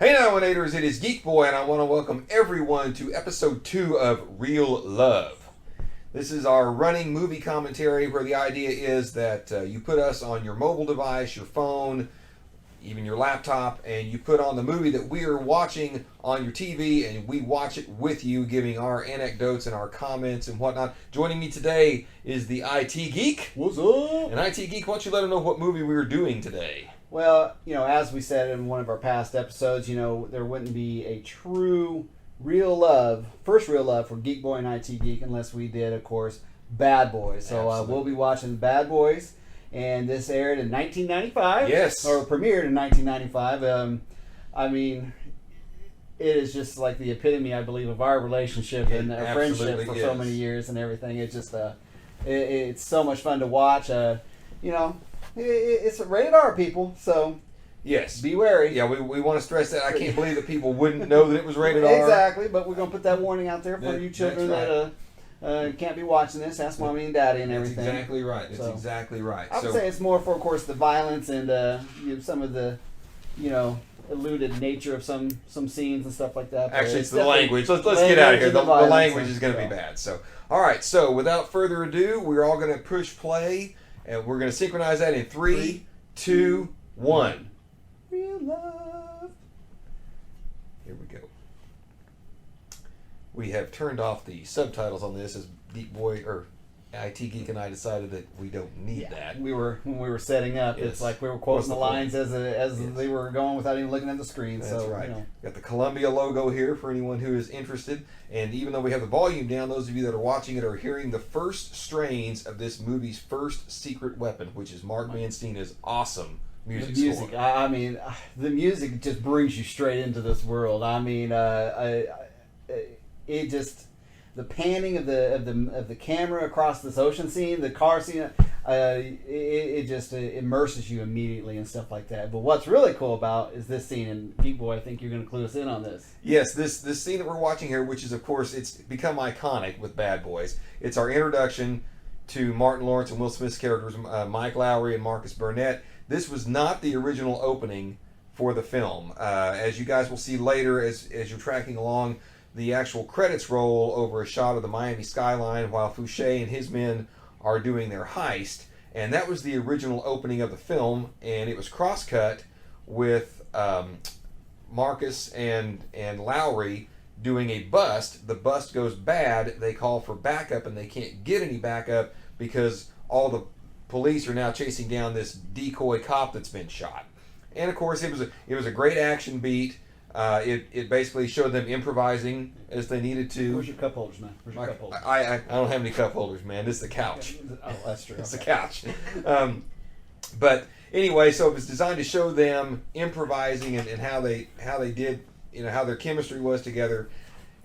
Hey now, Inators, it is Geekboy, and I want to welcome everyone to episode 2 of Real Love. This is our running movie commentary where the idea is that you put us on your mobile device, your phone, even your laptop, and you put on the movie that we are watching on your TV, and we watch it with you, giving our anecdotes and our comments and whatnot. Joining me today is the IT Geek. What's up? And IT Geek, why don't you let them know what movie we were doing today? Well, as we said in one of our past episodes, there wouldn't be a true real love, first real love for Geekboy and IT Geek unless we did, of course, Bad Boys. So we'll be watching Bad Boys, and this aired in 1995. Yes. Or premiered in 1995. It is just like the epitome, I believe, of our relationship and our friendship for so many years and everything. It's just, it's so much fun to watch. It's rated R, people, so yes, be wary. Yeah, we want to stress that. I can't believe that people wouldn't know that it was rated R. Exactly, but we're going to put that warning out there for you children that can't be watching this. Ask mommy and daddy and everything. That's exactly right. That's exactly right. I would say it's more for, of course, the violence and some of the, eluded nature of some scenes and stuff like that. Actually, it's the language. Let's get out of here. The language is going to be bad. So, all right. So, without further ado, we're all going to push play. And we're going to synchronize that in 3, 2, 1. Real love. Here we go. We have turned off the subtitles on this as Geekboy or IT Geek and I decided that we don't need that. When we were setting up, it's like we were quoting the lines as they were going without even looking at the screen. That's right. Got the Columbia logo here for anyone who is interested. And even though we have the volume down, those of you that are watching it are hearing the first strains of this movie's first secret weapon, which is Mark Manstina's awesome music score. The music just brings you straight into this world. It just, the panning of the camera across this ocean scene, the car scene, it just immerses you immediately and stuff like that. But what's really cool about is this scene, and Geekboy, I think you're going to clue us in on this. Yes, this scene that we're watching here, which is, of course, it's become iconic with Bad Boys. It's our introduction to Martin Lawrence and Will Smith's characters, Mike Lowry and Marcus Burnett. This was not the original opening for the film. As you guys will see later, as you're tracking along, the actual credits roll over a shot of the Miami skyline while Fouché and his men are doing their heist. And that was the original opening of the film, and it was cross-cut with Marcus and Lowry doing a bust. The bust goes bad. They call for backup, and they can't get any backup because all the police are now chasing down this decoy cop that's been shot. And, of course, it was a great action beat. It basically showed them improvising as they needed to. Where's your cup holders, man? Where's your cup holders? I don't have any cup holders, man. This is the couch. Oh, that's true. It's the couch. But anyway, so it was designed to show them improvising and how they did, how their chemistry was together.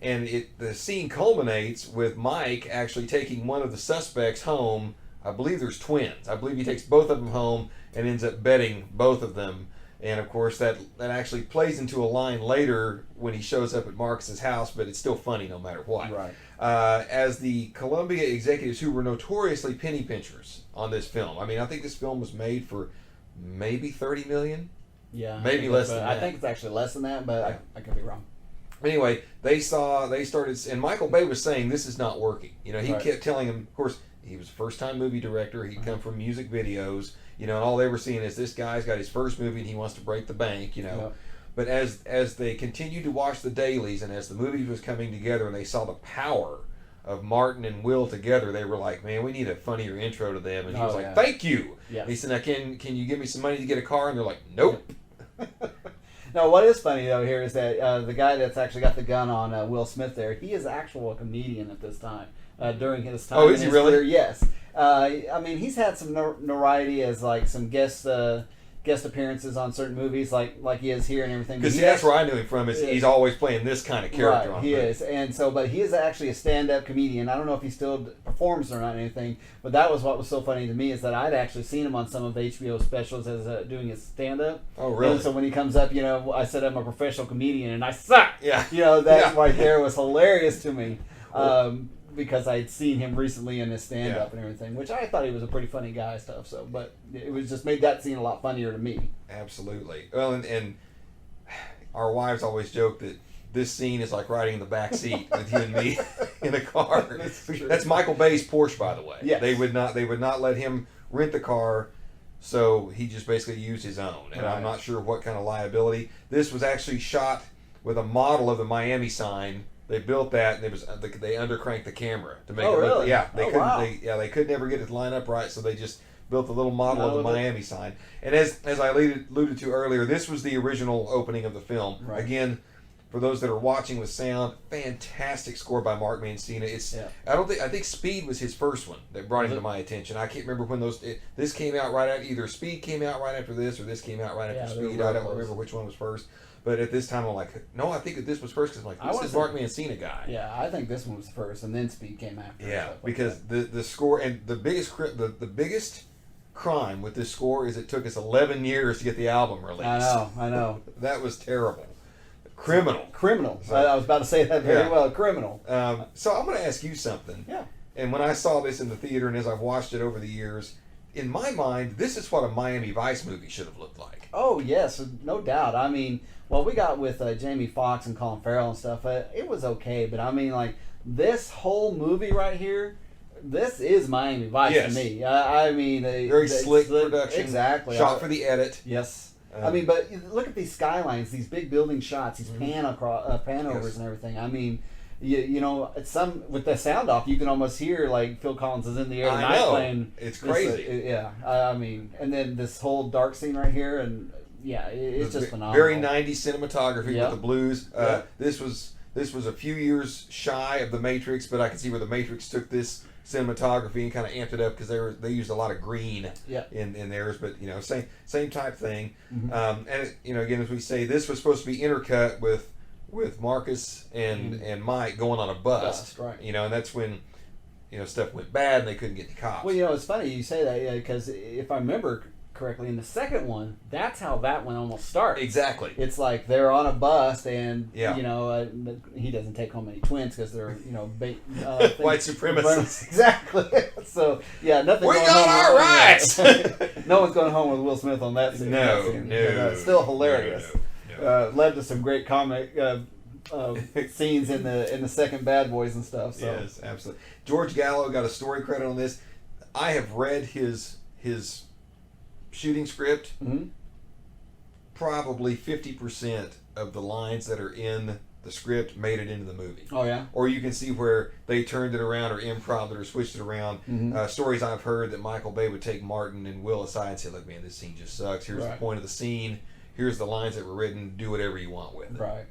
And the scene culminates with Mike actually taking one of the suspects home. I believe there's twins. I believe he takes both of them home and ends up betting both of them. And, of course, that actually plays into a line later when he shows up at Marcus's house, but it's still funny no matter what. Right. As the Columbia executives who were notoriously penny pinchers on this film. I think this film was made for maybe $30 million? Yeah. Maybe less than that. I think it's actually less than that, but I could be wrong. Anyway, they started, and Michael Bay was saying this is not working. He kept telling him, of course, he was a first-time movie director. He'd come from music videos. And all they were seeing is this guy's got his first movie and he wants to break the bank, Yep. But as they continued to watch the dailies and as the movie was coming together and they saw the power of Martin and Will together, they were like, man, we need a funnier intro to them. And he was like, thank you. Yeah. And he said, now, can you give me some money to get a car? And they're like, nope. Now, what is funny, though, here is that the guy that's actually got the gun on Will Smith there, he is actual a comedian at this time. During his time. Oh, is he really? Career, yes. He's had some notoriety as like some guest appearances on certain movies, like he is here and everything. Because that's where I knew him from. He's always playing this kind of character. Right, he is, and so, but he is actually a stand-up comedian. I don't know if he still performs or not or anything, but that was what was so funny to me is that I'd actually seen him on some of HBO specials as doing his stand-up. Oh, really? And so when he comes up, I said I'm a professional comedian and I suck. Yeah. That right there was hilarious to me. Because I had seen him recently in his stand-up and everything, which I thought he was a pretty funny guy and stuff. So, but it was just made that scene a lot funnier to me. Absolutely. Well, and our wives always joke that this scene is like riding in the back seat with you and me in a car. That's Michael Bay's Porsche, by the way. Yes. They would not let him rent the car, so he just basically used his own. And I'm not sure what kind of liability. This was actually shot with a model of the Miami sign. They built that, and they undercranked the camera to make it look. Really? Yeah, they couldn't. Wow. They could never get it to line up right, so they just built a little model of the Miami sign. And as I alluded to earlier, this was the original opening of the film. Right. Again, for those that are watching with sound, fantastic score by Mark Mancina. I think Speed was his first one that brought him to my attention. I can't remember when this came out right after, either Speed came out right after this or this came out right after Speed. I don't remember which one was first. But at this time, I'm like, no, I think that this was first because this is Mark Mancina guy. Yeah, I think this one was first, and then Speed came after. Yeah, because the score and the biggest crime with this score is it took us 11 years to get the album released. I know. That was terrible. Criminal. So, I was about to say that very well. Criminal. So I'm going to ask you something. Yeah. And when I saw this in the theater and as I've watched it over the years, in my mind, this is what a Miami Vice movie should have looked like. Oh, yes, no doubt. I mean, what we got with Jamie Foxx and Colin Farrell and stuff, it was okay. But I mean, like, this whole movie right here, this is Miami Vice to me. I mean, very slick production. Exactly. Shot for the edit. Yes. I mean, but look at these skylines, these big building shots, these panovers and everything. I mean, you know, with the sound off, you can almost hear like Phil Collins is in the air tonight playing. It's crazy. I mean, and then this whole dark scene right here, and it's just phenomenal. Very 90s cinematography with the blues. This was a few years shy of The Matrix, but I can see where The Matrix took this cinematography and kind of amped it up because they used a lot of green in theirs, but same type thing. And again, as we say, this was supposed to be intercut with Marcus and Mike going on a bus, right? And that's when stuff went bad and they couldn't get the cops. Well, it's funny you say that because if I remember correctly, in the second one, that's how that one almost starts. Exactly. It's like they're on a bus and he doesn't take home any twins because they're white supremacists. Exactly. So nothing. We got our rights. No one's going home with Will Smith on that scene. No. It's still hilarious. No. Led to some great comic scenes in the second Bad Boys and stuff. So. Yes, absolutely. George Gallo got a story credit on this. I have read his shooting script. Probably 50% of the lines that are in the script made it into the movie. Oh yeah. Or you can see where they turned it around or improv it or switched it around. Stories I've heard that Michael Bay would take Martin and Will aside and say, "Look, man, this scene just sucks. Here's the point of the scene. Here's the lines that were written. Do whatever you want with it." Right.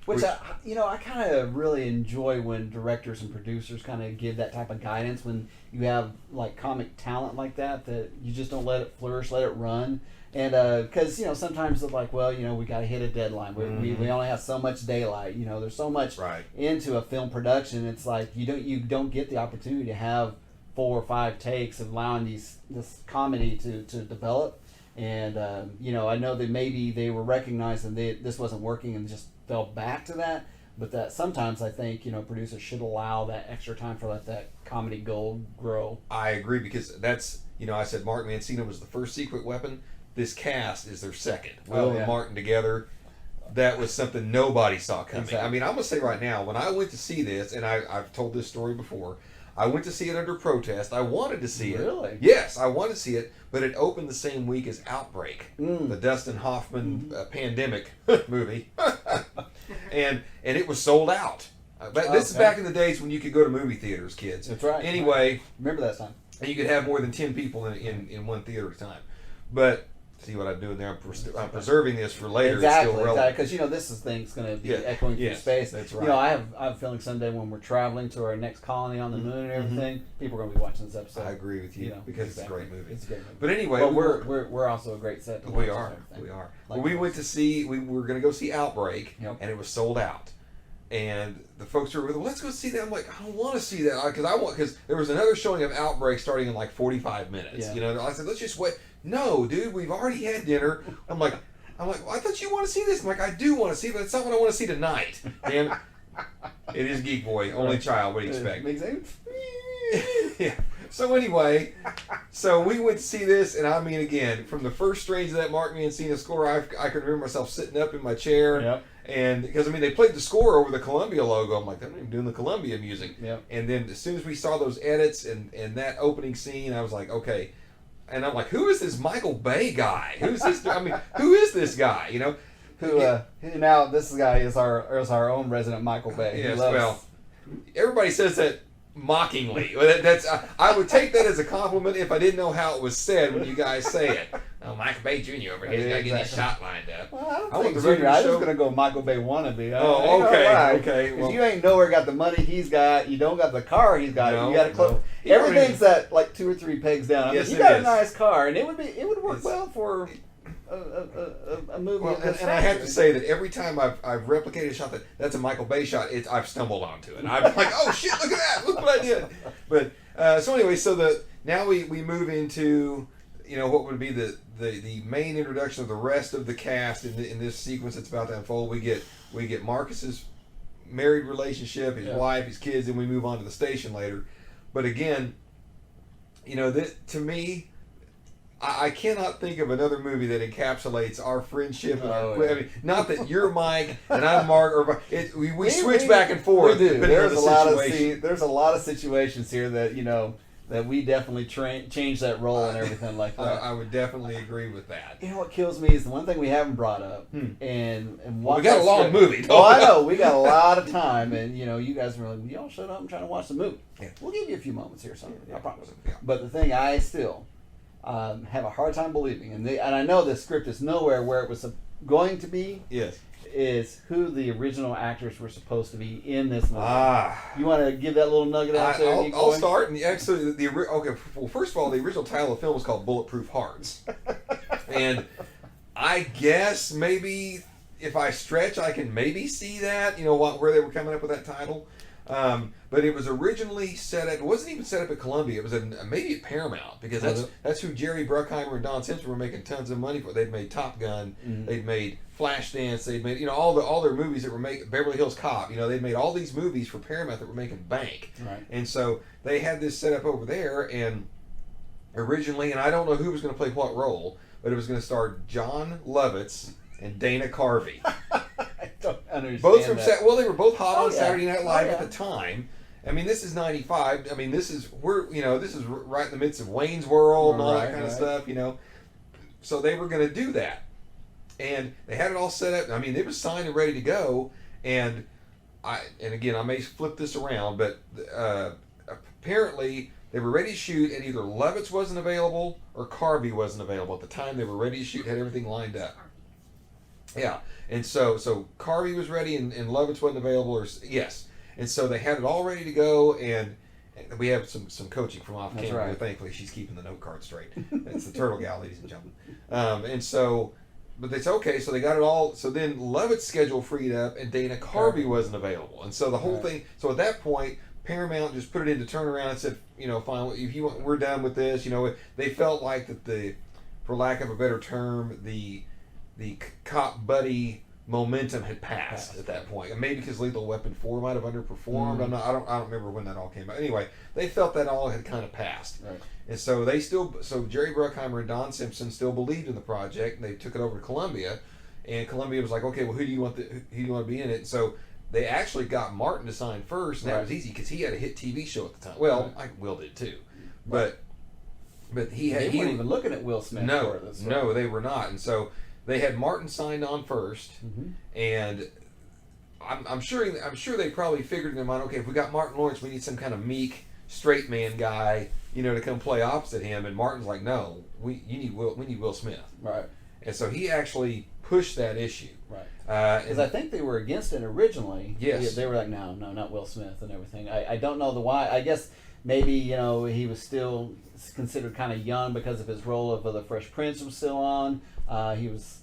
Which I kind of really enjoy when directors and producers kind of give that type of guidance when you have like comic talent like that you just don't let it flourish, let it run. And because sometimes it's like, well, we got to hit a deadline. We only have so much daylight. There's so much into a film production. It's like you don't get the opportunity to have 4 or 5 takes of allowing this comedy to develop. And I know that maybe they were recognizing this wasn't working and just fell back to that. But that sometimes I think producers should allow that extra time for let that comedy gold grow. I agree because that's I said Mark Mancina was the first secret weapon. This cast is their second. Will and Martin together. That was something nobody saw coming. Exactly. I mean, I'm gonna say right now, when I went to see this, and I've told this story before. I went to see it under protest. I wanted to see it. Really? Yes, I wanted to see it, but it opened the same week as Outbreak, the Dustin Hoffman pandemic movie, and it was sold out. This is back in the days when you could go to movie theaters, kids. That's right. Anyway, remember that time. And you could have more than 10 people in one theater at a time. But see what I'm doing there? I'm preserving this for later. Exactly, it's still relevant. because this thing's going to be echoing through space. That's right. I have a feeling someday when we're traveling to our next colony on the moon and everything, people are going to be watching this episode. I agree with you because it's a great movie. It's a great movie. But anyway, well, we're also a great set. To we are. Well, we went to see. We were going to go see Outbreak, and it was sold out. And the folks were with, well, let's go see that. I'm like, I don't want to see that because there was another showing of Outbreak starting in like 45 minutes. Yeah. I said, let's just wait. No, dude, we've already had dinner. I'm like, well, I thought you want to see this. I'm like, I do want to see it, but it's not what I want to see tonight. Damn it. It is Geek Boy, only child. What do you expect? Big Zane? Yeah. So anyway, so we went to see this, and I mean, again, from the first strains of that Mark Mancina score, I could remember myself sitting up in my chair. Yep. And because, I mean, they played the score over the Columbia logo. I'm like, they're not even doing the Columbia music. Yep. And then as soon as we saw those edits and that opening scene, I was like, okay. And I'm like, who is this Michael Bay guy? Who's this? I mean, who is this guy? You know, who now this guy is our own resident Michael Bay. Yes, well, everybody says that mockingly. That's I would take that as a compliment if I didn't know how it was said when you guys say it. Oh, Michael Bay Jr. over here, he's got to get his shot lined up. Well, I don't think Jr. I was going to go Michael Bay wannabe. Oh, okay. Because you ain't nowhere got the money he's got. You don't got the car he's got. No, you got to close. No. Everything's at like 2 or 3 pegs down. Yes, you got is. a nice car, and it would work well for a movie. Well, and I have to say that every time I've replicated a shot that's a Michael Bay shot, I've stumbled onto it. I'm like, oh shit, look at that! Look what I did. But so anyway, now we move into what would be the main introduction of the rest of the cast in this sequence that's about to unfold. We get Marcus's married relationship, his wife, his kids, and we move on to the station later. But again, to me, I cannot think of another movie that encapsulates our friendship. And I mean, not that you're Mike and I'm Mark, or we switch back and forth. We do. There's a lot of situations here that that we definitely change that role and everything like that. I would definitely agree with that. You know what kills me is the one thing we haven't brought up, and we got a long movie. Oh, I know we got a lot of time, and you guys were like, y'all shut up, I'm trying to watch the movie. Yeah. We'll give you a few moments here, son. I promise. Yeah. But the thing I still have a hard time believing, and I know the script is nowhere where it was going to be. Yes. Is who the original actors were supposed to be in this movie. You want to give that little nugget out there? I'll start. And actually, okay. Well, first of all, the original title of the film was called Bulletproof Hearts, and I guess maybe if I stretch, I can maybe see that. Where they were coming up with that title. But it was originally set up. It wasn't even set up at Columbia. It was maybe at Paramount, because that's who Jerry Bruckheimer and Don Simpson were making tons of money for. They'd made Top Gun. Mm-hmm. They'd made Flashdance. They'd made all their movies that were making Beverly Hills Cop. They'd made all these movies for Paramount that were making bank. Right. And so they had this set up over there, and originally, and I don't know who was going to play what role, but it was going to star John Lovitz and Dana Carvey. I don't understand. Both from they were both hot on Saturday Night Live at the time. I mean, this is '95. I mean, this is right in the midst of Wayne's World and all that kind of stuff. So they were going to do that, and they had it all set up. I mean, it was signed and ready to go. And again, I may flip this around, but apparently they were ready to shoot, and either Lovitz wasn't available or Carvey wasn't available at the time. They were ready to shoot, had everything lined up. Yeah, and so Carvey was ready, and Lovitz wasn't available. Yes. And so they had it all ready to go, and we have some coaching from off camera. Right. Thankfully, she's keeping the note card straight. It's the turtle gal, ladies and gentlemen. But they said, okay, so they got it all. So then Lovett's schedule freed up, and Dana Carvey wasn't available. And so the whole thing, so at that point, Paramount just put it into turnaround and said, fine, if you want, we're done with this. They felt like that for lack of a better term, the cop buddy momentum had passed at that point, and maybe because Lethal Weapon 4 might have underperformed. Mm-hmm. I don't remember when that all came out. Anyway, they felt that all had kind of passed, right. And so Jerry Bruckheimer and Don Simpson still believed in the project, and they took it over to Columbia, and Columbia was like, okay, well, who do you want to be in it? And so they actually got Martin to sign first, and that was easy because he had a hit TV show at the time. Well, Will did too, but he weren't even looking at Will Smith. No, they were not, and so. They had Martin signed on first, and I'm sure they probably figured in their mind, okay, if we got Martin Lawrence, we need some kind of meek, straight man guy, to come play opposite him. And Martin's like, no, we need Will Smith, right? And so he actually pushed that issue, right? Because I think they were against it originally. Yes, they were like, no, not Will Smith and everything. I don't know the why. I guess maybe he was still considered kind of young because of his role of the Fresh Prince was still on. He was,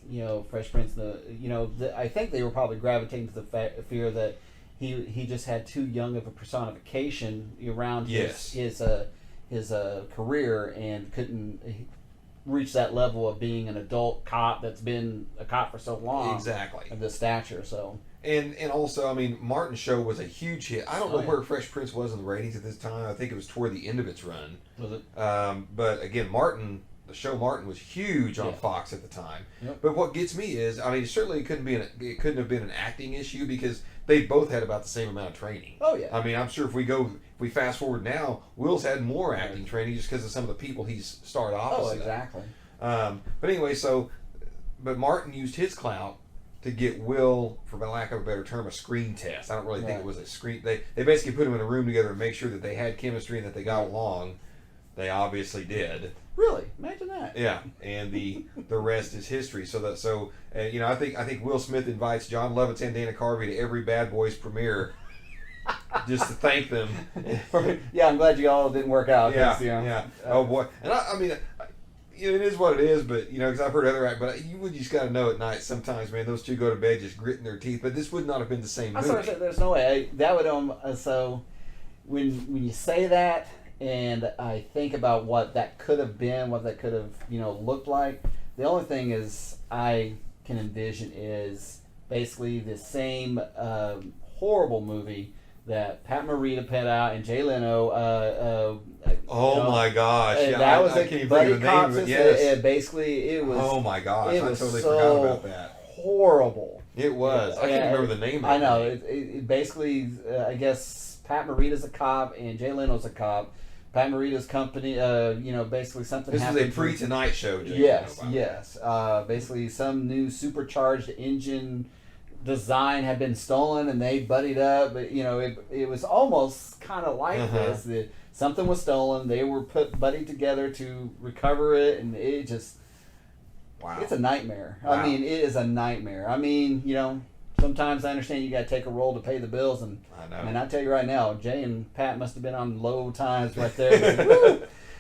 Fresh Prince. I think they were probably gravitating to the fear that he just had too young of a personification around his career and couldn't reach that level of being an adult cop that's been a cop for so long. Exactly. Of the stature. So. And also, I mean, Martin's show was a huge hit. I don't know where Fresh Prince was in the ratings at this time. I think it was toward the end of its run. Was it? But again, the show Martin was huge on Fox at the time. Yep. But what gets me is, I mean, certainly it couldn't have been an acting issue because they both had about the same amount of training. Oh yeah. I mean, I'm sure if we fast forward now, Will's had more acting training just because of some of the people he's starred opposite. Oh, exactly. But anyway, but Martin used his clout to get Will, for lack of a better term, a screen test. I don't really think it was a screen. They basically put them in a room together and make sure that they had chemistry and that they got along. They obviously did. Really? Imagine that. Yeah, and the rest is history. I think Will Smith invites John Lovitz and Dana Carvey to every Bad Boys premiere just to thank them. Yeah, I'm glad you all didn't work out. Yeah. Oh boy, and I mean, it is what it is. But because I've heard other but you just got to know at night sometimes, man. Those two go to bed just gritting their teeth. But this would not have been the same movie. There's no way that would so when you say that. And I think about what that could have been, what that could have, looked like. The only thing is I can envision is basically the same horrible movie that Pat Morita put out and Jay Leno. My gosh! Yeah, that was I can't even think of the name of it. Yes. Basically, it was. Oh my gosh! I totally so forgot about that. Horrible. It was. I can't remember the name of it. I know. It basically, I guess Pat Morita's a cop and Jay Leno's a cop. Pat Morita's company, basically something happened. This was a pre-Tonight Show. Yes. Basically, some new supercharged engine design had been stolen, and they buddied up. But it was almost kind of like this. That something was stolen. They were buddied together to recover it, and it just it's a nightmare. Wow. I mean, it is a nightmare. I mean, sometimes I understand you got to take a role to pay the bills, and I tell you right now, Jay and Pat must have been on low times right there.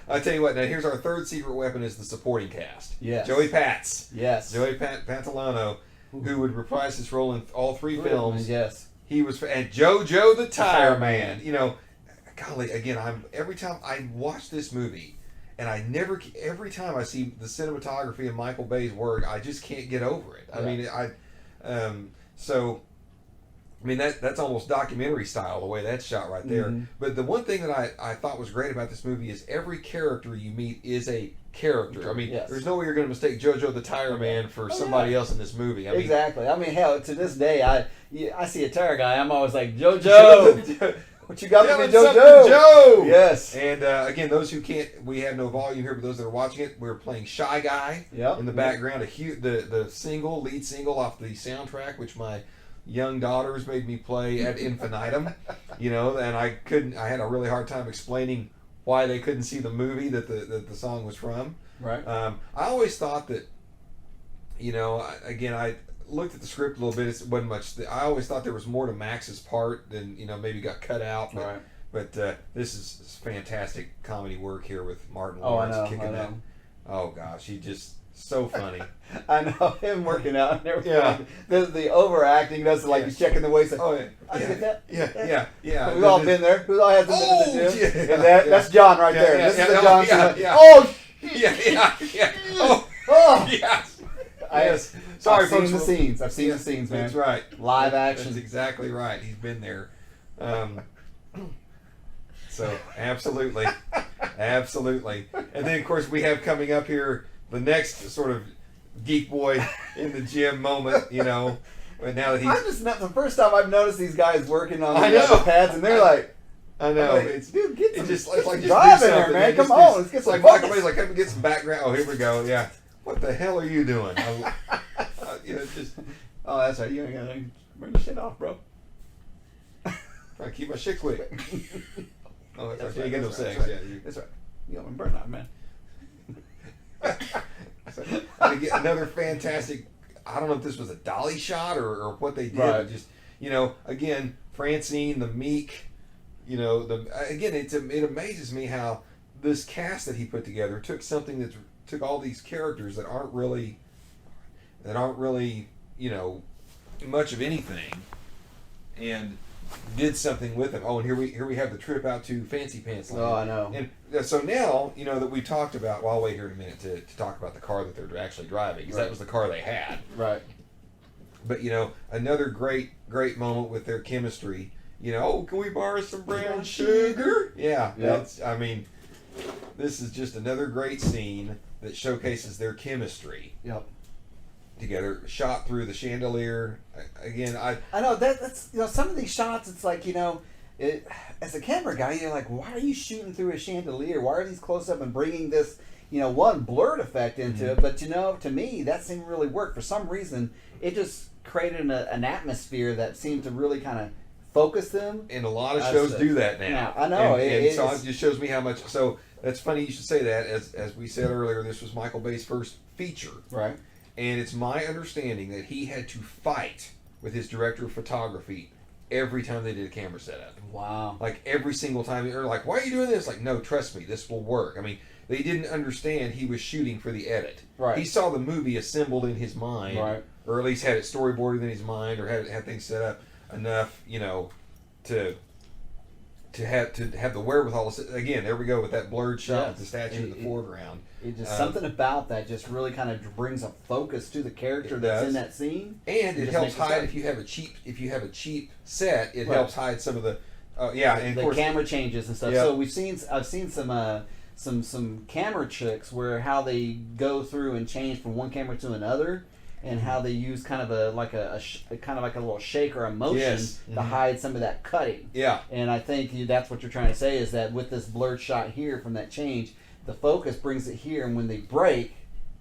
I tell you what. Now here's our third secret weapon: is the supporting cast. Yes. Joey Pats. Yes. Joey Pantoliano, who would reprise his role in all three films. Yes. He was, and JoJo the Tire Man. Golly, again, every time I watch this movie, and every time I see the cinematography of Michael Bay's work, I just can't get over it. I mean, that's almost documentary style, the way that's shot right there. Mm-hmm. But the one thing that I thought was great about this movie is every character you meet is a character. I mean, there's no way you're going to mistake JoJo the Tire Man for somebody else in this movie. Exactly. I mean, hell, to this day, I see a tire guy, I'm always like, JoJo! What you got for me, JoJo? Joe! Yes. And again, those who can't, we have no volume here, but those that are watching it, we're playing Shy Guy in the background. The lead single off the soundtrack, which my young daughters made me play ad infinitum, and I had a really hard time explaining why they couldn't see the movie that the song was from. Right. I always thought that, I looked at the script a little bit. It wasn't much. I always thought there was more to Max's part than maybe got cut out. But this is fantastic comedy work here with Martin Lawrence kicking that. Oh gosh, he just so funny. I know him working out and everything. Yeah, the overacting does he's checking the waist. Oh yeah, I get that. Yeah. We've all been there. Who all has been in the gym? Yeah, that's John right there. This is the John. Oh yeah. Oh yes. Yes. Sorry, I've seen the scenes. I've seen the scenes, man. That's right. Live action. That's exactly right. He's been there. So absolutely. And then of course we have coming up here the next sort of geek boy in the gym moment, But now that he's the first time I've noticed these guys working on the pads, and they're like, I know. Like, dude, get some drive in there, man. Come on, let's get some. Like Michael Bay's come and get some background. Oh, here we go. Yeah. What the hell are you doing? Oh, that's right. You ain't gotta bring the shit off, bro. Try to keep my shit quick. Oh, that's right. You get no sex. Yeah, that's right. You got me burnt out, man. To get another fantastic. I don't know if this was a dolly shot or what they did. Right. But just again, Francine, the meek. It amazes me how this cast that he put together took all these characters that aren't really much of anything, and did something with them. Oh, and here we have the trip out to Fancy Pants Land. Oh, I know. And so now that we talked about. Well, I'll wait here in a minute to talk about the car that they're actually driving, because that was the car they had. Right. But another great moment with their chemistry. Oh, can we borrow some brown sugar? Yeah, that's. I mean, this is just another great scene that showcases their chemistry. Yep. Together, shot through the chandelier. Again, I know that's some of these shots. It's like as a camera guy, you're like, why are you shooting through a chandelier? Why are these close up and bringing this one blurred effect into it? But to me, that seemed really work. For some reason, it just created an atmosphere that seemed to really kind of focus them. And a lot of shows do that now. I know. And so it just shows me how much. So that's funny you should say that. As we said earlier, this was Michael Bay's first feature. Right. And it's my understanding that he had to fight with his director of photography every time they did a camera setup. Wow. Like every single time. They're like, why are you doing this? Like, no, trust me, this will work. I mean, they didn't understand he was shooting for the edit. Right. He saw the movie assembled in his mind. Right. Or at least had it storyboarded in his mind, or had things set up enough, to have the wherewithal. Again, there we go with that blurred shot with the statue in the foreground. It just something about that just really kind of brings a focus to the character that's in that scene, and it helps hide if you have a cheap set. It helps hide some of the and the of course, camera changes and stuff. Yeah. So I've seen some camera tricks where how they go through and change from one camera to another. And how they use kind of a little shake or a motion to hide some of that cutting. Yeah. And I think that's what you're trying to say is that with this blurred shot here from that change, the focus brings it here, and when they break,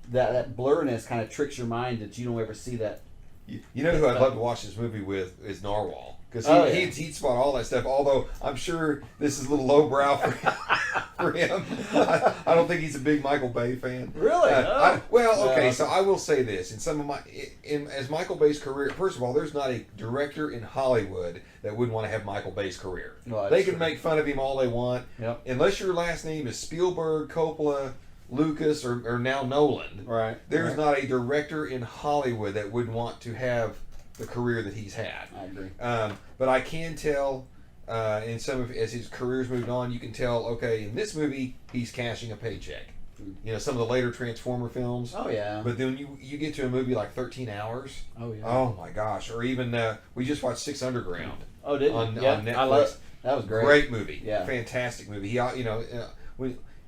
that blurriness kind of tricks your mind that you don't ever see that. You know who I'd love to watch this movie with is Narwhal. Because he'd spot all that stuff, although I'm sure this is a little lowbrow for him. I don't think he's a big Michael Bay fan. Really? So I will say this. As Michael Bay's career, first of all, there's not a director in Hollywood that wouldn't want to have Michael Bay's career. No, they can make fun of him all they want. Yep. Unless your last name is Spielberg, Coppola, Lucas, or now Nolan. Right. There's not a director in Hollywood that would want to have the career that he's had. I agree. But I can tell, as his career's moved on, you can tell. Okay, in this movie, he's cashing a paycheck. Some of the later Transformer films. Oh yeah. But then you get to a movie like 13 Hours. Oh yeah. Oh my gosh! Or even we just watched Six Underground. Oh, did you? On Netflix. I love it. That was great. Great movie. Yeah. Fantastic movie.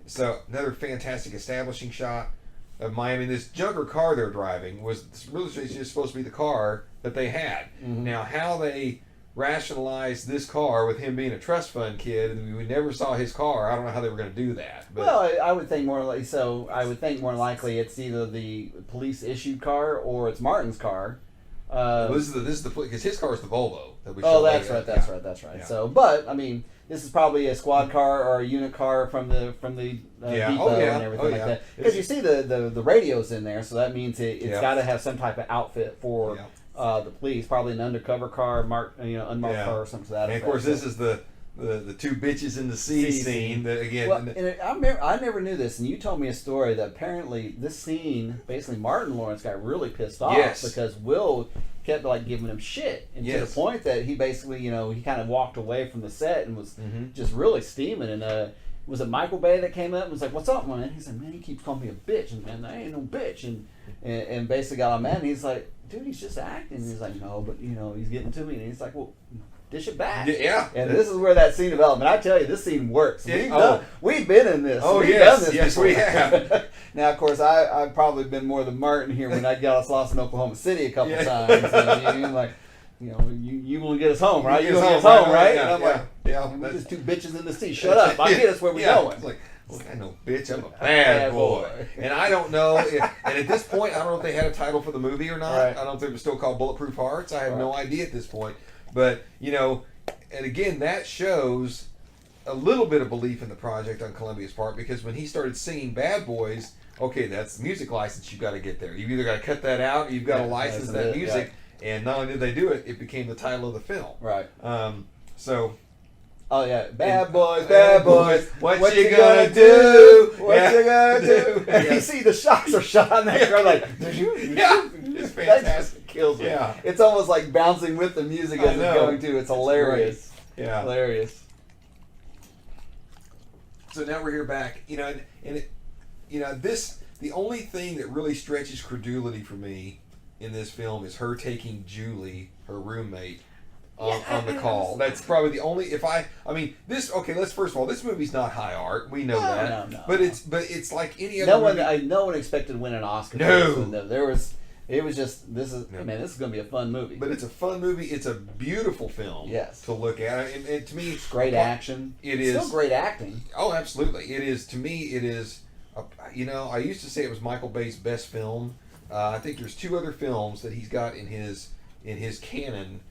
So another fantastic establishing shot of Miami. This junker car they're driving was really just supposed to be the car that they had. Mm-hmm. Now, how they rationalized this car with him being a trust fund kid, and we never saw his car. I don't know how they were going to do that. But. Well, I would think more likely it's either the police issued car or it's Martin's car. This is the because his car is the Volvo that we showed that's later. right. That's right. Yeah. So, but I mean, this is probably a squad car or a unit car from the depot and everything like that. Because you see the radios in there, so that means it's got to have some type of outfit for the police. Probably an undercover car, unmarked car or something to that effect. And of course, this is the two bitches in the sea scene. That again, I never knew this, and you told me a story that apparently this scene, basically Martin Lawrence got really pissed off because Will kept giving him shit, and to the point that he basically, he kind of walked away from the set and was just really steaming. And was it Michael Bay that came up and was like, "What's up, man?" He's like, "Man, he keeps calling me a bitch, and man, I ain't no bitch," and basically got on mad. And he's like, "Dude, he's just acting." And he's like, "No, but he's getting to me," and he's like, "Well, dish it back." Yeah. And this is where that scene development. I tell you, this scene works. We've been in this. Oh, We've done this yes, before. we have. Now, of course, I've probably been more than Martin here when I got us lost in Oklahoma City a couple times. And, you want to get us home, right? You want to get us home, right? Yeah, and I'm we're just two bitches in the sea. Shut up. I get us where we're going. It's like, look, I know, bitch, I'm a bad boy. And I don't know, and at this point, I don't know if they had a title for the movie or not. Right. I don't know if it was still called Bulletproof Hearts. I have no idea at this point. But, and again, that shows a little bit of belief in the project on Columbia's part, because when he started singing Bad Boys, okay, that's the music license you've got to get there. You've either got to cut that out or you've got to license that music. Yeah. And not only did they do it, it became the title of the film. Right. Oh, yeah. Bad boys. What you gonna do? What you gonna do? And you see the shots are shot in that car like, did you? Yeah. It's fantastic. That just kills me. Yeah. It's almost like bouncing with the music as it's going to. It's hilarious. Yeah. Hilarious. So now we're here back. The only thing that really stretches credulity for me in this film is her taking Julie, her roommate, on the call. That's probably the only. I mean, this. Okay, let's first of all, this movie's not high art. We know that. No. But it's like any other. No one expected to win an Oscar. No. There was. It was just this is this is going to be a fun movie. But it's a fun movie. It's a beautiful film. Yes. To look at, and to me, it's great action. It's still great acting. Oh, absolutely. It is. To me, it is. I used to say it was Michael Bay's best film. I think there's two other films that he's got in his canon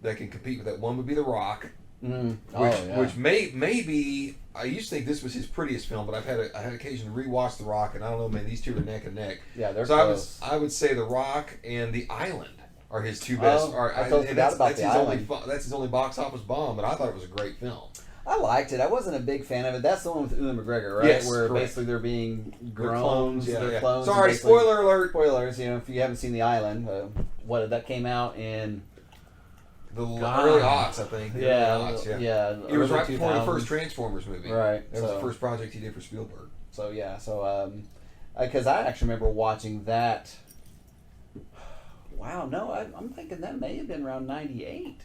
that can compete with that. One would be The Rock, which may be. I used to think this was his prettiest film, but I had occasion to rewatch The Rock, and I don't know, man, these two are neck and neck. Yeah, they're close. I would say The Rock and The Island are his two best. I totally forgot about The Island. That's his only box office bomb, but I thought it was a great film. I liked it. I wasn't a big fan of it. That's the one with Ewan McGregor, right? Yes, where correct. basically they're being Clones. Clones. Sorry, spoiler alert. Spoilers. If you haven't seen The Island, that came out in the early aughts, I think. Yeah. It was right before the first Transformers movie. Right. That was the first project he did for Spielberg. So because I actually remember watching that. Wow, no, I'm thinking that may have been around '98.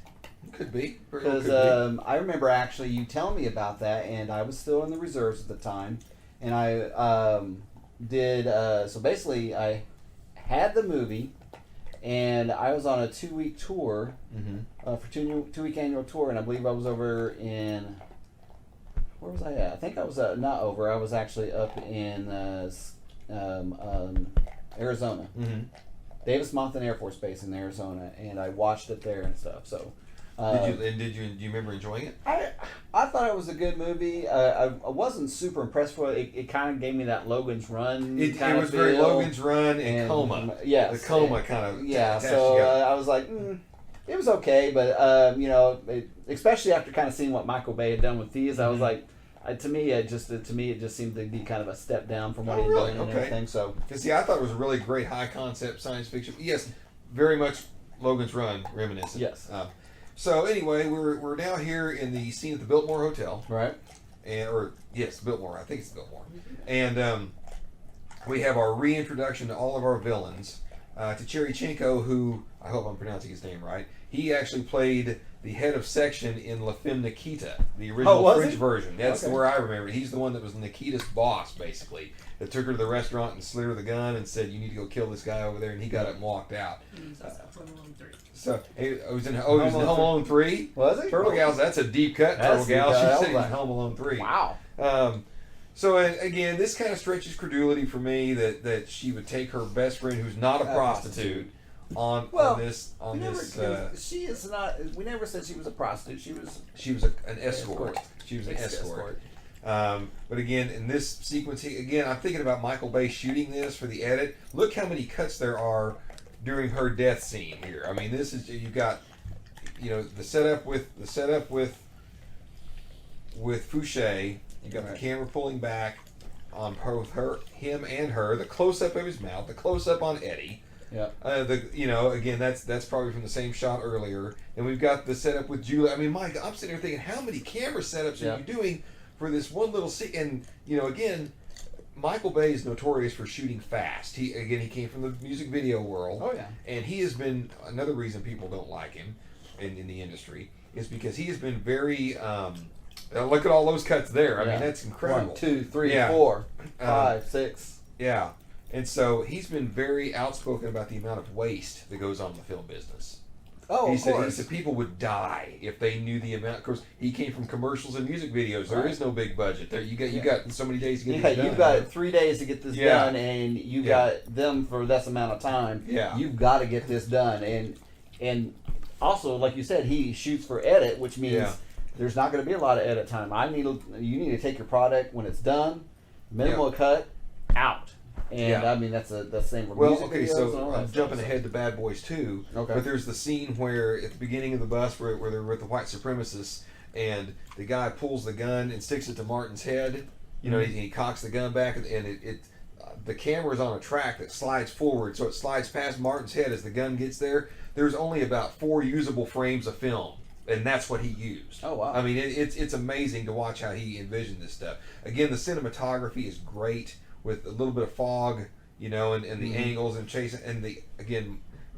Could be. Because I remember actually you telling me about that, and I was still in the reserves at the time, and I did. So basically, I had the movie, and I was on a 2-week tour for 2-week annual tour, and I believe I was over in. Where was I at? I think I was not over. I was actually up in Arizona. Mm-hmm. Davis Monthan Air Force Base in Arizona, and I watched it there and stuff. So. Do you remember enjoying it? I thought it was a good movie. I wasn't super impressed with it. It kind of gave me that Logan's Run. It was very Logan's Run and Coma. Yes, the Coma kind of. Yeah, so I was like, it was okay, but especially after kind of seeing what Michael Bay had done with these, I was like, to me it just seemed to be kind of a step down from what he had done and everything. So, see, I thought it was a really great high concept science fiction. Yes, very much Logan's Run reminiscent. Yes. So anyway, we're now here in the scene at the Biltmore Hotel, right? Biltmore. I think it's Biltmore, and we have our reintroduction to all of our villains. To Cherichenko, who I hope I'm pronouncing his name right. He actually played the head of section in La Femme Nikita, the original French version. That's where I remember it. He's the one that was Nikita's boss, basically. That took her to the restaurant and slid her the gun and said, "You need to go kill this guy over there," and he got up and walked out. So it was in Home Alone 3. Was it? Turtle Gals. That's a deep cut. Turtle Gals. She said it was Home Alone 3. Wow. So again, this kind of stretches credulity for me that she would take her best friend, who's not a prostitute, on this. She is not. We never said she was a prostitute. She was an escort. She was an escort. But again, in this sequence, I'm thinking about Michael Bay shooting this for the edit. Look how many cuts there are during her death scene here. I mean, this is you've got the setup with Fouché. You got the camera pulling back on both him and her. The close up of his mouth. The close up on Eddie. Yeah. Again, that's probably from the same shot earlier. And we've got the setup with Julie. I mean, Mike, I'm sitting there thinking, how many camera setups are you doing for this one little scene? And again, Michael Bay is notorious for shooting fast. He came from the music video world. Oh yeah. And he has been another reason people don't like him in the industry is because he has been very. Look at all those cuts there. I mean, that's incredible. 1, 2, 3, 4, 5, 6. Yeah. And so he's been very outspoken about the amount of waste that goes on in the film business. Oh, he said people would die if they knew the amount. Of course, he came from commercials and music videos. There is no big budget. There, you got so many days to get this done. You've got 3 days to get this done, and you got them for this amount of time. Yeah, you've got to get this done, and also, like you said, he shoots for edit, which means there's not going to be a lot of edit time. You need to take your product when it's done, minimal cut, out. And I mean that's the same for music videos. So I'm jumping ahead to Bad Boys 2. Okay. But there's the scene where at the beginning of the bus where they're with the white supremacists and the guy pulls the gun and sticks it to Martin's head. He cocks the gun back and the camera's on a track that slides forward, so it slides past Martin's head as the gun gets there. There's only about 4 usable frames of film. And that's what he used. Oh wow! I mean, it's amazing to watch how he envisioned this stuff. Again, the cinematography is great with a little bit of fog, and the angles and chasing. And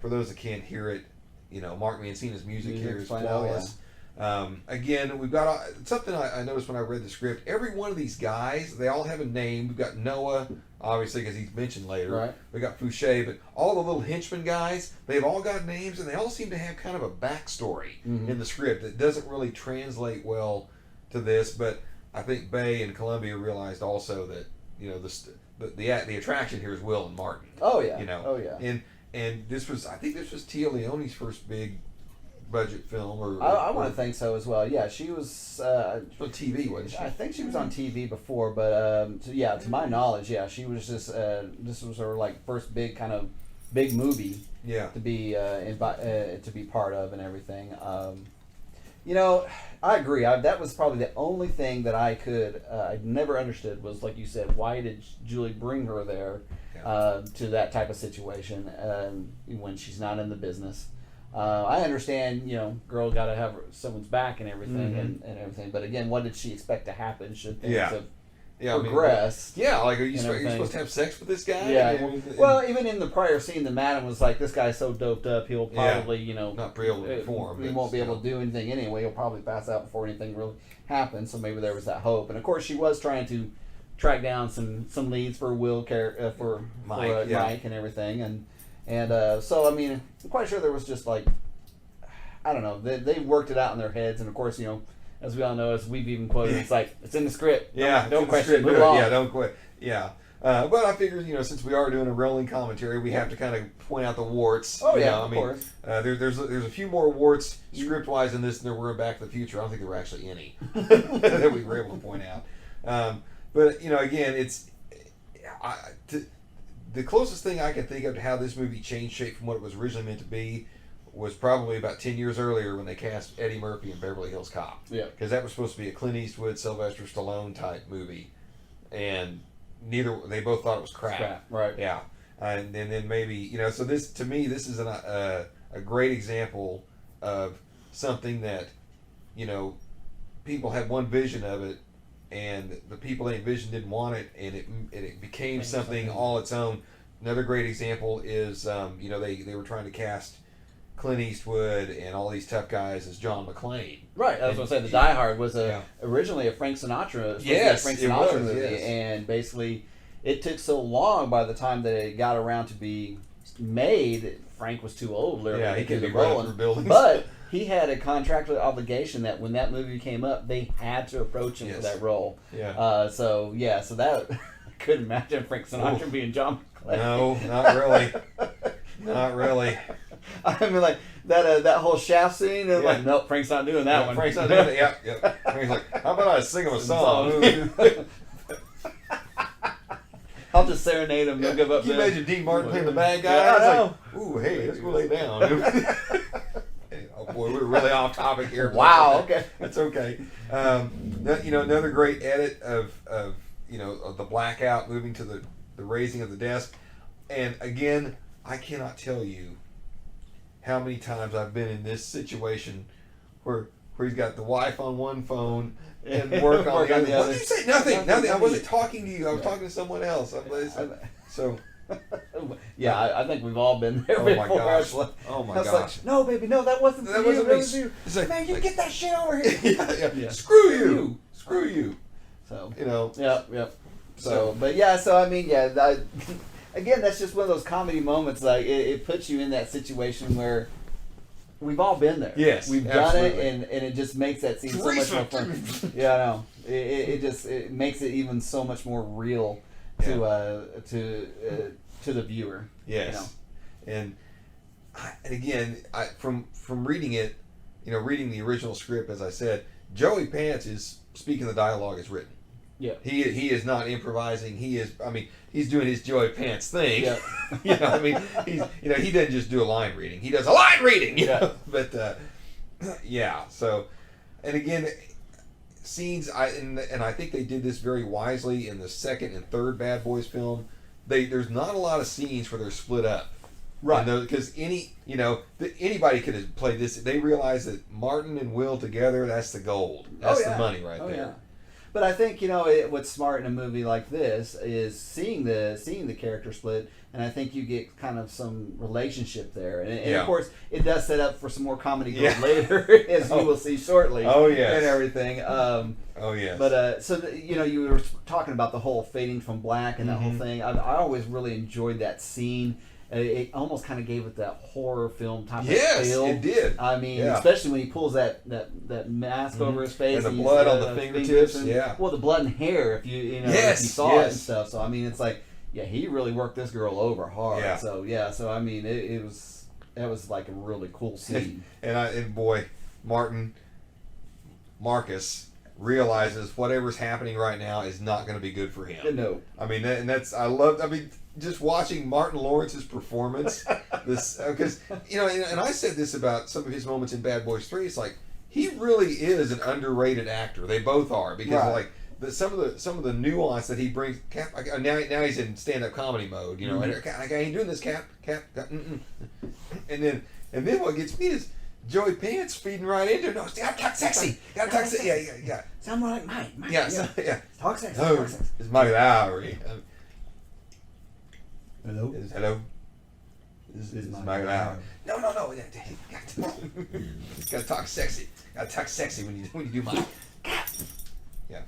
for those that can't hear it, Mark Mancini's music here is fine. flawless. Again, we've got something I noticed when I read the script. Every one of these guys, they all have a name. We've got Noah, obviously, because he's mentioned later. Right. We got Fouché, but all the little henchmen guys, they've all got names, and they all seem to have kind of a backstory in the script that doesn't really translate well to this. But I think Bay and Columbia realized also that the attraction here is Will and Martin. Oh yeah. Oh yeah. And this was, I think this was Tia Leone's first big budget film, I want to think so as well. Yeah, she was on TV, wasn't she? I think she was on TV before, but to my knowledge, yeah, she was just this was her like first big kind of big movie. Yeah. To be to be part of and everything. I agree. That was probably the only thing that I never understood was, like you said, why did Julie bring her there to that type of situation when she's not in the business. I understand, girl got to have someone's back and everything and everything. But again, what did she expect to happen should things have progressed? Like, are you supposed to have sex with this guy? Yeah. Well, even in the prior scene, the madam was like, this guy's so doped up, he'll probably, not be able to perform. He won't be able to do anything anyway. He'll probably pass out before anything really happens. So maybe there was that hope. And of course, she was trying to track down some leads for for Mike and everything. And so, I mean, I'm quite sure there was just like, I don't know, they worked it out in their heads. And of course, as we all know, as we've even quoted, it's like, it's in the script. Yeah, don't question it. Move on. Yeah, don't quit. Yeah. But I figured, since we are doing a rolling commentary, we have to kind of point out the warts. Oh, yeah, of course. There's a few more warts script-wise in this than there were in Back to the Future. I don't think there were actually any that we were able to point out. But, again, it's... the closest thing I can think of to how this movie changed shape from what it was originally meant to be was probably about 10 years earlier when they cast Eddie Murphy in Beverly Hills Cop. Yeah. Because that was supposed to be a Clint Eastwood, Sylvester Stallone type movie. And they both thought it was crap. Right. Yeah. And then maybe, so this, to me, this is a great example of something that, people had one vision of it, and the people they envisioned didn't want it, and it became something all its own. Another great example is, they were trying to cast Clint Eastwood and all these tough guys as John McClane. Right, I was going to say the Die Hard was originally a Frank Sinatra. Movie, and basically it took so long by the time that it got around to be made. Frank was too old, literally. Yeah, he could be running through buildings. But he had a contractual obligation that when that movie came up, they had to approach him for that role. Yeah. So that I couldn't imagine Frank Sinatra being John McClane. No, not really. Not really. I mean, like that whole Shaft scene. And like, nope, Frank's not doing that one. Frank's not doing it. Yep. Frank's like, how about I sing him a song? I'll just serenade him. He'll give up. Can you imagine Dean Martin playing the bad guy? Yeah, I was like, ooh, hey, let's go lay down. Oh boy, we're really off topic here. Wow. Okay. That's okay. Another great edit of the blackout moving to the raising of the desk, and again, I cannot tell you how many times I've been in this situation where he's got the wife on one phone and work on the other. What did you say? Nothing. I wasn't talking to you. I was talking to someone else. So. Yeah, I think we've all been there before. Oh my gosh. Like, no, baby, no, that wasn't me. It's like, man, you get that shit over here. Yeah. Screw you. So. Yep. So, but yeah, so I mean, again, that's just one of those comedy moments. Like it puts you in that situation where we've all been there. Yes, we've done it, and it just makes that scene so much more fun. Yeah, I know. It makes it even so much more real to the viewer. Yes, and again, from reading it, reading the original script, as I said, Joey Pants is speaking the dialogue as written. Yeah, he is not improvising. He's doing his Joey Pants thing. Yeah, he doesn't just do a line reading. He does a line reading. But So, and again, scenes. I think they did this very wisely in the second and third Bad Boys film. There's not a lot of scenes where they're split up. Right. Because anybody could have played this. They realized that Martin and Will together, that's the gold. That's the money right there. Yeah. But I think what's smart in a movie like this is seeing the character split, and I think you get kind of some relationship there, and of course it does set up for some more comedy gold later, as you will see shortly. Oh yes, and everything. Oh yes. But you were talking about the whole fading from black and that whole thing. I always really enjoyed that scene. It almost kind of gave it that horror film type of feel. Yes, it did. I mean, especially when he pulls that mask over his face and the blood on the fingertips. Well, the blood and hair, if you if you saw it and stuff. So I mean, it's like, he really worked this girl over hard. Yeah. So I mean, that was like a really cool scene. and boy, Marcus realizes whatever's happening right now is not going to be good for him. No. I mean, just watching Martin Lawrence's performance, because and I said this about some of his moments in Bad Boys 3. It's like he really is an underrated actor. They both are, because some of the nuance that he brings. Now he's in stand-up comedy mode. I ain't doing this, Cap. And then what gets me is Joey Pants feeding right into it. No, gotta talk sexy. Gotta talk sexy. Yeah. Sound more like Mike. Yeah. Talk sexy. No, talk sexy. it's Mike Lowry. Hello. Hello. This is Mike Lowry. No. Gotta talk sexy. Gotta talk sexy when you do my. Yeah.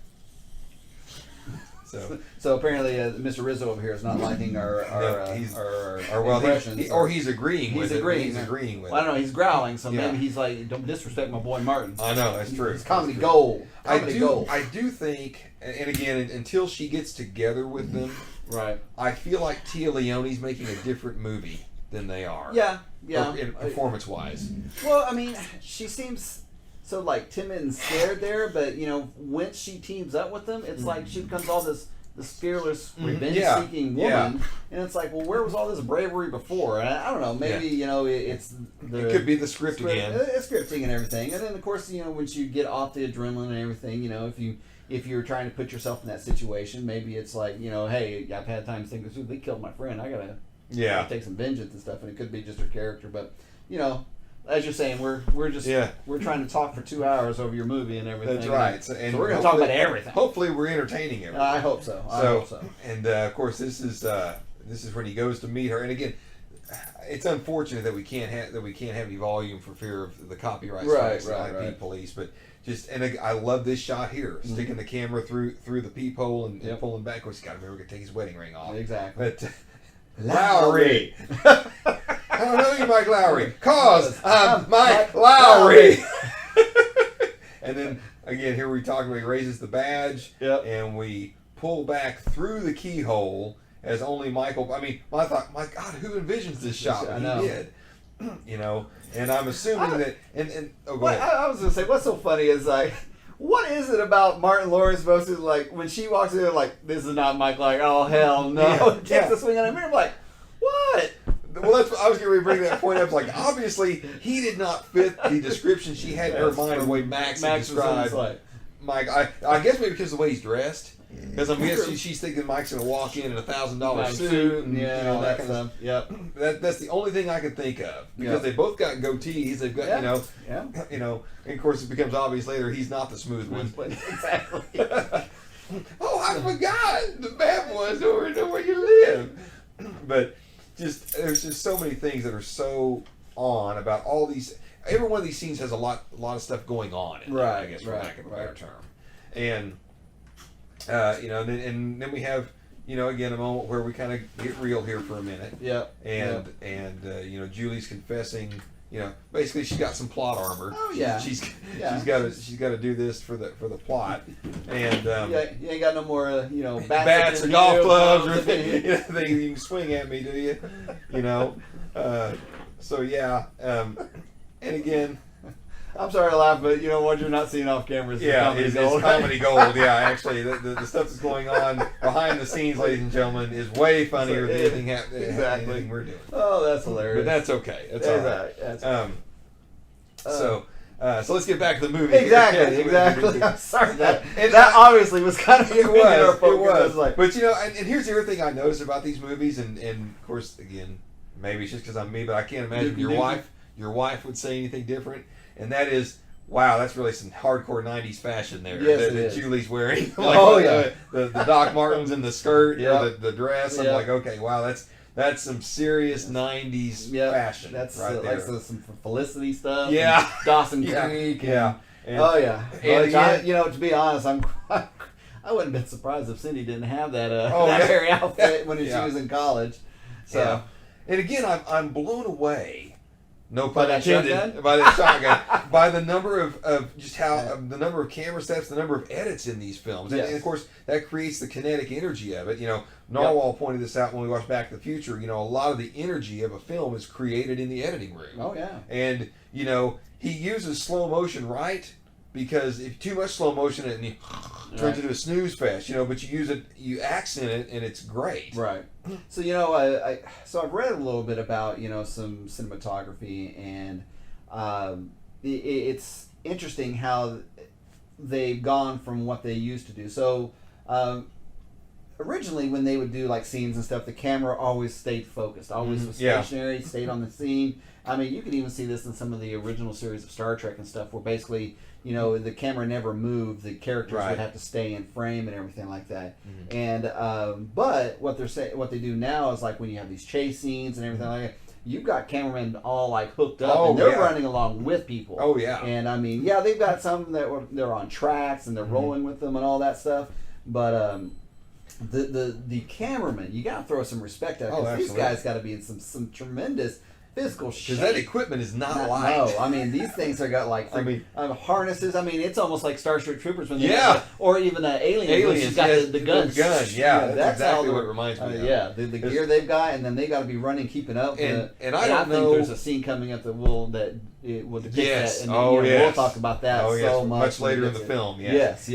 So apparently, Mr. Rizzo over here is not liking our impressions. He's agreeing with it. He's agreeing with it. I don't know. He's growling, so maybe he's like, "Don't disrespect my boy Martin." I know, that's true. It's comedy gold. I do think, and again, until she gets together with them, right? I feel like Tia Leone's making a different movie than they are. Yeah. Performance-wise. Well, I mean, she seems so like timid and scared there, but once she teams up with them, it's like she becomes all this fearless, revenge-seeking woman, and it's like, well, where was all this bravery before? And I don't know, maybe it could be the script again. It's scripting and everything, and then of course once you get off the adrenaline and everything, if you're trying to put yourself in that situation, maybe it's like hey, I've had time to think this. They killed my friend. I gotta take some vengeance and stuff, and it could be just her character, but as you're saying, we're trying to talk for 2 hours over your movie and everything. That's right. So we're going to talk about everything. Hopefully, we're entertaining everyone. I hope so. I hope so. And of course, this is when he goes to meet her. And again, it's unfortunate that we can't have any volume for fear of the copyright strikes, IP police. But I love this shot here, sticking the camera through the peephole and pulling back. Of course, he's got to remember to take his wedding ring off. Exactly. But Lowry. I don't know you, Mike Lowry, cause I'm Mike Lowry. And then again, here we talk about he raises the badge, and we pull back through the keyhole as only Michael. I mean, I thought, my God, who envisions this shot? I know. He did. And I'm assuming that. Go ahead. I was gonna say, what's so funny is like, what is it about Martin Lawrence versus like when she walks in, like, this is not Mike Lowry. Oh hell no! Takes the swing on him. I'm like, what? Well, I was going to bring that point up. Like, obviously, he did not fit the description she had in her mind the way Max described. Mike, I guess maybe because of the way he's dressed. Because I guess she's thinking Mike's going to walk in a $1,000 suit and that kind of stuff. Yep. That's the only thing I can think of, because they both got goatees. They've got and of course it becomes obvious later he's not the smooth one. Exactly. Oh, I forgot the bad boys over know where you live. But there's just so many things that are so on about all these. Every one of these scenes has a lot of stuff going on in it, I guess, for lack of a better term. And and then we have again a moment where we kind of get real here for a minute. And Julie's confessing. Basically she's got some plot armor. Oh yeah. She's got to do this for the plot. And you ain't got no more bats or golf clubs or things you can swing at me, do you? So yeah. And again, I'm sorry to laugh, but what you're not seeing off camera is it's comedy gold. Yeah, actually, the stuff that's going on behind the scenes, ladies and gentlemen, is way funnier than anything we're doing. Oh, that's hilarious. But that's okay. That's all right. That's so let's get back to the movie. Exactly. I'm sorry that obviously was kind of it was. Like, but and here's the other thing I noticed about these movies, and of course, again, maybe it's just because I'm me, but I can't imagine your wife would say anything different. And that is, wow, that's really some hardcore '90s fashion there. Yes, that it is. Julie's wearing. Oh, yeah. The Doc Martens and the skirt, Yep. or the dress. I'm Yep. like, okay, wow, that's some serious '90s Yep. fashion. That's right there. like some Felicity stuff. Yeah. and Dawson Yeah. Creek. Yeah. And- Oh yeah. and Which I, again- to be honest, I wouldn't have been surprised if Cindy didn't have that Oh, that yeah. very outfit when Yeah. she was in college. So Yeah. And again, I'm blown away. No By pun that intended. shotgun? By that shotgun. By the number of just how the number of camera steps, the number of edits in these films, Yes. and of course that creates the kinetic energy of it. Narwhal pointed this out when we watched Back to the Future. A lot of the energy of a film is created in the editing room. oh yeah. And he uses slow motion right. Because if too much slow motion and it turns into a snooze fest, but you accent it and it's great. Right. So I've read a little bit about some cinematography, and it's interesting how they've gone from what they used to do. So originally, when they would do like scenes and stuff, the camera always stayed focused, always was stationary, stayed on the scene. I mean, you could even see this in some of the original series of Star Trek and stuff, where basically, the camera never moved. The characters would have to stay in frame and everything like that. Mm-hmm. And but what they do now is like when you have these chase scenes and everything like that, you've got cameramen all like hooked up, and they're running along with people. Oh yeah. And I mean, they've got some they're on tracks and they're rolling with them and all that stuff. But the cameraman, you got to throw some respect at, because these guys got to be in some tremendous physical shape. Because that equipment is not light. No, I mean, these things are got like harnesses. I mean, it's almost like Starship Troopers when they or even Aliens. She's got the guns. The gun, yeah. That's exactly what it reminds me of. Yeah, the gear they've got, and then they got to be running, keeping up. And I don't think know. there's a scene coming up that will depict Yes. that. And we'll talk about that so much later in the film. Yes.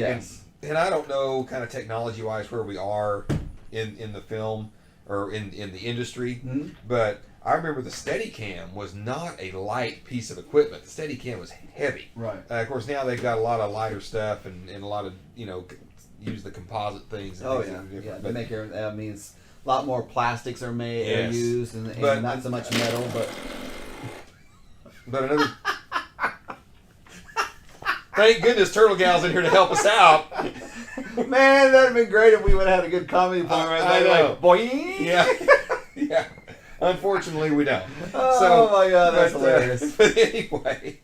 And I don't know, kind of technology-wise, where we are in the film or in the industry, but I remember the Steadicam was not a light piece of equipment. The Steadicam was heavy. Right. Of course, now they've got a lot of lighter stuff and a lot of use the composite things. And things that are different. Yeah. But They make it. I mean, it's a lot more plastics are made, Yes. are used, and But- not so much metal, but another. Thank goodness Turtle Gal's in here to help us out. Man, that'd have been great if we would have had a good comedy point right I there. know. Like, boing! Yeah. Yeah. Unfortunately, we don't. Oh my God, that's hilarious. But anyway,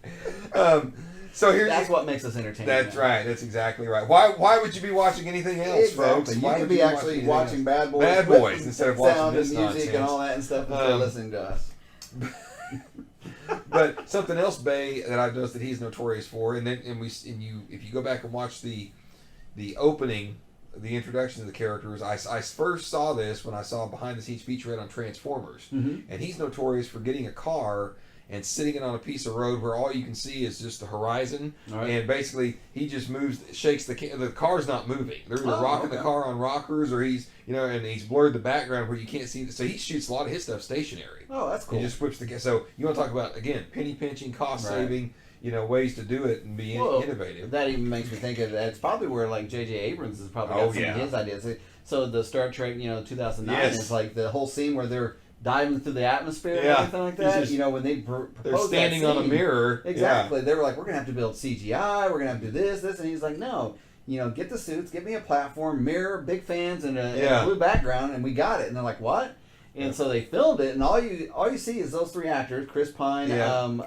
so here. That's what makes us entertaining. That's right. That's exactly right. Why would you be watching anything else, folks? You Why could would be you actually anything watching else? Bad Boys, Bad with Boys instead of watching sound this and music nonsense. and all that and stuff instead of listening to us. But something else, Bay, that I've noticed that he's notorious for, if you go back and watch the opening, the introduction of the characters, I first saw this when I saw a behind the scenes featurette on Transformers, and he's notorious for getting a car and sitting it on a piece of road where all you can see is just the horizon, and basically he just shakes the car's not moving. They're either rocking the car on rockers, or he's and he's blurred the background where you can't see. So he shoots a lot of his stuff stationary. Oh, that's cool. He just whips so you want to talk about again penny pinching, cost saving, ways to do it and be innovative. That even makes me think of that's probably where like J.J. Abrams has probably got some of his ideas. So the Star Trek 2009 is like the whole scene where they're diving through the atmosphere and everything like that. When they're standing on a mirror. Exactly. They were like, we're going to have to build CGI. We're going to have to do this. And he's like, no. Get the suits. Get me a platform, mirror, big fans, and a blue background, and we got it. And they're like, what? And so they filmed it, and all you see is those three actors: Chris Pine, John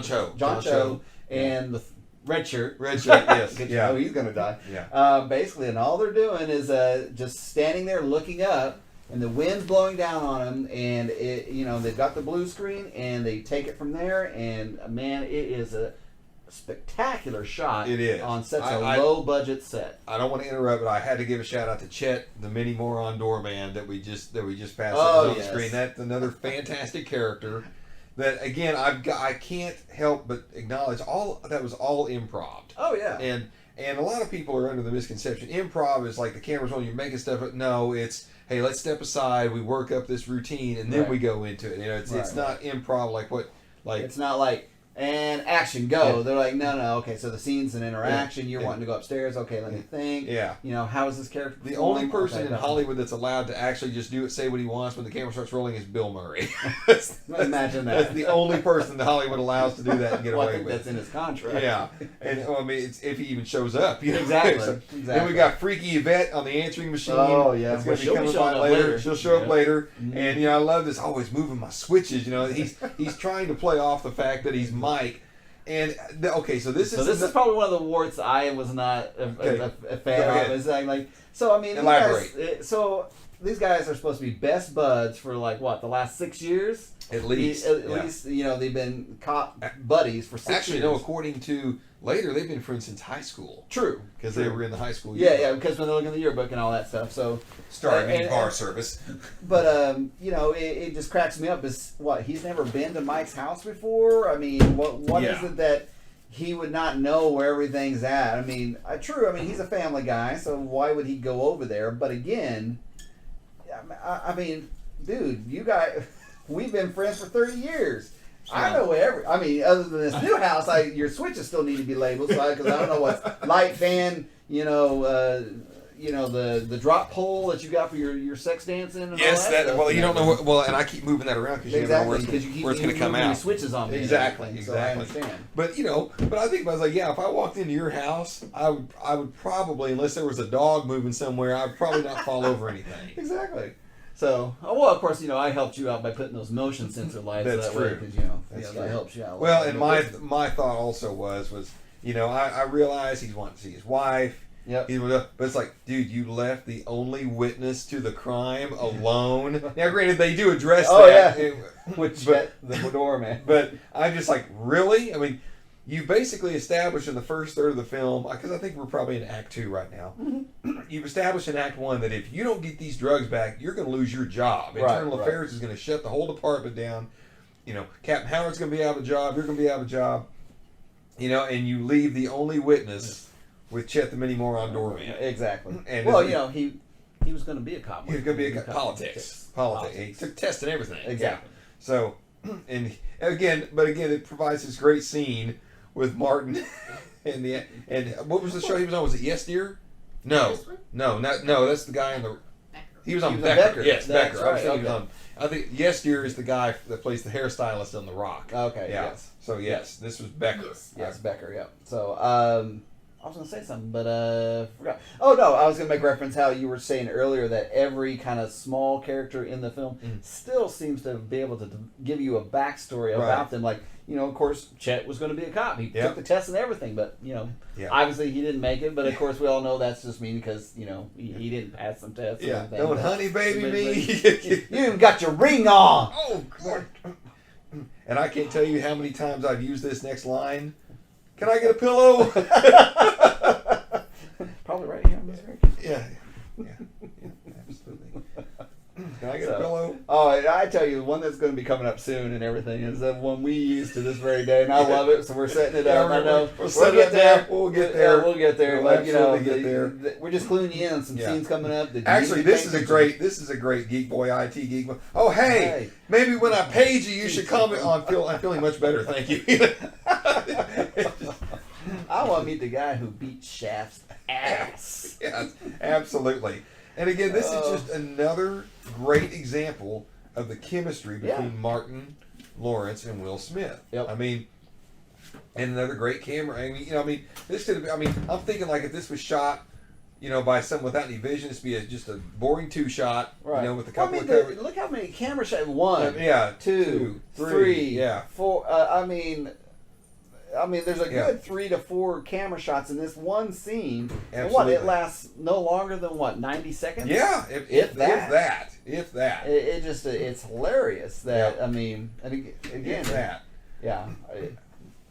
Cho, John Cho, and the Red Shirt. Yes. He's gonna die. Basically, and all they're doing is just standing there looking up, and the wind's blowing down on them, and they've got the blue screen, and they take it from there, and man, it is a spectacular shot. It is on such a low budget set. I don't want to interrupt, but I had to give a shout out to Chet, the mini moron doorman that we just passed on the screen. That's another fantastic character. That again, I can't help but acknowledge that was all improv. Oh yeah, and a lot of people are under the misconception improv is like the camera's on, you're making stuff. But no, it's hey, let's step aside, we work up this routine, and then we go into it. It's not improv like it's not like and action, go. Yeah. They're like, no, okay, so the scene's an interaction. You're Yeah. wanting to go upstairs. Okay, let me think. Yeah. How is this character? The perform? only person Okay, in go. Hollywood that's allowed to actually just say what he wants when the camera starts rolling is Bill Murray. Imagine that. That's the only person that Hollywood allows to do that and get Well, I away think with that's it. in his contract. Yeah, and I mean, it's if he even shows up. Exactly. So, Exactly. Then we got Freaky Yvette on the answering machine. Oh, yeah. It's Well, going to she'll be be coming showing by up later. later. She'll show up Yeah. later, Mhm. and I love this. Always moving my switches. He's trying to play off the fact that he's Mike. And so this is probably one of the warts I was not a fan of. Is like so. I mean, elaborate. These guys are supposed to be best buds for like what, the last 6 years. At least, At least they've been cop buddies for 6 years. Actually, no. According to later, they've been friends since high school. True, because they were in the high school. Yeah, because when they look in the yearbook and all that stuff. So starting bar service. But it just cracks me up. Is what, he's never been to Mike's house before? I mean, what is it that he would not know where everything's at? I mean, true. I mean, he's a family guy, so why would he go over there? But again, I mean, dude, you guys, we've been friends for 30 years. I know other than this new house, your switches still need to be labeled, because I don't know what's light, fan, the drop pole that you got for your sex dancing and all that stuff. Well, you don't know and I keep moving that around because you never know where it's going to come out. Switches on me. Exactly. So I understand. But I think I was like, if I walked into your house, I would probably, unless there was a dog moving somewhere, I'd probably not fall over anything. Exactly. So, of course, I helped you out by putting those motion sensor lights. That's true. Because that helps you out. Well, and my thought also was I realized he's wanting to see his wife. Yep. But it's like, dude, you left the only witness to the crime alone. Now, granted, they do address that. Yeah. The doorman. But I'm just like, really? I mean, you basically established in the first third of the film, because I think we're probably in Act 2 right now. Mm-hmm. You've established in Act 1 that if you don't get these drugs back, you're going to lose your job. Internal Affairs is going to shut the whole department down. Captain Howard's going to be out of a job. You're going to be out of a job. And you leave the only witness with Chet the Mini Moron doorman. Exactly. And he was going to be a cop. He was going to be a politics. He took tests and everything. Exactly. Yeah. So, and again, it provides this great scene with Martin and what was the show he was on? Was it Yes Dear? No, that's the guy in the. He was on Becker. Yes, Becker. Right, I think Yes Dear is the guy that plays the hairstylist on The Rock. Okay. Yeah. Yes. So yes, this was Becker. Yes, Becker. Yeah. So I was going to say something, but forgot. Oh, no, I was going to make reference how you were saying earlier that every kind of small character in the film still seems to be able to give you a backstory about them. Like, of course, Chet was going to be a cop. He took the test and everything, but, obviously he didn't make it. But, of course, we all know that's just mean because, he didn't pass some tests. Yeah, and don't honey baby me. You even got your ring on. Oh, God. And I can't tell you how many times I've used this next line. Can I get a pillow? Probably right here on this record. Yeah, absolutely. Can I get a pillow? Oh, I tell you, one that's going to be coming up soon and everything is the one we used to this very day, and I love it. So we're setting it up. I know we'll get there. We'll get there. We'll get there. We'll but get there. We're just cluing you in on some scenes coming up. Actually, this is a great Geek Boy, IT Geek Boy. Oh, hey, maybe when I page you should comment on. I'm feeling much better, thank you. I want to meet the guy who beat Shaft's ass. Yes, absolutely. And again, this is just another great example of the chemistry between Martin Lawrence and Will Smith. Yep. I mean, and another great camera. This could have. I'm thinking like if this was shot, by someone without any vision, this would be just a boring two shot. Right. With a couple of coverage. Look how many camera shots. 1, 2, 3, 4. There's a good 3 to 4 camera shots in this one scene. Absolutely. And it lasts no longer than 90 seconds? Yeah, if that. It's hilarious that and again if that. Yeah.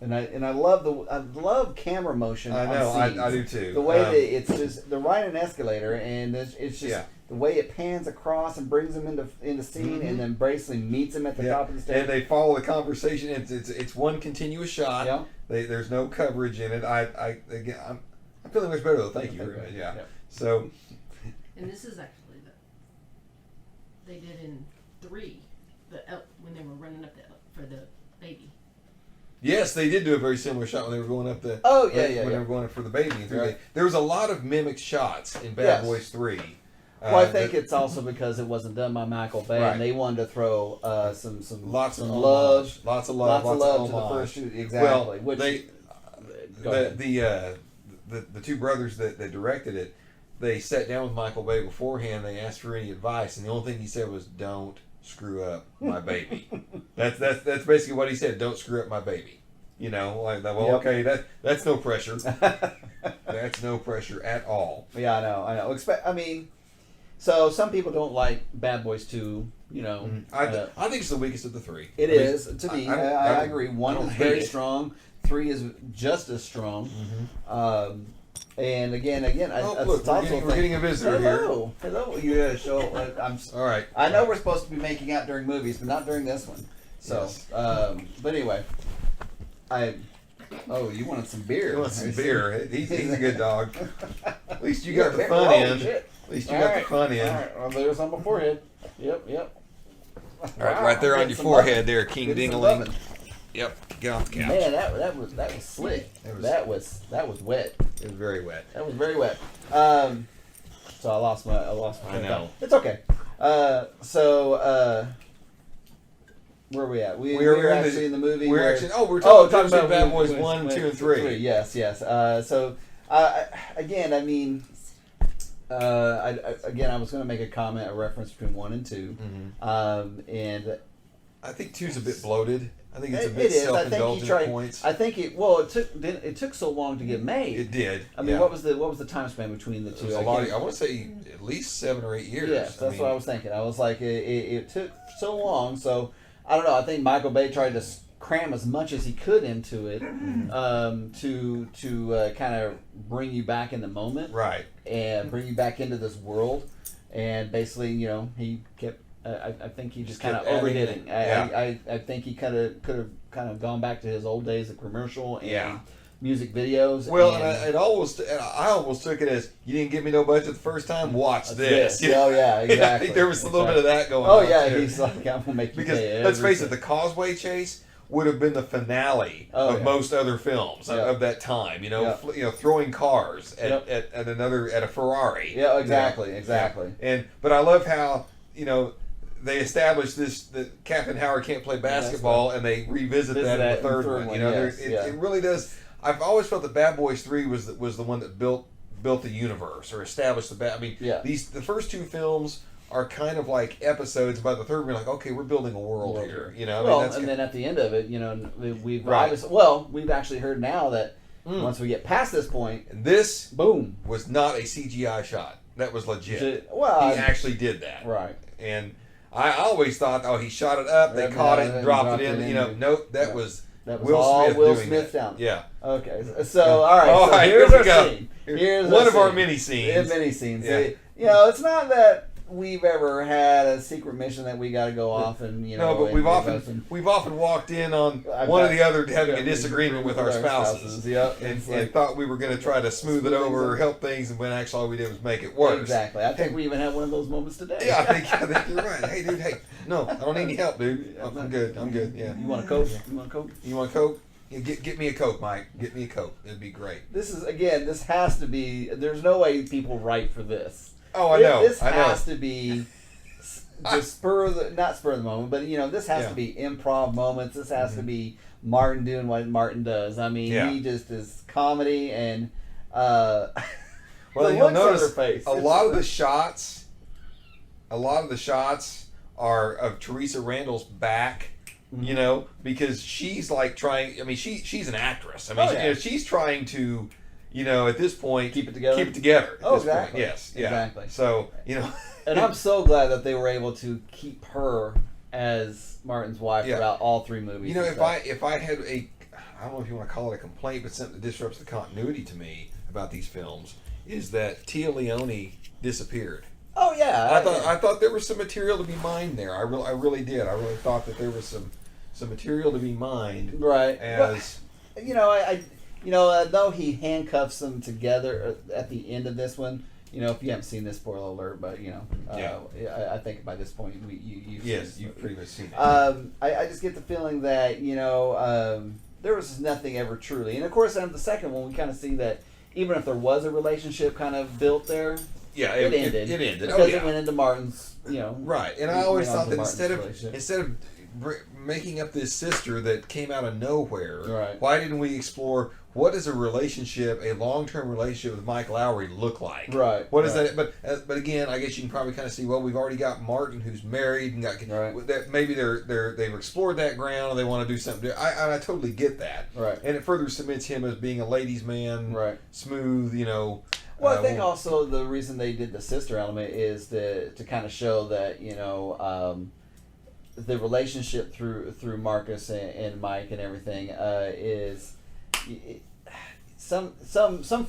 I love camera motion. I know, on scenes. I do too. The way that it's just they're riding an escalator and it's just the way it pans across and brings them into scene and then basically meets them at the top of the stairs. And they follow the conversation. It's one continuous shot. Yeah. There's no coverage in it. I'm feeling much better though. Thank you very much. Yeah. So. And this is actually they did in 3, when they were running up for the baby. Yes, they did do a very similar shot when they were going up the. Oh, yeah, when they were going up for the baby. Right. There was a lot of mimic shots in Bad Yes. Boys 3. Well, I think it's also because it wasn't done by Michael Bay, Right. and they wanted to throw some lots some of love, homage. Lots of love, to the homage. first two. Exactly. Well, Which they go ahead. the two brothers that directed it, they sat down with Michael Bay beforehand. They asked for any advice, and the only thing he said was, "Don't screw up my baby." that's basically what he said. Don't screw up my baby. You know, like, well, Yep. okay, that's no pressure. That's no pressure at all. Yeah, I know. I mean, so some people don't like Bad Boys 2. You know, I think it's the weakest of the three. it is to me. I agree. I One don't is hate very it. strong. 3 is just as strong. And again, Look, we're getting a visitor here. Hello. You gotta show. All right. I know we're supposed to be making out during movies, but not during this one. So, Yes. but anyway, Oh, you wanted some beer? He wants some beer. He's a good dog. At least you You're got the very- fun oh, in. shit. At least you got the fun in. All right. Well, there's on my forehead. Yep. All right there on your forehead, there, King Dingaling. Yep, get off the couch. Man, that was slick. That was wet. It was very wet. That was very wet. So I lost my. I know. It's okay. Where are we at? We're actually in the movie. We're talking about Bad Boys when- 1, when- 2, and 3. Yes. Again, I mean, I was going to make a comment, a reference between 1 and 2, and I think 2's a bit bloated. I think it's a it bit is. self-indulgent at points. I think it took so long to get made. It did. I mean, what was the time span between the It two? was a lot. I want to say at least 7 or 8 years. Yes, that's what I was thinking. I was like, it took so long. So I don't know. I think Michael Bay tried to cram as much as he could into it to kind of bring you back in the moment, Right. and bring you back into this world. And basically, he kept. I think he just kind of kept overdid adding it. I think he could have kind of gone back to his old days of commercial and music videos. Well, and I almost took it as, you didn't give me no budget the first time. Watch this. You know? Oh yeah, exactly. I think there was a little bit of that going Oh on. yeah, too. he's like, I'm gonna make you Because pay let's face it, everything. the Causeway chase would have been the finale of most other films of that time. Throwing cars at a Ferrari. Yeah, exactly. But I love how they established that Captain Howard can't play basketball, and they revisit that in the third one. It really does. I've always felt that Bad Boys 3 was the one that built the universe or established the bad. I mean, the first two films are kind of like episodes. By the third, we're like, okay, we're building a world here. Then at the end of it, we've we've actually heard now that once we get past this point, and this boom was not a CGI shot. That was legit. Well, he actually did that. Right. And I always thought, he shot it up, they caught it, and dropped it in. Nope, that was Will Smith that. down. Yeah. Okay. So all right. So here's here our we go. scene. Here's one our of our scene. mini scenes. Mini scenes. Yeah. It's not that we've ever had a secret mission that we got to go off and but we've often walked in on one or the other having a disagreement with our spouses. Yep. And thought we were going to try to smooth it over or help things, and when actually all we did was make it worse. Exactly. I think we even had one of those moments today. Yeah, I think you're right. Hey, dude. Hey, no, I don't need any help, dude. I'm good. Yeah. You want a Coke? You want a Coke? Yeah, get me a Coke, Mike. Get me a Coke. It'd be great. This has to be. There's no way people write for this. Oh, I know. This has to be just not spur of the moment, but this has to be improv moments. This has to be Martin doing what Martin does. I mean, he just is comedy and. Well, you'll notice a lot of the shots are of Teresa Randall's back. Because she's like trying. I mean, she's an actress. I mean, she's trying to. At this point, keep it together. Oh, exactly. Yes, exactly. So, and I'm so glad that they were able to keep her as Martin's wife throughout all 3 movies. If I had I don't know if you want to call it a complaint, but something that disrupts the continuity to me about these films is that Tia Leone disappeared. Oh yeah, I thought there was some material to be mined there. I really did. I really thought that there was some material to be mined. Right. As though he handcuffs them together at the end of this one. If you haven't seen this, spoiler alert, but I think by this point you've you've pretty much seen it. I just get the feeling that there was nothing ever truly. And of course, on the second one, we kind of see that even if there was a relationship kind of built there, Yeah, it ended. It ended. Because it went into Martin's, Right. And I always thought that Martin's instead of making up this sister that came out of nowhere, right. why didn't we explore what does a relationship, a long-term relationship with Mike Lowry look like? Right. What is that? But again, I guess you can probably kind of see. Well, we've already got Martin, who's married, and got that. Maybe they've explored that ground, and they want to do something. I totally get that. Right. And it further cements him as being a ladies' man. Right. Smooth. Well, I think also the reason they did the sister element is to kind of show that the relationship through Marcus and Mike and everything is. Some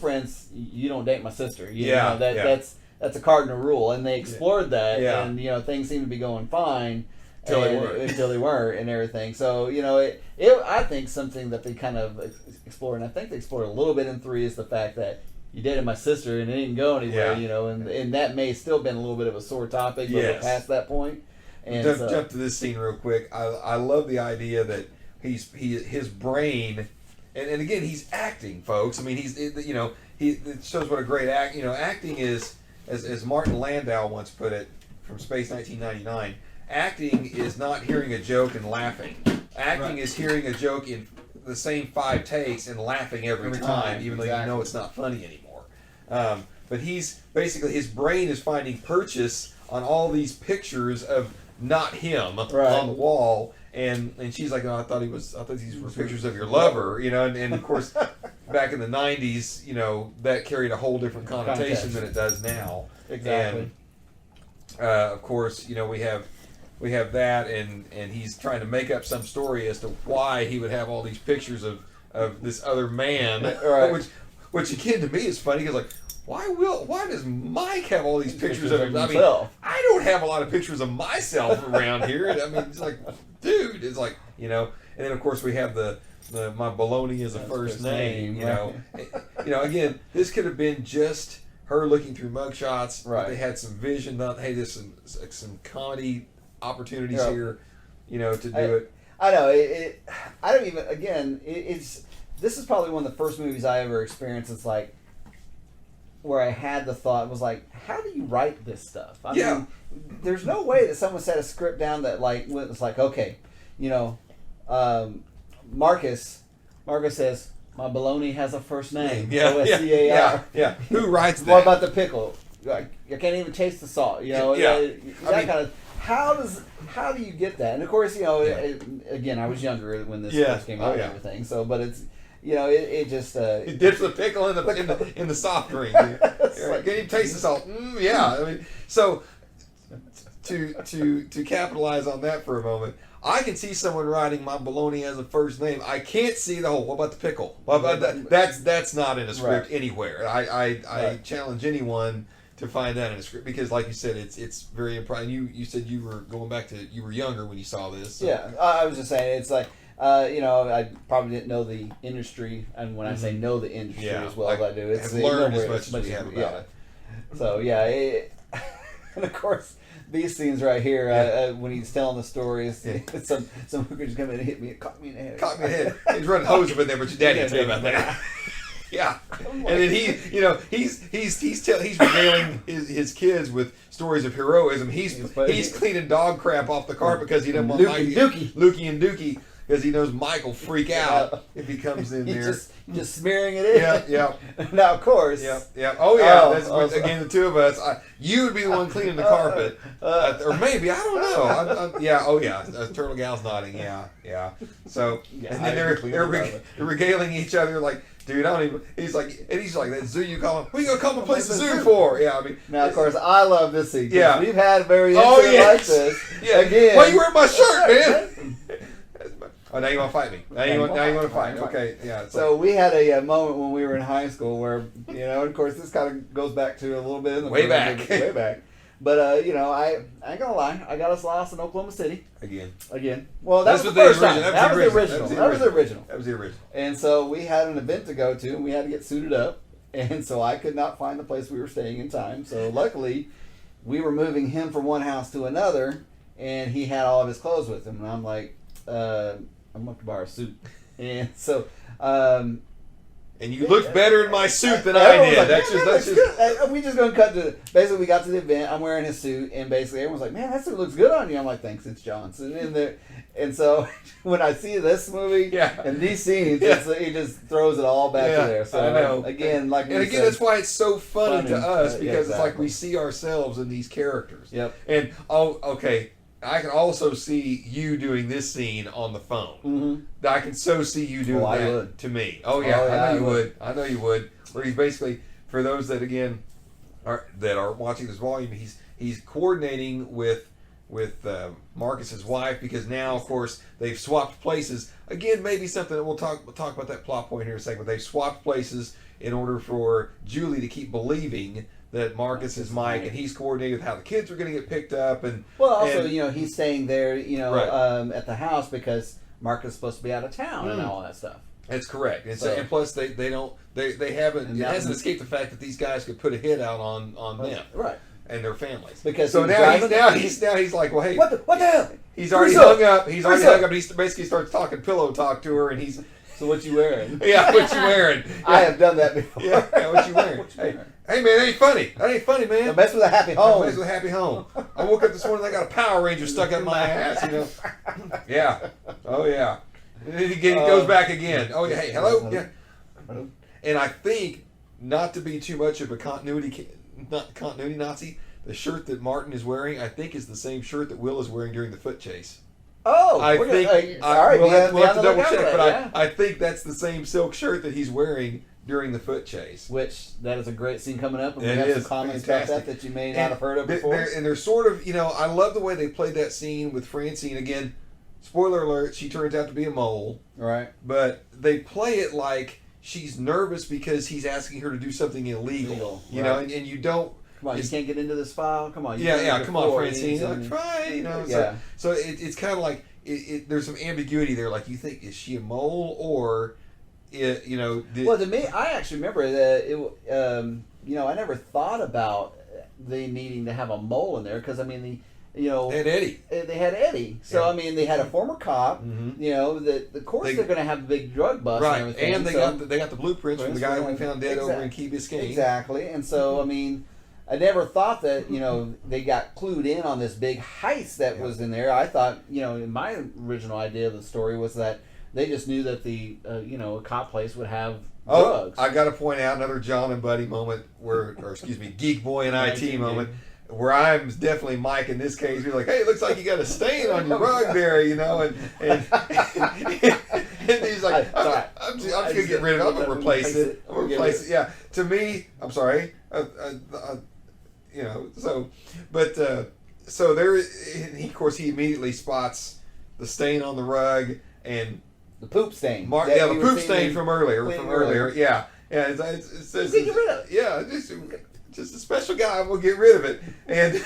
friends, you don't date my sister. That's a cardinal rule, and they explored that, and things seem to be going fine until they weren't, and everything. So I think something that they kind of explored, and I think they explored a little bit in 3 is the fact that you dated my sister and it didn't go anywhere, and that may still been a little bit of a sore topic, but we're past that point. And jump to this scene real quick. I love the idea that his brain. And again, he's acting, folks. I mean, it shows what a great acting is, as Martin Landau once put it from Space 1999. Acting is not hearing a joke and laughing. Acting is hearing a joke in the same 5 takes and laughing every time, even though you know it's not funny anymore. But he's basically, his brain is finding purchase on all these pictures of not him on the wall. And she's like, I thought these were pictures of your lover, and of course, back in the 90s, that carried a whole different connotation than it does now. Exactly. And of course, we have that, and he's trying to make up some story as to why he would have all these pictures of this other man, which again to me is funny because why does Mike have all these pictures of him? I mean, I don't have a lot of pictures of myself around here. I mean, it's like, dude, it's like, and then of course we have the my baloney is a first name, again, this could have been just her looking through mugshots. Right. They had some vision. Hey, there's some comedy opportunities here, to do it. I know I don't even. Again, this is probably one of the first movies I ever experienced. It's like where I had the thought was like, how do you write this stuff? I mean, there's no way that someone set a script down that was like, okay, Marcus says, my baloney has a first name. O-S-C-A-R. Yeah. Who writes that? What about the pickle? Like, you can't even taste the salt. How do you get that? And of course, again, I was younger when this first came out and everything. So, but it's. It just it dips the pickle in the soft drink. Can you taste the salt? I mean, so to capitalize on that for a moment, I can see someone writing my baloney as a first name. I can't see the whole. What about the pickle? What about that? That's not in a script anywhere. I challenge anyone to find that in a script because, like you said, it's very impressive. You said you were younger when you saw this. So. Yeah, I was just saying it's like. I probably didn't know the industry, and when I say know the industry as well as I do, it's learned as much as we have about it. So and of course these scenes right here when he's telling the stories, some hookers come in and hit me, caught me in the head. He's running hose up in there, but your daddy didn't tell you about that. Yeah, and then he's regaling his kids with stories of heroism. He's cleaning dog crap off the carpet because he doesn't want Lukey and Dookie. Because he knows Mike will freak out if he comes in there. Just smearing it in. Yeah. Now, of course. Yeah. Oh, yeah. Again, the two of us. You would be the one cleaning the carpet. Or maybe. I don't know. Oh, yeah. Turtle Gal's nodding. Yeah. So, and then they're regaling each other like, dude, I don't even. He's like, that zoo you call him. What are you going to call my place a zoo for? Yeah, I mean. Now, of course, I love this scene. Yeah. We've had very incident like this. Yeah. Again. Why are you wearing my shirt, man? Oh, now you want to fight me. Now you want to fight. Okay, yeah. So we had a moment when we were in high school where, of course, this kind of goes back to a little bit in the way back. But I ain't gonna lie, I got us lost in Oklahoma City again. Well, that was the first time. That was the original. That was the original. And so we had an event to go to, and we had to get suited up, and so I could not find the place we were staying in time. So luckily, we were moving him from one house to another, and he had all of his clothes with him, and I'm like, I'm going to borrow a suit. And so, And you looked better in my suit than I everyone was did. like, That's "Man, just. that looks good." We just gonna cut to basically we got to the event. I'm wearing his suit, and basically everyone's like, "Man, that suit looks good on you." I'm like, "Thanks, it's Johnson." And so when I see this movie and these scenes, he just throws it all back to there. So I know. again, like And again, that's why it's so funny to us because it's like exactly. we see ourselves in these characters. Yep. And okay, I can also see you doing this scene on the phone. Mm-hmm. I can so see you doing I that would. to me. Oh yeah, I know I you would. would. I know you would. Where he's basically, for those that again are watching this volume, he's coordinating with Marcus's wife because now, of course, they've swapped places. Again, maybe something that we'll talk about that plot point here in a second. But they've swapped places in order for Julie to keep believing that Marcus is Mike, and he's coordinated with how the kids are going to get picked up. And also, he's staying there, Right. at the house because Marcus is supposed to be out of town and all that stuff. That's correct. And, and plus they haven't. It hasn't escaped the fact that these guys could put a hit out on them. Right. And their families. Because so he's like, well, hey, what the hell? He's already hung up. He's already hung up. And he basically starts talking pillow talk to her, and he's. So what you wearing? Yeah, what you wearing? Yeah. I have done that before. Yeah, what you wearing? Hey man, that ain't funny. That ain't funny, man. Don't mess with a happy home. Don't mess with a happy home. I woke up this morning, I got a Power Ranger stuck up my ass. Yeah. Oh yeah. And then he goes back again. Oh yeah. Hey, hello. Yeah. And I think not to be too much of a continuity Nazi. The shirt that Martin is wearing, I think, is the same shirt that Will is wearing during the foot chase. Oh, I think. all right, we'll have to double check, that, but I think that's the same silk shirt that he's wearing during the foot chase. Which that is a great scene coming up, and we It have is some comments fantastic. about that you may not have heard of before. And they're sort of, I love the way they played that scene with Francine. Again, spoiler alert, she turns out to be a mole. Right. But they play it like she's nervous because he's asking her to do something illegal. You know, and you don't. Come on, you can't get into this file. Come on. Come on, Francine. Like, try. So it's kind of like there's some ambiguity there. Like you think, is she a mole or, well, to me, I actually remember that I never thought about they needing to have a mole in there because they had Eddie. They had Eddie. So they had a former cop. Mm-hmm. Of course they're going to have a big drug bust right, and everything. And they got the blueprints from the guy we found dead over in Key Biscayne. Exactly, and so I never thought that they got clued in on this big heist that was in there. I thought my original idea of the story was that they just knew that the cop place would have drugs. I got to point out another John and Buddy moment Geek Boy and IT moment. Where I'm definitely Mike in this case. You're like, hey, it looks like you got a stain on your rug there, and he's like, I'm just gonna get rid of it. I'm gonna replace it. I'm gonna replace it. Yeah. To me, I'm sorry. So there. Of course, he immediately spots the stain on the rug and the poop stain. The poop stain from earlier. Yeah. Yeah. It says. Get rid of it. Yeah. Just a special guy, we'll get rid of it. And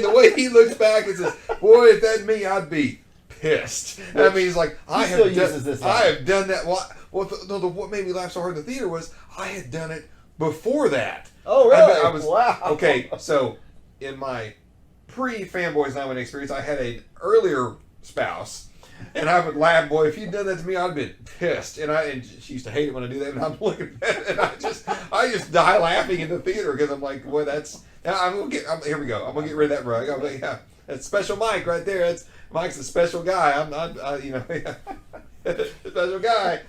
the way he looks back and says, boy, if that's me, I'd be pissed. He's like, I have done that. What made me laugh so hard in the theater was I had done it before that. Oh, really? Wow. Okay, so in my pre-Fanboys 9 experience, I had an earlier spouse. And I would laugh, boy, if you'd done that to me, I'd have been pissed. And she used to hate it when I do that. And I'm looking at it, and I just die laughing in the theater because I'm like, boy, here we go. I'm gonna get rid of that rug. I'm like, yeah, that's special Mike right there. Mike's a special guy. I'm not, special guy.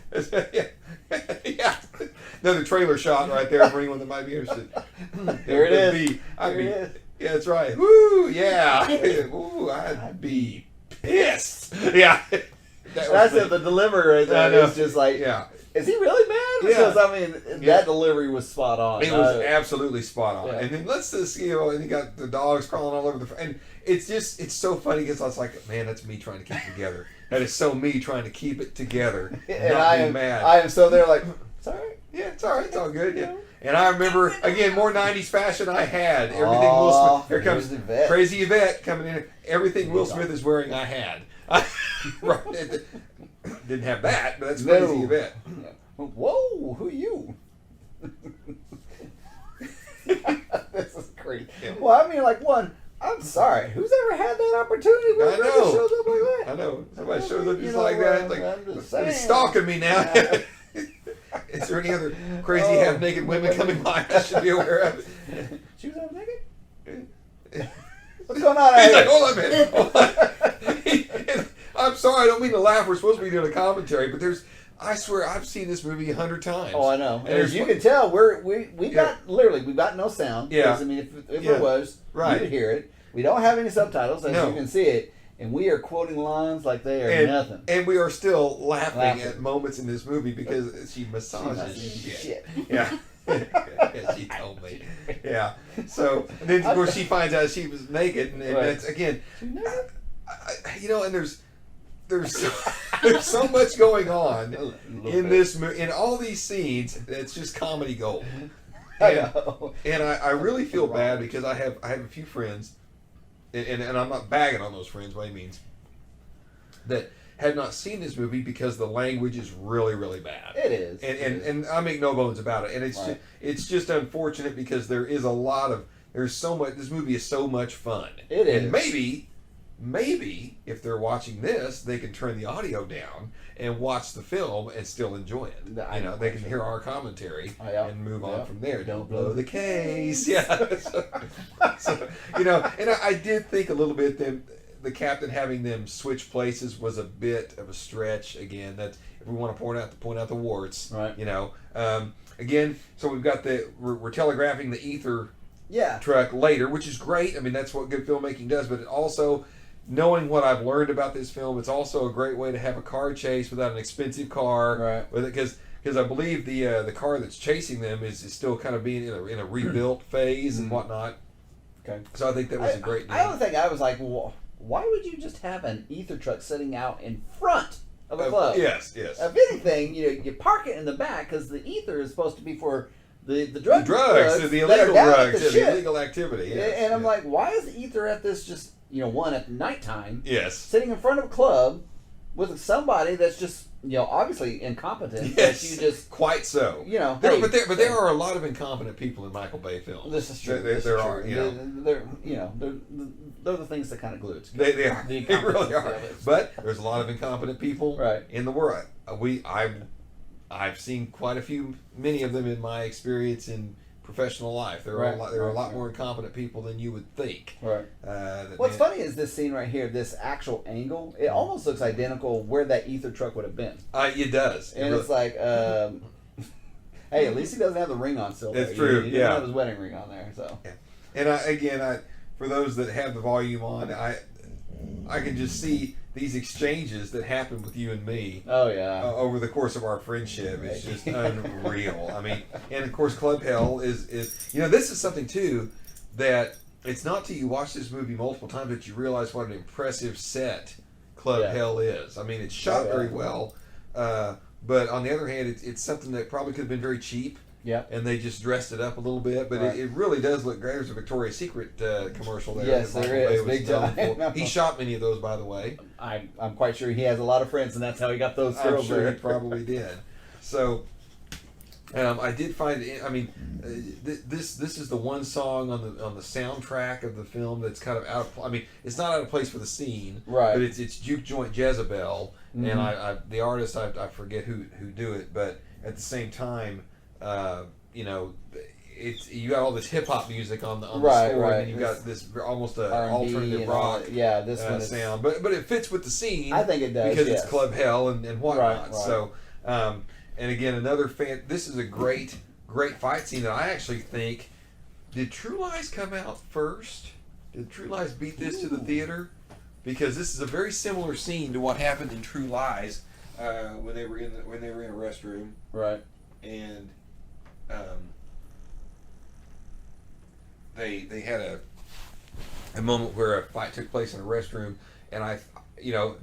Yeah. Another trailer shot right there for anyone that might be interested. There it is. Yeah, that's right. Woo, yeah. Ooh, I'd be pissed. Yeah. That's it. The delivery right there is just like, is he really mad? Because that delivery was spot on. It was absolutely spot on. Yeah. And then and you got the dogs crawling all over and it's so funny because I was like, man, that's me trying to keep it together. That is so me trying to keep it together. And I am so there like, it's all right. Yeah, it's all right. It's all good. Yeah. And I remember, again, more 90s fashion I had. Everything Will Smith. Here comes Crazy Yvette coming in. Everything Will Smith is wearing, I had. Right. Didn't have that, but that's Crazy Yvette. Whoa, who are you? This is crazy. Yeah. Well, I I'm sorry. Who's ever had that opportunity when I a brother know. shows up like that? I know. Somebody shows up You just know, like that. It's I'm like, just somebody's saying. stalking me now. Yeah. Is there any other crazy half-naked women coming by I should be aware of? She was half naked? What's going on out He's here? like, hold on a minute. Hold on. I'm sorry, I don't mean to laugh. We're supposed to be doing a commentary, but I swear, I've seen this movie 100 times. Oh, I know. And And as you can tell, we've got no sound. Yeah. 'Cause, I mean, if Yeah. there was, Right. you would hear it. We don't have any subtitles, as No. you can see it, and we are quoting lines like they are nothing. And we are still laughing Laughing. at moments in this movie because she massages shit. Shit. Yeah. Yeah, she told me. Yeah. So, and then of course she finds out she was naked, and Right. that's again, and there's so much going on in this in all these scenes. It's just comedy gold. I And, know. and I really feel bad because I have a few friends, and I'm not bagging on those friends by any means, that have not seen this movie because the language is really, really bad. It is. And I make no bones about it. And Right. it's just unfortunate because there's so much. This movie is so much fun. It is. And maybe if they're watching this, they can turn the audio down and watch the film and still enjoy it. They can hear our commentary and move on from there. Don't blow the case. Yeah. So, and I did think a little bit that the captain having them switch places was a bit of a stretch. Again, that if we want to point out the warts. Right. Again, so we've got we're telegraphing the ether Yeah. truck later, which is great. I mean, that's what good filmmaking does. But it also, knowing what I've learned about this film, it's also a great way to have a car chase without an expensive car. Right. With it, because I believe the car that's chasing them is still kind of being in a rebuilt phase and whatnot. Okay. So I think that was a great deal. I don't think I was like, well, why would you just have an ether truck sitting out in front of a club? Yes. If anything, you park it in the back because the ether is supposed to be for the drugs, the that illegal are down at drugs, the the shit. illegal activity. Yes, And I'm yes. like, why is the ether at this just one at nighttime, Yes. sitting in front of a club with somebody that's just obviously incompetent? Yes. That you just Quite so. hey, But there are a lot of incompetent people in Michael Bay films. This is true. There are. They're the things that kind of glue it together. They are. The They really incompetence are. of it. But there's a lot of incompetent people Right. in the world. I've seen quite many of them in my experience in professional life. There are a lot more incompetent people than you would think. Right. What's funny is this scene right here, this actual angle. It almost looks identical where that ether truck would have been. It does. And it's like, hey, at least he doesn't have the ring on still. That's true, He doesn't yeah. have his wedding ring on there. So. Yeah. And for those that have the volume on, I can just see these exchanges that happen with you and me. Oh yeah. Over the course of our friendship, it's just unreal. I mean, and of course, Club Hell is this is something too that it's not till you watch this movie multiple times that you realize what an impressive set Club Hell is. I mean, it's shot very well, but on the other hand, it's something that probably could have been very cheap. Yeah. And they just dressed it up a little bit, but it really does look great. There's a Victoria's Secret commercial there. Yes, that there Michael is. Bay was Big known time. for. He shot many of those, by the way. I'm quite sure he has a lot of friends, and that's how he got those I'm girls sure there. he probably did. So, I did find. I mean, this is the one song on the soundtrack of the film that's kind of out of. I mean, it's not out of place for the scene, Right. But it's Juke Joint Jezebel, and I the artist I forget who do it, but at the same time, it's you got all this hip hop music on the score, and you got this almost a R&B alternative and all rock that. Yeah, this one is, sound, but it fits with the scene. I think it does because yes. it's Club Hell and whatnot. Right. So, and again, another fan. This is a great fight scene that I actually think. Did True Lies come out first? Did True Lies beat this to the theater? Because this is a very similar scene to what happened in True Lies when they were in a restroom, Right. and they had a moment where a fight took place in a restroom, and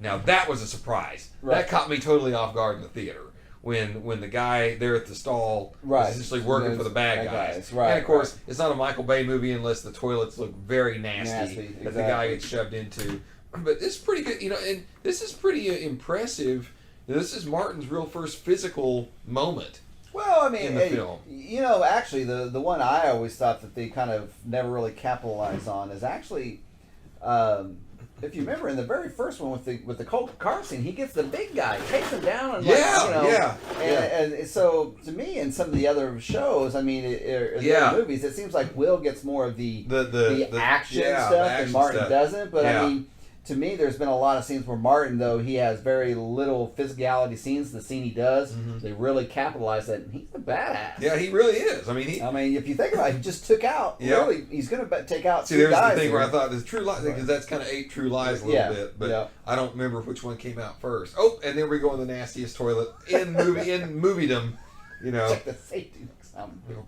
now that was a surprise. Right. That caught me totally off guard in the theater when the guy there at the stall Right. was essentially working for the bad guys. Right. And of course, it's not a Michael Bay movie unless the toilets look very nasty that the guy gets shoved into. But it's pretty good, and this is pretty impressive. This is Martin's real first physical moment. Well, I mean, in the film. Actually, the one I always thought that they kind of never really capitalized on is actually if you remember in the very first one with the cold car scene, he gets the big guy, takes him down, and and so to me, in some of the other shows, I mean, the other movies, it seems like Will gets more of the action stuff, and Martin doesn't. But I mean, to me, there's been a lot of scenes where Martin, though he has very little physicality scenes, the scene he does, they really capitalize that. And he's a badass. Yeah, he really is. I mean, if you think about it, he just took out. Really, he's going to take out. See, there's the thing where I thought the True Lies, because that's kind of ate True Lies a little bit, but I don't remember which one came out first. Oh, and then we go in the nastiest toilet in moviedom. You know, check the safety.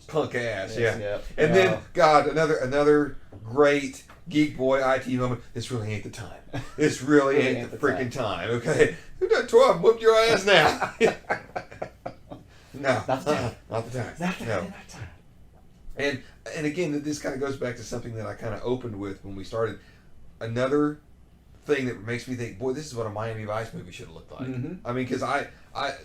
Punk ass, and then God, another great Geek Boy IT moment. This really ain't the time. This really ain't the freaking time. Okay, who done 12? Whooped your ass now? No, not the time. Not the time. Not the time. And again, this kind of goes back to something that I kind of opened with when we started. Another thing that makes me think, boy, this is what a Miami Vice movie should have looked like. I mean, because I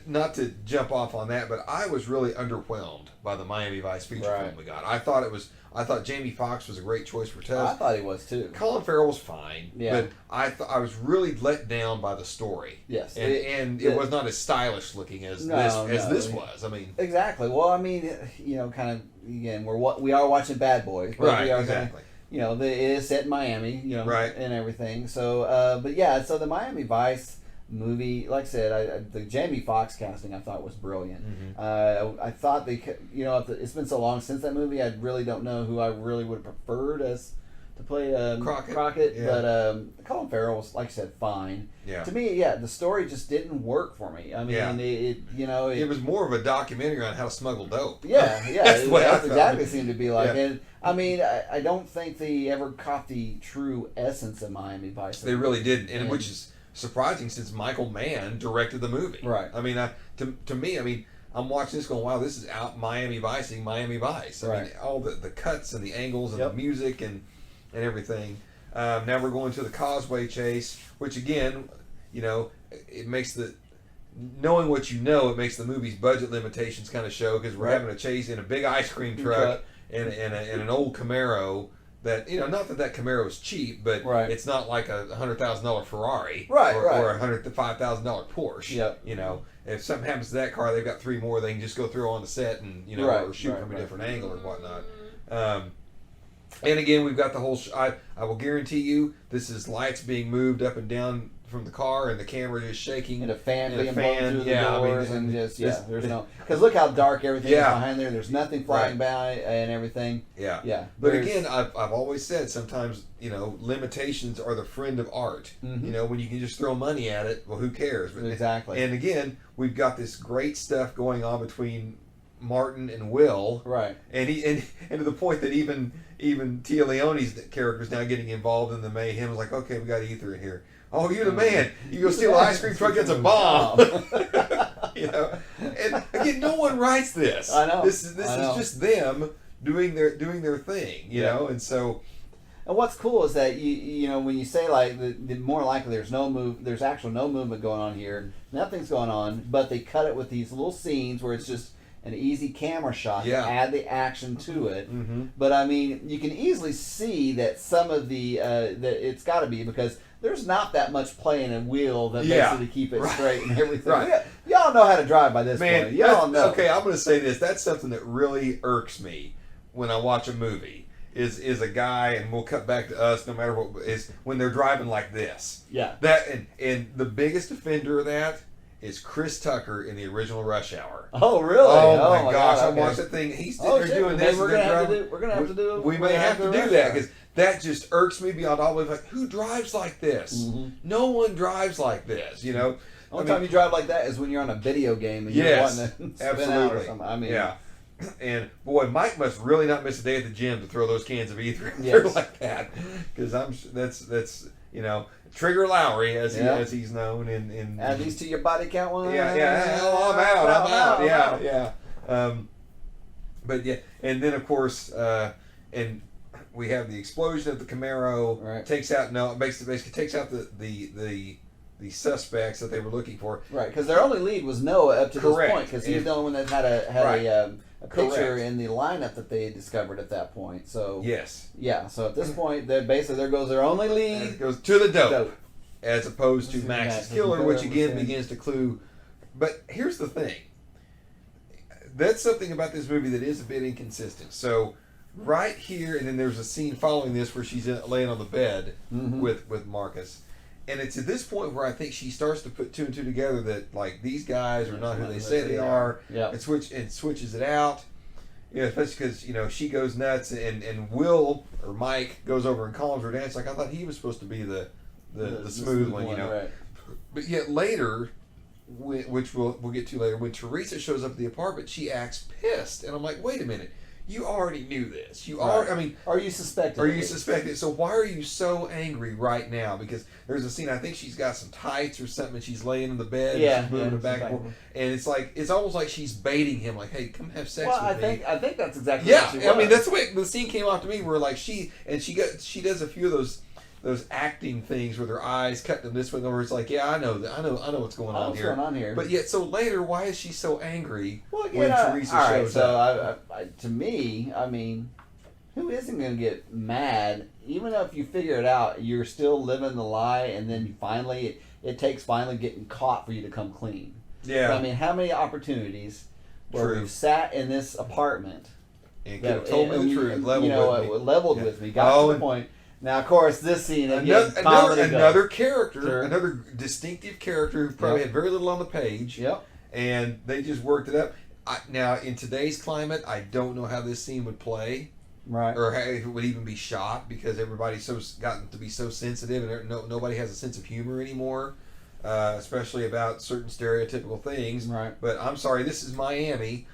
not to jump off on that, but I was really underwhelmed by the Miami Vice feature film we got. I thought Jamie Foxx was a great choice for Tubbs. I thought he was too. Colin Farrell was fine, but I was really let down by the story. Yes, and it was not as stylish looking as this was. I mean, exactly. Well, I mean, you know, kind of again, we are watching Bad Boys, right? Exactly. You know, it is set in Miami, you know, and everything. So, but yeah, so the Miami Vice movie, like I said, the Jamie Foxx casting I thought was brilliant. I thought it's been so long since that movie, I really don't know who I really would have preferred to play Crockett. But Colin Farrell was, like I said, fine. Yeah. To me, the story just didn't work for me. I mean, it was more of a documentary on how to smuggle dope. That's exactly seemed to be like. And I mean, I don't think they ever caught the true essence of Miami Vice. They really didn't, and which is surprising since Michael Mann directed the movie. Right. I mean, to me, I mean, I'm watching this going, wow, this is out Miami Vicing Miami Vice. I mean, all the cuts and the angles and the music and everything. Now we're going to the Causeway Chase, which again, you know, it makes knowing what you know, it makes the movie's budget limitations kind of show, because we're having a chase in a big ice cream truck and an old Camaro. That, you know, not that Camaro is cheap, but it's not like a $100,000 Ferrari or a $105,000 Porsche. You know, if something happens to that car, they've got 3 more they can just go through on the set and, you know, or shoot from a different angle or whatnot. And again, we've got the whole. I will guarantee you, this is lights being moved up and down from the car, and the camera is shaking, and a fan being blown through the doors, there's no, because look how dark everything is behind there. There's nothing flying by and everything. But again, I've always said, sometimes, you know, limitations are the friend of art. You know, when you can just throw money at it, well, who cares? Exactly. And again, we've got this great stuff going on between Martin and Will, and to the point that even Tia Leone's character is now getting involved in the mayhem. It's like, okay, we got Ether in here. Oh, you're the man. You go steal an ice cream truck, it's a bomb. You know, and again, no one writes this. I know. This is just them doing their thing. You know, and so. And what's cool is that you know, when you say like the more likely there's actually no movement going on here, nothing's going on, but they cut it with these little scenes where it's just an easy camera shot to add the action to it. But I mean, you can easily see that some of the that it's got to be, because there's not that much playing a wheel that basically keep it straight and everything. Y'all know how to drive by this point. Y'all know. Okay, I'm going to say this. That's something that really irks me when I watch a movie. Is a guy, and we'll cut back to us no matter what, is when they're driving like this. That and the biggest offender of that is Chris Tucker in the original Rush Hour. Oh, really? Oh my gosh! I watched that thing. He's sitting there doing this. We're gonna have to do. We may have to do that, because that just irks me beyond all belief. Like, who drives like this? No one drives like this. You know. The only time you drive like that is when you're on a video game and you're wanting to spin out or something. I mean, And boy, Mike must really not miss a day at the gym to throw those cans of ether in there like that, because that's you know, Trigger Lowry as he's known in add these to your body count one. I'm out. But and then of course and we have the explosion of the Camaro, takes out basically takes out the suspects that they were looking for. Right, because their only lead was Noah up to this point, because he was the only one that had a a picture Correct. in the lineup that they had discovered at that point. So Yes. yeah, so at this point, basically there goes their only And lead. it goes to the dope, Dope. as opposed to This is Max's Max's killer, killer, which we're again saying. begins to clue. But here's the thing. That's something about this movie that is a bit inconsistent. So, right here, and then there's a scene following this where she's laying on the bed with Marcus. And it's at this point where I think she starts to put two and two together that, like, these guys are not who they say they are. Yeah. And switches it out. You know, especially because, you know, she goes nuts and Will, or Mike, goes over and calms her down. It's like, I thought he was supposed to be the smooth one, you know. Right. But yet later, which we'll get to later, when Teresa shows up at the apartment, she acts pissed. And I'm like, wait a minute. You already knew this. Are you suspected? Are you suspected? So why are you so angry right now? Because there's a scene, I think she's got some tights or something, and she's laying in the bed, and she's moving it back and forth. And it's like, it's almost like she's baiting him, like, hey, come have sex with me. I think that's exactly Yeah, what she was. I mean, that's the way the scene came off to me, where like she does a few of those acting things with her eyes cut them this way, where it's like, yeah, I know what's going on here. What's going on here? But yet, so later, why is she so angry Well, when Teresa shows up? So to me, I mean, who isn't going to get mad? Even if you figure it out, you're still living the lie, and then you finally, it takes finally getting caught for you to come clean. Yeah, I mean, how many opportunities where True. we've sat in this apartment and could have told me the truth, leveled with me, got to the point. Now, of course, this scene again, another character, Sure. another distinctive character who probably had very little on the page. Yep. And they just worked it up. Now, in today's climate, I don't know how this scene would play, Right. or how, if it would even be shot, because everybody's gotten to be so sensitive, and nobody has a sense of humor anymore, especially about certain stereotypical things. Right. But I'm sorry, this is Miami.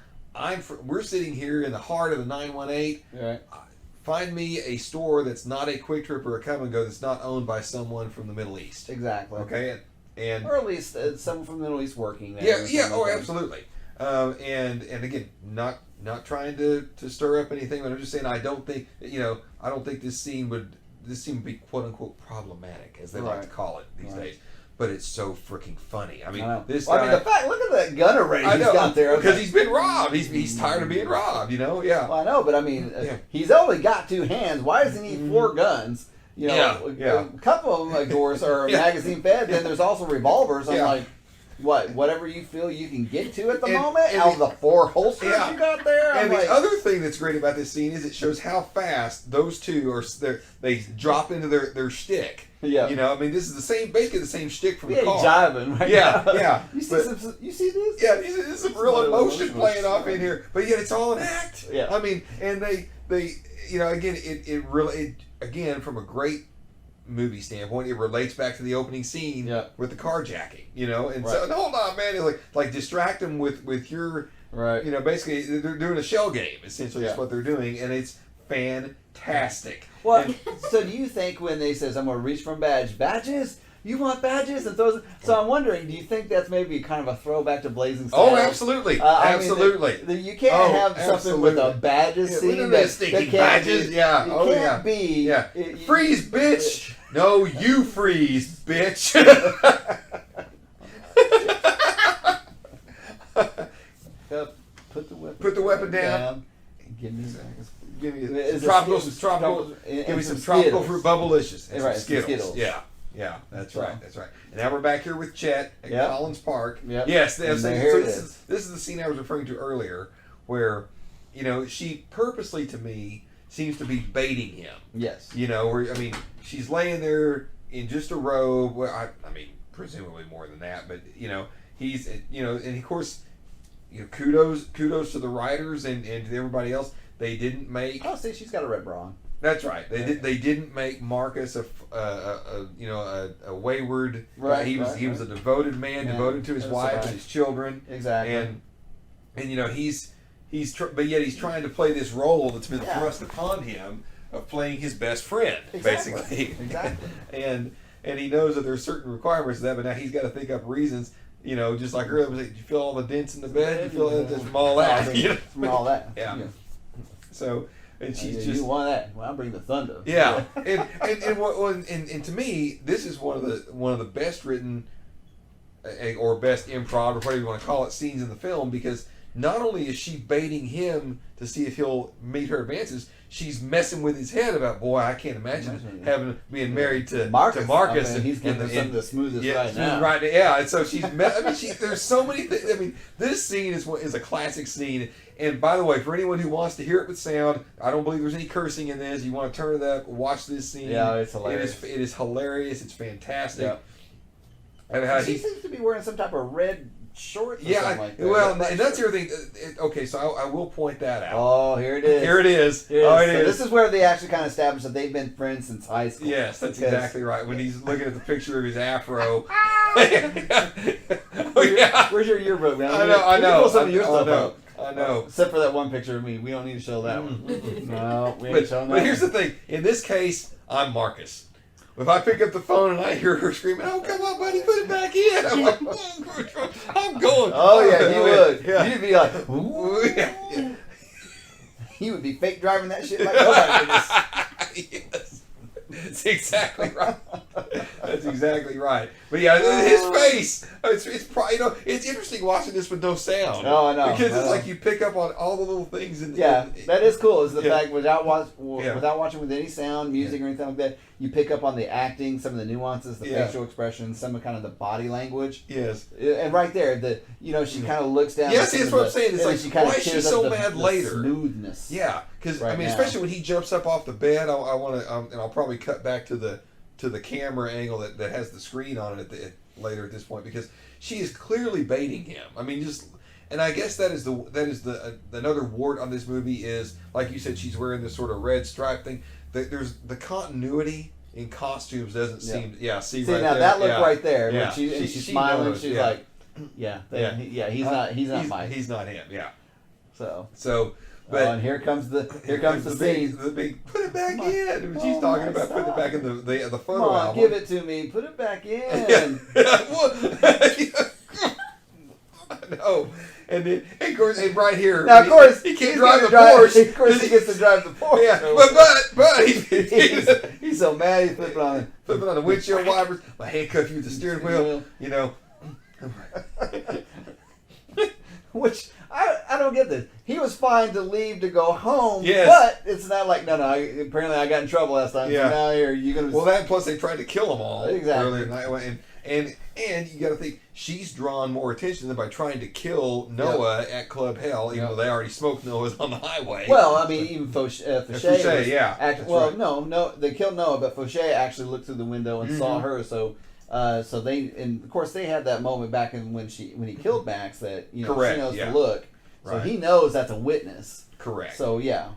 We're sitting here in the heart of the 918. Right. Find me a store that's not a Quick Trip or a Come and Go that's not owned by someone from the Middle East. Exactly. Okay, and or at least someone from the Middle East working there. Absolutely. And again, not trying to stir up anything, but I'm just saying I don't think this scene would be quote unquote problematic, as they like to call it these days. But it's so freaking funny. I mean, this guy. I mean, the fact. Look at that gunner rate he's got there. Because he's been robbed. He's tired of being robbed. You know. Yeah. Well, I know, but I mean, he's only got 2 hands. Why doesn't he need 4 guns? You know, a couple of them, of course, are magazine fed. Then there's also revolvers. I'm like, whatever you feel you can get to at the moment, out of the 4 holsters you got there. And the other thing that's great about this scene is it shows how fast those two they drop into their shtick. Yeah. You know, I mean, this is basically the same shtick from the car. Jiving right now. You see this? Yeah, there's some real emotion playing off in here, but yet it's all an act. Yeah. I mean, and they again, it really again, from a great movie standpoint, it relates back to the opening scene with the carjacking. You know, and so hold on, man, it's like distract them with your You know, basically they're doing a shell game. Essentially, is what they're doing, and it's fantastic. Well, so do you think when they says I'm going to reach for badges? You want badges and throws? So I'm wondering, do you think that's maybe kind of a throwback to Blazing Saddles? Oh, absolutely, absolutely. I mean, you can't have something with a badges scene that stinking badges. Can't be. Freeze, bitch! No, you freeze, bitch! Put the weapon down. Give me some tropical fruit bubblicious and some Skittles. Yeah, that's right. And now we're back here with Chet at Collins Park. Yes, this is the scene I was referring to earlier, where she purposely, to me, seems to be baiting him. Yes. She's laying there in just a robe. Well, I mean, presumably more than that, but he's and of course, kudos to the writers and to everybody else. They didn't make. Oh, see, she's got a red bra on. That's right. They didn't make Marcus a wayward. Right. He was a devoted man, devoted to his wife and his children. Exactly. And but yet he's trying to play this role that's been thrust upon him of playing his best friend, basically. Exactly. and he knows that there's certain requirements to that, but now he's got to think up reasons. Just like earlier, did you feel all the dents in the bed? You feel that from all that? From all that. Yeah. So. And she's just. You want that? Well, I'll bring the thunder. Yeah, and to me, this is one of the best written, or best improv, or whatever you want to call it, scenes in the film, because not only is she baiting him to see if he'll meet her advances, she's messing with his head about, boy, I can't imagine being married to Marcus. I mean, he's getting some of the smoothest right now. Right, yeah, and so she's. I mean, there's so many things. I mean, this scene is a classic scene. And by the way, for anyone who wants to hear it with sound, I don't believe there's any cursing in this. You want to turn it up, watch this scene. Yeah, it's hilarious. It is hilarious. It's fantastic. Yep. And she seems to be wearing some type of red shorts. Or something like that. Well, and that's the other thing. Okay, so I will point that out. Oh, here it is. Here it is. Here it oh, is. it So is. this is where they actually kind of establish that they've been friends since high school. Yes, that's exactly right. When he's looking at the picture of his afro. Oh yeah. Where's your yearbook, man? I know. Pull some of your stuff up. I know. Except for that one picture of me. We don't need to show that one. No, we ain't showing that. But here's the thing. In this case, I'm Marcus. If I pick up the phone and I hear her screaming, "Oh, come on, buddy, put it back in!" I'm like, I'm going. Oh yeah, you would. Yeah. You'd be like, ooh. Yeah. He would be fake driving that shit like nobody. Yes. That's exactly right. That's exactly right. But yeah, his face. It's probably, it's interesting watching this with no sound. Oh, I know. Because it's like you pick up on all the little things. That is cool. Is the Yeah. fact without watching with any sound, music, or anything like that, you pick up on the acting, some of the nuances, the facial expressions, some of kind of the body language. Yes. And right there, she kind of looks down. Yes, that's what I'm saying. It's like, she kinda why is she tears so up mad the later? Smoothness. Yeah, because right now. especially when he jumps up off the bed, I want to, and I'll probably cut back to the camera angle that has the screen on it later at this point, because she is clearly baiting him. I mean, and I guess that is the another wart on this movie is, like you said, she's wearing this sort of red stripe thing. There's the continuity in costumes doesn't seem. Yeah, see right now there. that look right there. Yeah. When she's smiling. Knows, she's like, he's not Mike. He's not him. Yeah. So. But and here comes the scene. The big put it back in. When she's talking about putting it back in the photo Come on, album. give it to me. Put it back in. I know. And then, of course, and right here. Now, of course, he can't drive the Porsche. Of course, he gets to drive the Porsche. Yeah, but he's so mad. He's flipping on the windshield wipers. I handcuff you with the steering wheel. Which I don't get this. He was fine to leave to go home, yes. But it's not like apparently I got in trouble last time. Yeah. So now you're gonna. Well, that plus they tried to kill them all exactly. earlier, and you got to think she's drawn more attention than by trying to kill Noah at Club Hell, even though they already smoked Noah's on the highway. Well, I mean, even Fauché, yeah. they killed Noah, but Fauché actually looked through the window and saw her. So they, and of course they had that moment back when he killed Max that Correct, she knows to look, so he knows that's a witness. Correct. So yeah.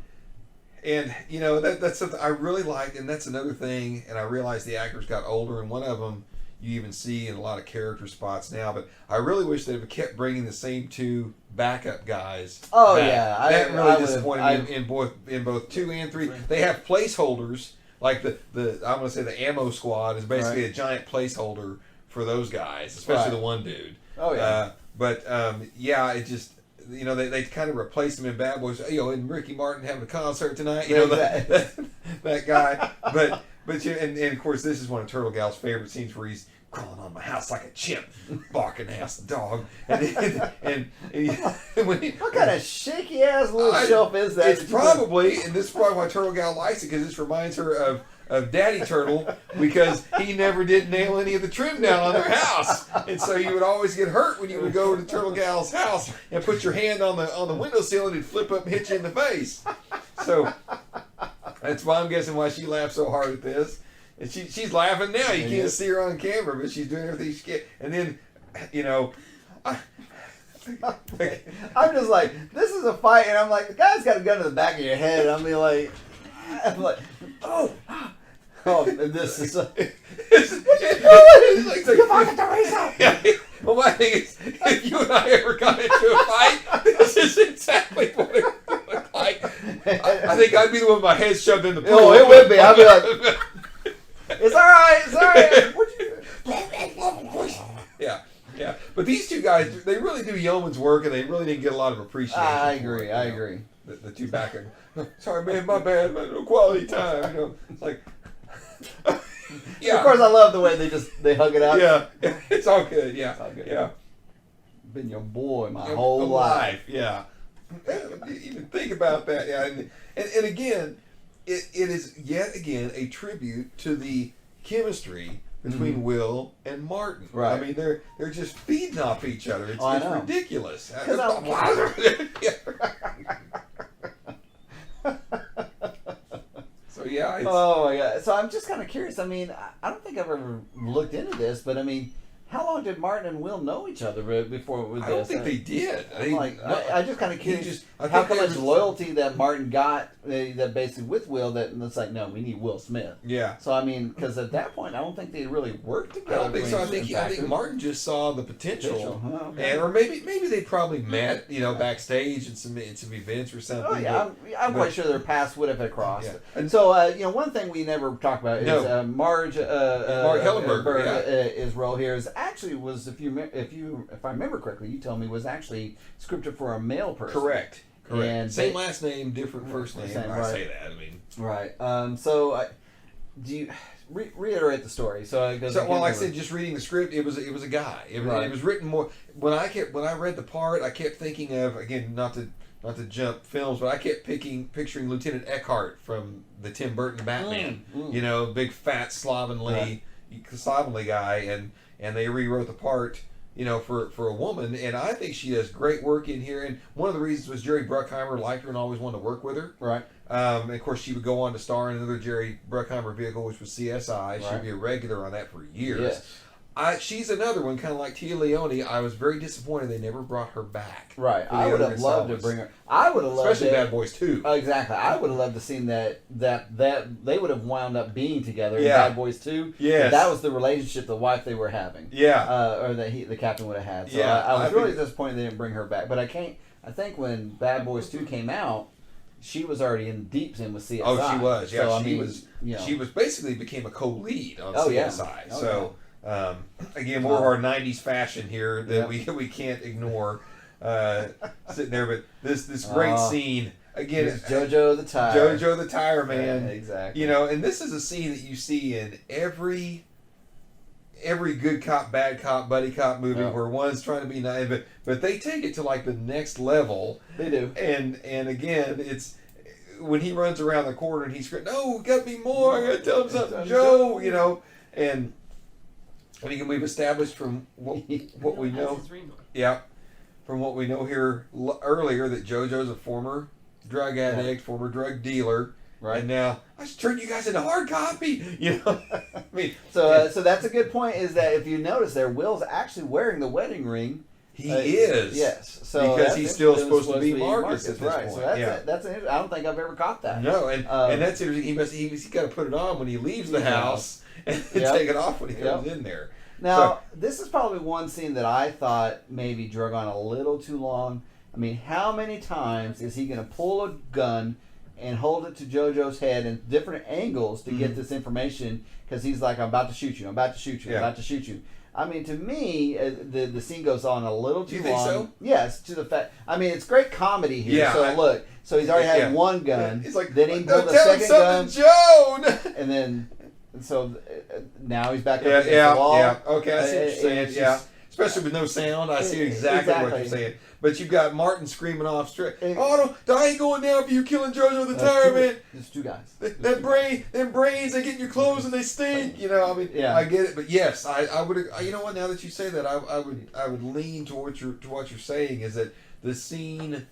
And that's something I really liked, and that's another thing. And I realized the actors got older, and one of them you even see in a lot of character spots now. But I really wish they would have kept bringing the same two backup guys. Oh back. yeah, that really disappointed me in both 2 and 3. They have placeholders. Like I'm going to say the ammo squad is basically a giant placeholder for those guys, especially the one dude. Oh yeah. It just they kind of replaced him in Bad Boys. And Ricky Martin having a concert tonight. That guy. And of course this is one of Turtle Gal's favorite scenes where he's crawling on my house like a chimp, barking ass dog. And what kind of shaky ass little shelf is that? It's probably, and this is probably why Turtle Gal likes it, because this reminds her of Daddy Turtle, because he never did nail any of the trim down on their house, and so you would always get hurt when you would go to Turtle Gal's house and put your hand on the windowsill and it'd flip up and hit you in the face. So that's why I'm guessing why she laughed so hard at this. And she's laughing now. You can't see her on camera, but she's doing everything she can. And then, I'm just like, this is a fight, and I'm like, the guy's got a gun to the back of your head. And I'm like, and this is what you doing? You fucking Teresa! Well, my thing is, if you and I ever got into a fight, this is exactly what it would look like. I think I'd be the one with my head shoved in the pool. Oh, it would be. I'd be like, it's all right. Yeah. But these two guys, they really do yeoman's work, and they really didn't get a lot of appreciation. I agree. The two back end. Sorry, man, my bad, man. No quality time. It's like. Yeah. Of course, I love the way they hug it out. Yeah, it's all good. Yeah, it's all good. Yeah. been your boy my whole life. Yeah. Even think about that. Yeah, and again, it is yet again a tribute to the chemistry between Will and Martin. Right. I mean, they're just feeding off each other. It's, I it's know. ridiculous. So yeah. It's, Oh my god! So I'm just kind of curious. I mean, I don't think I've ever looked into this, but I mean, how long did Martin and Will know each other before it was? I don't think they did. I just kind of curious I how think much loyalty that Martin got that basically with Will that it's like, no, we need Will Smith. Yeah. So I mean, because at that point, I don't think they really worked together. I don't think so. I think Martin just saw the potential, Huh, okay. and or maybe they probably met, backstage in some events or something. Oh yeah, I'm quite sure their paths would have crossed. Yeah. And so one thing we never talked about is Mark Hellenberg, his role here was if I remember correctly, you told me was actually scripted for a male person. Correct. And same last name, different first name. Same, I right. say that. I mean, right. So do you reiterate the story? So like I said, just reading the script, it was a guy. It was written more. When I read the part, I kept thinking of, again, not to jump films, but I kept picturing Lieutenant Eckhart from the Tim Burton Batman. Big fat slovenly guy, and they rewrote the part, for a woman, and I think she does great work in here. And one of the reasons was Jerry Bruckheimer liked her and always wanted to work with her. Right. And of course, she would go on to star in another Jerry Bruckheimer vehicle, which was CSI. She'd be a regular on that for years. Yes. She's another one, kind of like Tia Leone. I was very disappointed they never brought her back. Right. I would have loved to bring her. I would have loved, especially Bad Boys 2. Exactly. I would have loved to seen that they would have wound up being together in Yeah. Bad Boys 2. Yes. That was the relationship, the wife they were having. Yeah. Or that the captain would have had. So Yeah, I was I really think- disappointed they didn't bring her back. But I think when Bad Boys 2 came out, she was already in deep in with CSI. Oh, she was. Yeah, So, she was basically became a co-lead on Oh, yeah. CSI. Oh, so again, more of our '90s fashion here that Yeah. we can't ignore sitting there. But this great scene again. It's JoJo the Tire. JoJo the Tire Man. Yeah, exactly. And this is a scene that you see in every good cop, bad cop, buddy cop movie where one's trying to be nice, but they take it to like the next level. They do. And again, it's when he runs around the corner and he's screaming, "No, got to be more! I got to tell him something, Joe!" And again, we've established from what we know, from what we know here earlier, that JoJo's a former drug addict, former drug dealer. Right. And now I should turn you guys into hard copy. I mean, so that's a good point. Is that if you notice there, Will's actually wearing the wedding ring. He is. Yes. So because he's still supposed to be Marcus at this right. point. So that's I don't think I've ever caught that. No, and that's interesting. He's got to put it on when he leaves the house and take it off when he comes in there. Now, this is probably one scene that I thought maybe drug on a little too long. I mean, how many times is he going to pull a gun and hold it to JoJo's head in different angles to get this information? Because he's like, I'm about to shoot you. I'm about to shoot you. I'm about to shoot you. I mean, to me, the scene goes on a little too long. You think so? Yes, to the fact. I mean, it's great comedy here. Yeah, so look, so he's already had one gun. He's like, then he don't pulled a tell him second something, gun, Joan. and then so now he's back up against the wall. Yeah, okay, I see what you're saying. Just, especially with no sound, I see exactly what you're saying. But you've got Martin screaming off straight. I ain't going down for you killing JoJo the Tire Man. There's two guys. Them brains, they get in your clothes and they stink. I mean, I get it, but yes, I would. You know what? Now that you say that, I would lean to what you're saying is that the scene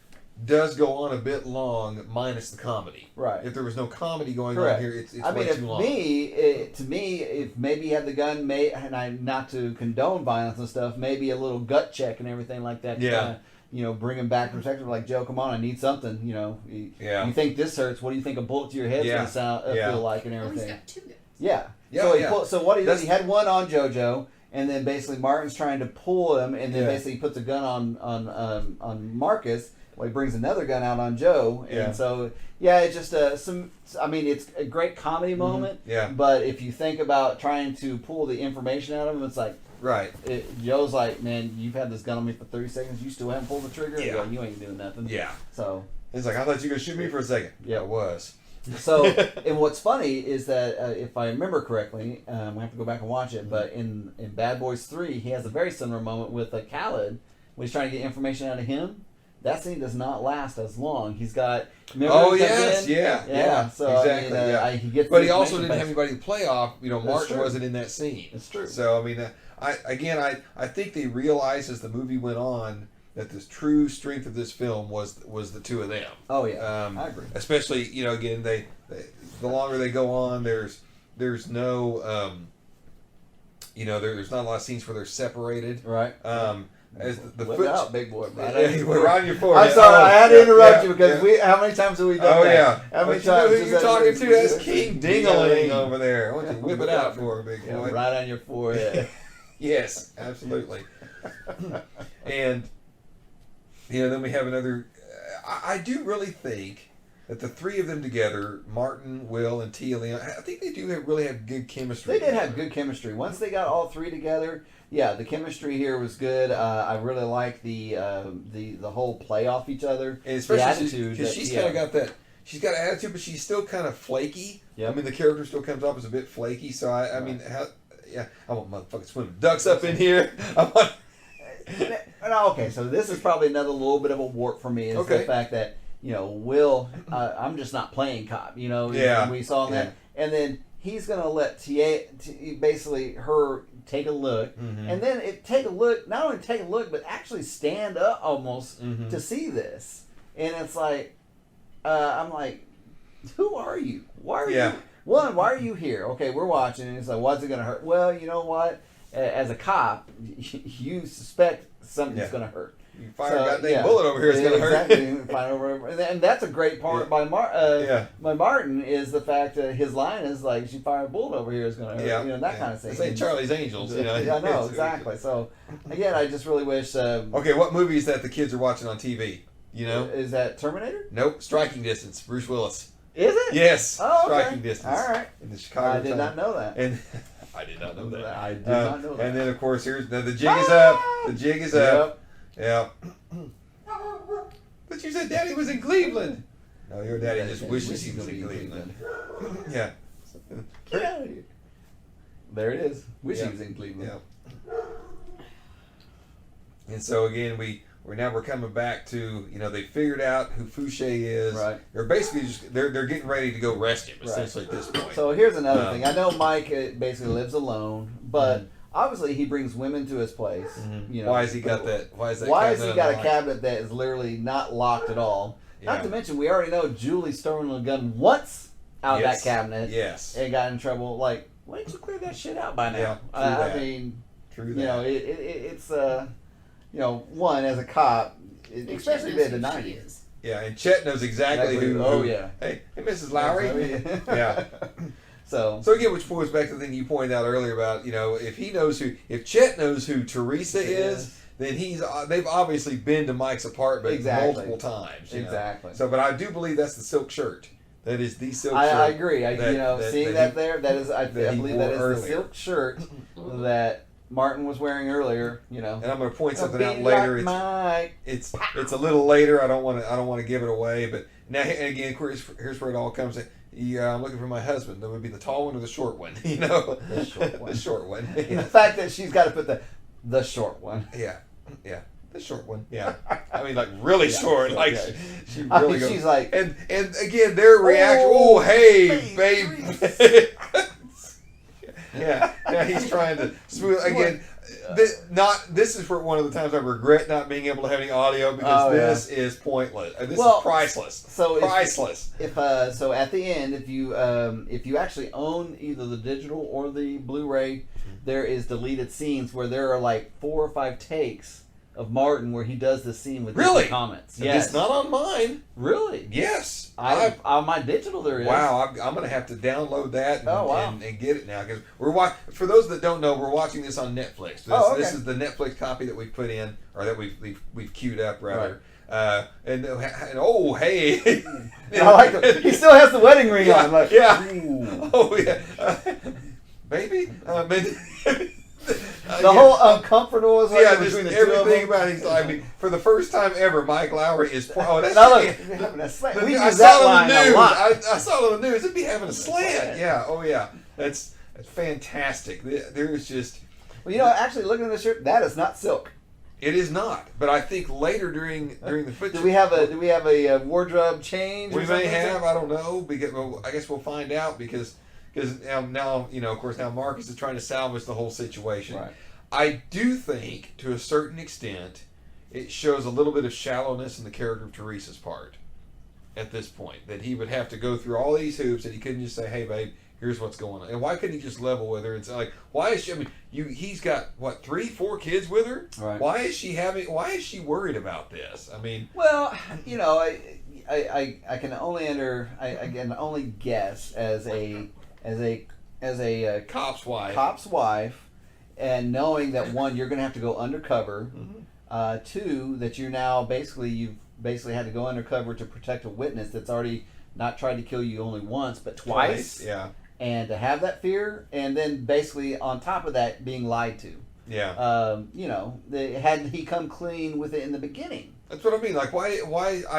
does go on a bit long, minus the comedy. Right. If there was no comedy going on here, it's way too long. To me, if maybe he had the gun, and not to condone violence and stuff, maybe a little gut check and everything like that. Yeah. Bring him back perspective. Like, Joe, come on, I need something. You think this hurts? What do you think a bullet to your head's gonna sound feel like and everything? He's got two guns. Yeah. So what he did, he had one on JoJo, and then basically Martin's trying to pull him, and then basically he puts a gun on Marcus. Well, he brings another gun out on Joe, and so it's just I mean, it's a great comedy moment. Yeah. But if you think about trying to pull the information out of him, it's like Joe's like, man, you've had this gun on me for 30 seconds. You still haven't pulled the trigger. Yeah. You ain't doing nothing. Yeah. So it's like, I thought you were gonna shoot me for a second. Yeah, it was. So, and what's funny is that if I remember correctly, we have to go back and watch it. But in Bad Boys 3, he has a very similar moment with Khaled when he's trying to get information out of him. That scene does not last as long. He's got. Oh yes, yeah. So exactly. I mean, he gets. But he also didn't have anybody to play off. Martin true. wasn't in that scene. It's true. So I mean, I think they realized as the movie went on that the true strength of this film was the two of them. Oh yeah, I agree. Especially again they the longer they go on, there's no there's not a lot of scenes where they're separated. Right. As the Whip foot out, big boy. we're on your forehead. I'm sorry, I had to interrupt you because how many times have we done that? Yeah. How many But times? You know who you're talking to? That's King Ding-a-ling Ding-a-ling over there. Why don't you whip it out for me, big boy? Right on your forehead. Yes, absolutely. And then we have another. I do really think that the three of them together, Martin, Will, and Tia Leon, I think they do really have good chemistry. They did have good chemistry. Once they got all three together, yeah, the chemistry here was good. I really like the whole play off each other, and especially the attitude. Because she's kind of got that. She's got an attitude, but she's still kind of flaky. Yep. I mean, the character still comes off as a bit flaky. So I mean, I want motherfucking swimming ducks up in here. Okay, so this is probably another little bit of a warp for me is the fact that Will, I'm just not playing cop. We saw that, and then he's gonna let basically her take a look, and then not only take a look, but actually stand up almost to see this, and it's like, I'm like, who are you? Why are you? One, why are you here? Okay, we're watching, and it's like, what's it gonna hurt? Well, you know what? As a cop, you suspect something's gonna hurt. You fire a goddamn bullet over here, it's going to hurt. Exactly. And that's a great part by Martin is the fact that his line is like, she fired a bullet over here, is going to hurt. That kind of thing. It's like Charlie's Angels. Yeah, I know, exactly. So, again, I just really wish... okay, what movie is that the kids are watching on TV? Is that Terminator? Nope, Striking Distance, Bruce Willis. Is it? Yes, okay. Striking Distance. All right. In the Chicago I did not know that. And I did not know that. I did not know that. And then, of course, the jig is up. The jig is up. Yeah. But you said Daddy was in Cleveland. No, your daddy just wishes he was in Cleveland. Yeah. Get out of here. There it is. Wish he was in Cleveland. Yeah. And so again, we're coming back to they figured out who Fouché is. Right. They're basically just they're getting ready to go arrest him essentially at this point. So here's another thing. I know Mike basically lives alone, but. Obviously, he brings women to his place. Why has he got that? Why has he got a cabinet that is literally not locked at all? Yeah. Not to mention, we already know Julie's stolen a gun once out of that cabinet. Yes. And got in trouble. Like, why didn't you clear that shit out by now? Yeah, I mean, true that. It's one as a cop, especially in the 90s. Yeah, and Chet knows exactly who. Oh yeah. Hey, Mrs. Lowry. Yeah. So again, which points back to the thing you pointed out earlier about if Chet knows who Teresa is, then they've obviously been to Mike's apartment multiple times. Exactly. So, but I do believe that's the silk shirt. That is the silk shirt. I agree. Seeing that there, I believe that is earlier. the silk shirt that Martin was wearing earlier. And I'm going to point something out later. Like it's a little later. I don't want to give it away, but now and again, here's where it all comes in. Yeah, I'm looking for my husband. That would be the tall one or the short one. The short one. The short one. The fact that she's got to put the short one. Yeah. The short one. Yeah. I mean, like really short. Like she really goes. She's like, and again, their reaction. Oh, hey, babe. Yeah. He's trying to smooth again. This is for one of the times I regret not being able to have any audio because this is pointless. This is priceless. So priceless. If at the end, if you actually own either the digital or the Blu-ray, there is deleted scenes where there are like 4 or 5 takes of Martin where he does the scene with different comments. Yes. It's not on mine. Really? Yes. On my digital there is. Wow, I'm going to have to download that and get it now because for those that don't know, we're watching this on Netflix. This is the Netflix copy that we put in or that we've queued up rather. Right. And oh hey, I like it. He still has the wedding ring on. Like, yeah. Oh yeah, baby. The whole uncomfortable is between the everything about it. I mean, for the first time ever, Mike Lowry is. Oh, that's having a slant. We use that line a lot. I saw it on the news. It'd be having a slant. Yeah. Oh yeah. That's fantastic. There's just. Well, actually, looking at this shirt, that is not silk. It is not, but I think later during the foot. Do we have a wardrobe change? We or may something? have. I don't know because well, I guess we'll find out because now of course now Marcus is trying to salvage the whole situation. Right. I do think to a certain extent it shows a little bit of shallowness in the character of Teresa's part at this point, that he would have to go through all these hoops and he couldn't just say, hey babe, here's what's going on. And why couldn't he just level with her and say, like, why is she, I mean, he's got what, 3-4 kids with her? Right. Why is she worried about this? I mean, well, I can only guess as a cop's wife. Cop's wife, and knowing that one, you're going to have to go undercover. Mm-hmm. Two, that you've basically had to go undercover to protect a witness that's already not tried to kill you only once but twice. Yeah. And to have that fear, and then basically on top of that being lied to. Yeah. Had he come clean with it in the beginning. That's what I mean. Like, why?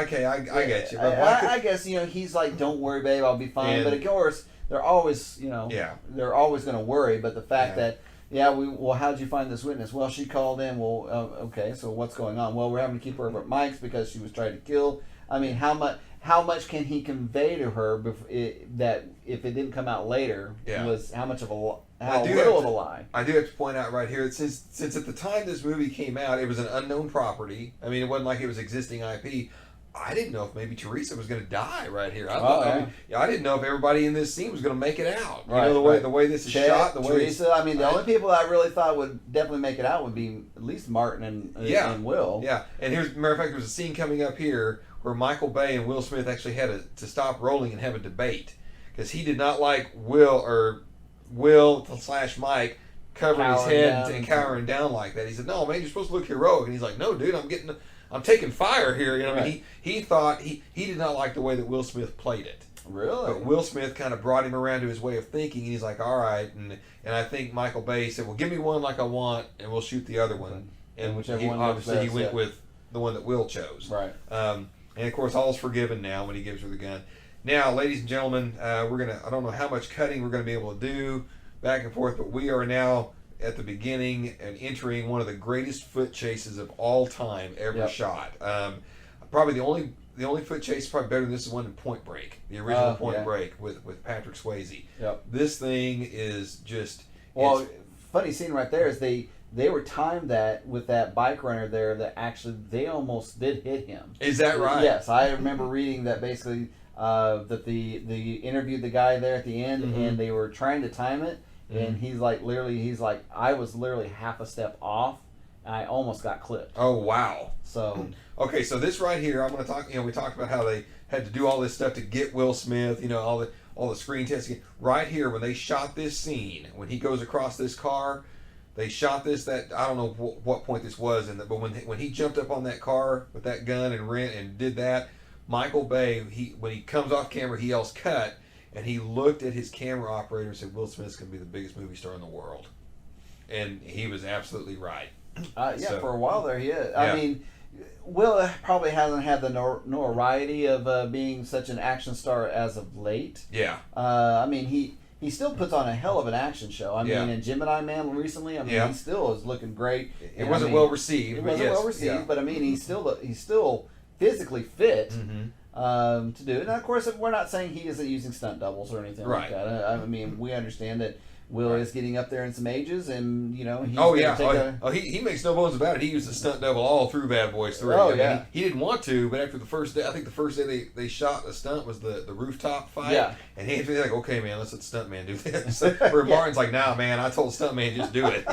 Okay, I get you. But I guess he's like, don't worry, babe, I'll be fine. But of course, they're always, they're always going to worry. But the fact that, how'd you find this witness? Well, she called in. Well, okay, so what's going on? Well, we're having to keep her over at Mike's because she was trying to kill. I mean, how much can he convey to her that if it didn't come out later was how little of a lie? I do have to point out right here, since at the time this movie came out, it was an unknown property. I mean, it wasn't like it was existing IP. I didn't know if maybe Teresa was going to die right here. I didn't know if everybody in this scene was going to make it out. Right, the way this is shot, the way Teresa. I mean, the only people I really thought would definitely make it out would be at least Martin and Will. Yeah, and here's, matter of fact, there's a scene coming up here where Michael Bay and Will Smith actually had to stop rolling and have a debate because he did not like Will / Mike covering his head and cowering down like that. He said, "No, man, you're supposed to look heroic." And he's like, "No, dude, I'm taking fire here." You know, right. I mean, he thought he did not like the way that Will Smith played it. Really? But Will Smith kind of brought him around to his way of thinking, and he's like, "All right." And I think Michael Bay said, "Well, give me one like I want, and we'll shoot the other one." And whichever he, one obviously he went with the one that Will chose. Right. And of course, all's forgiven now when he gives her the gun. Now, ladies and gentlemen, I don't know how much cutting we're gonna be able to do back and forth, but we are now at the beginning and entering one of the greatest foot chases of all time ever shot. Probably the only foot chase probably better than this is one in Point Break, the original Point Break with Patrick Swayze. Yep. This thing is just funny scene right there is they were timed that with that bike runner there that actually they almost did hit him. Is that right? Yes, I remember reading that basically that the interviewed the guy there at the end and they were trying to time it and he's like I was literally half a step off and I almost got clipped. Oh wow. So okay, so this right here I'm going to talk, we talked about how they had to do all this stuff to get Will Smith, all the screen testing. Right here when they shot this scene, when he goes across this car, they shot this. That I don't know what point this was, but when he jumped up on that car with that gun and did that, Michael Bay, when he comes off camera, he yells "cut," and he looked at his camera operator and said, "Will Smith's going to be the biggest movie star in the world," and he was absolutely right. For a while there, he is. Yeah. I mean, Will probably hasn't had the notoriety of being such an action star as of late. Yeah. I mean, he still puts on a hell of an action show. I mean, in Gemini Man recently, I mean, he still is looking great. It wasn't well received. It wasn't well received, but I mean, he's still physically fit to do it. And of course, we're not saying he isn't using stunt doubles or anything like that. I mean, we understand that Will is getting up there in some ages, and he's he makes no bones about it. He used a stunt double all through Bad Boys 3. He didn't want to, but after the first day, I think the first day they shot the stunt was the rooftop fight. Yeah. And he's like, "Okay, man, let's let the stunt man do this." Where Martin's like, "Nah, man, I told the stunt man just do it."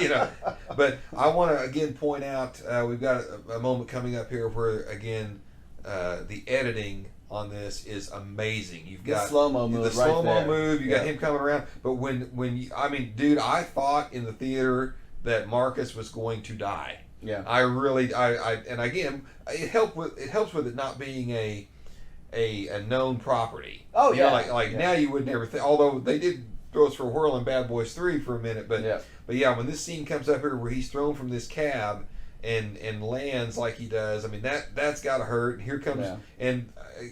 But I want to again point out we've got a moment coming up here where again the editing on this is amazing. You've got the slow-mo move. You got him coming around, but dude, I thought in the theater that Marcus was going to die. Yeah. I really, and again, it helps with it not being a known property. Oh yeah. Now you would never think. Although they did throw us for a whirl in Bad Boys 3 for a minute, but when this scene comes up here where he's thrown from this cab and lands like he does, I mean that's got to hurt. And here comes and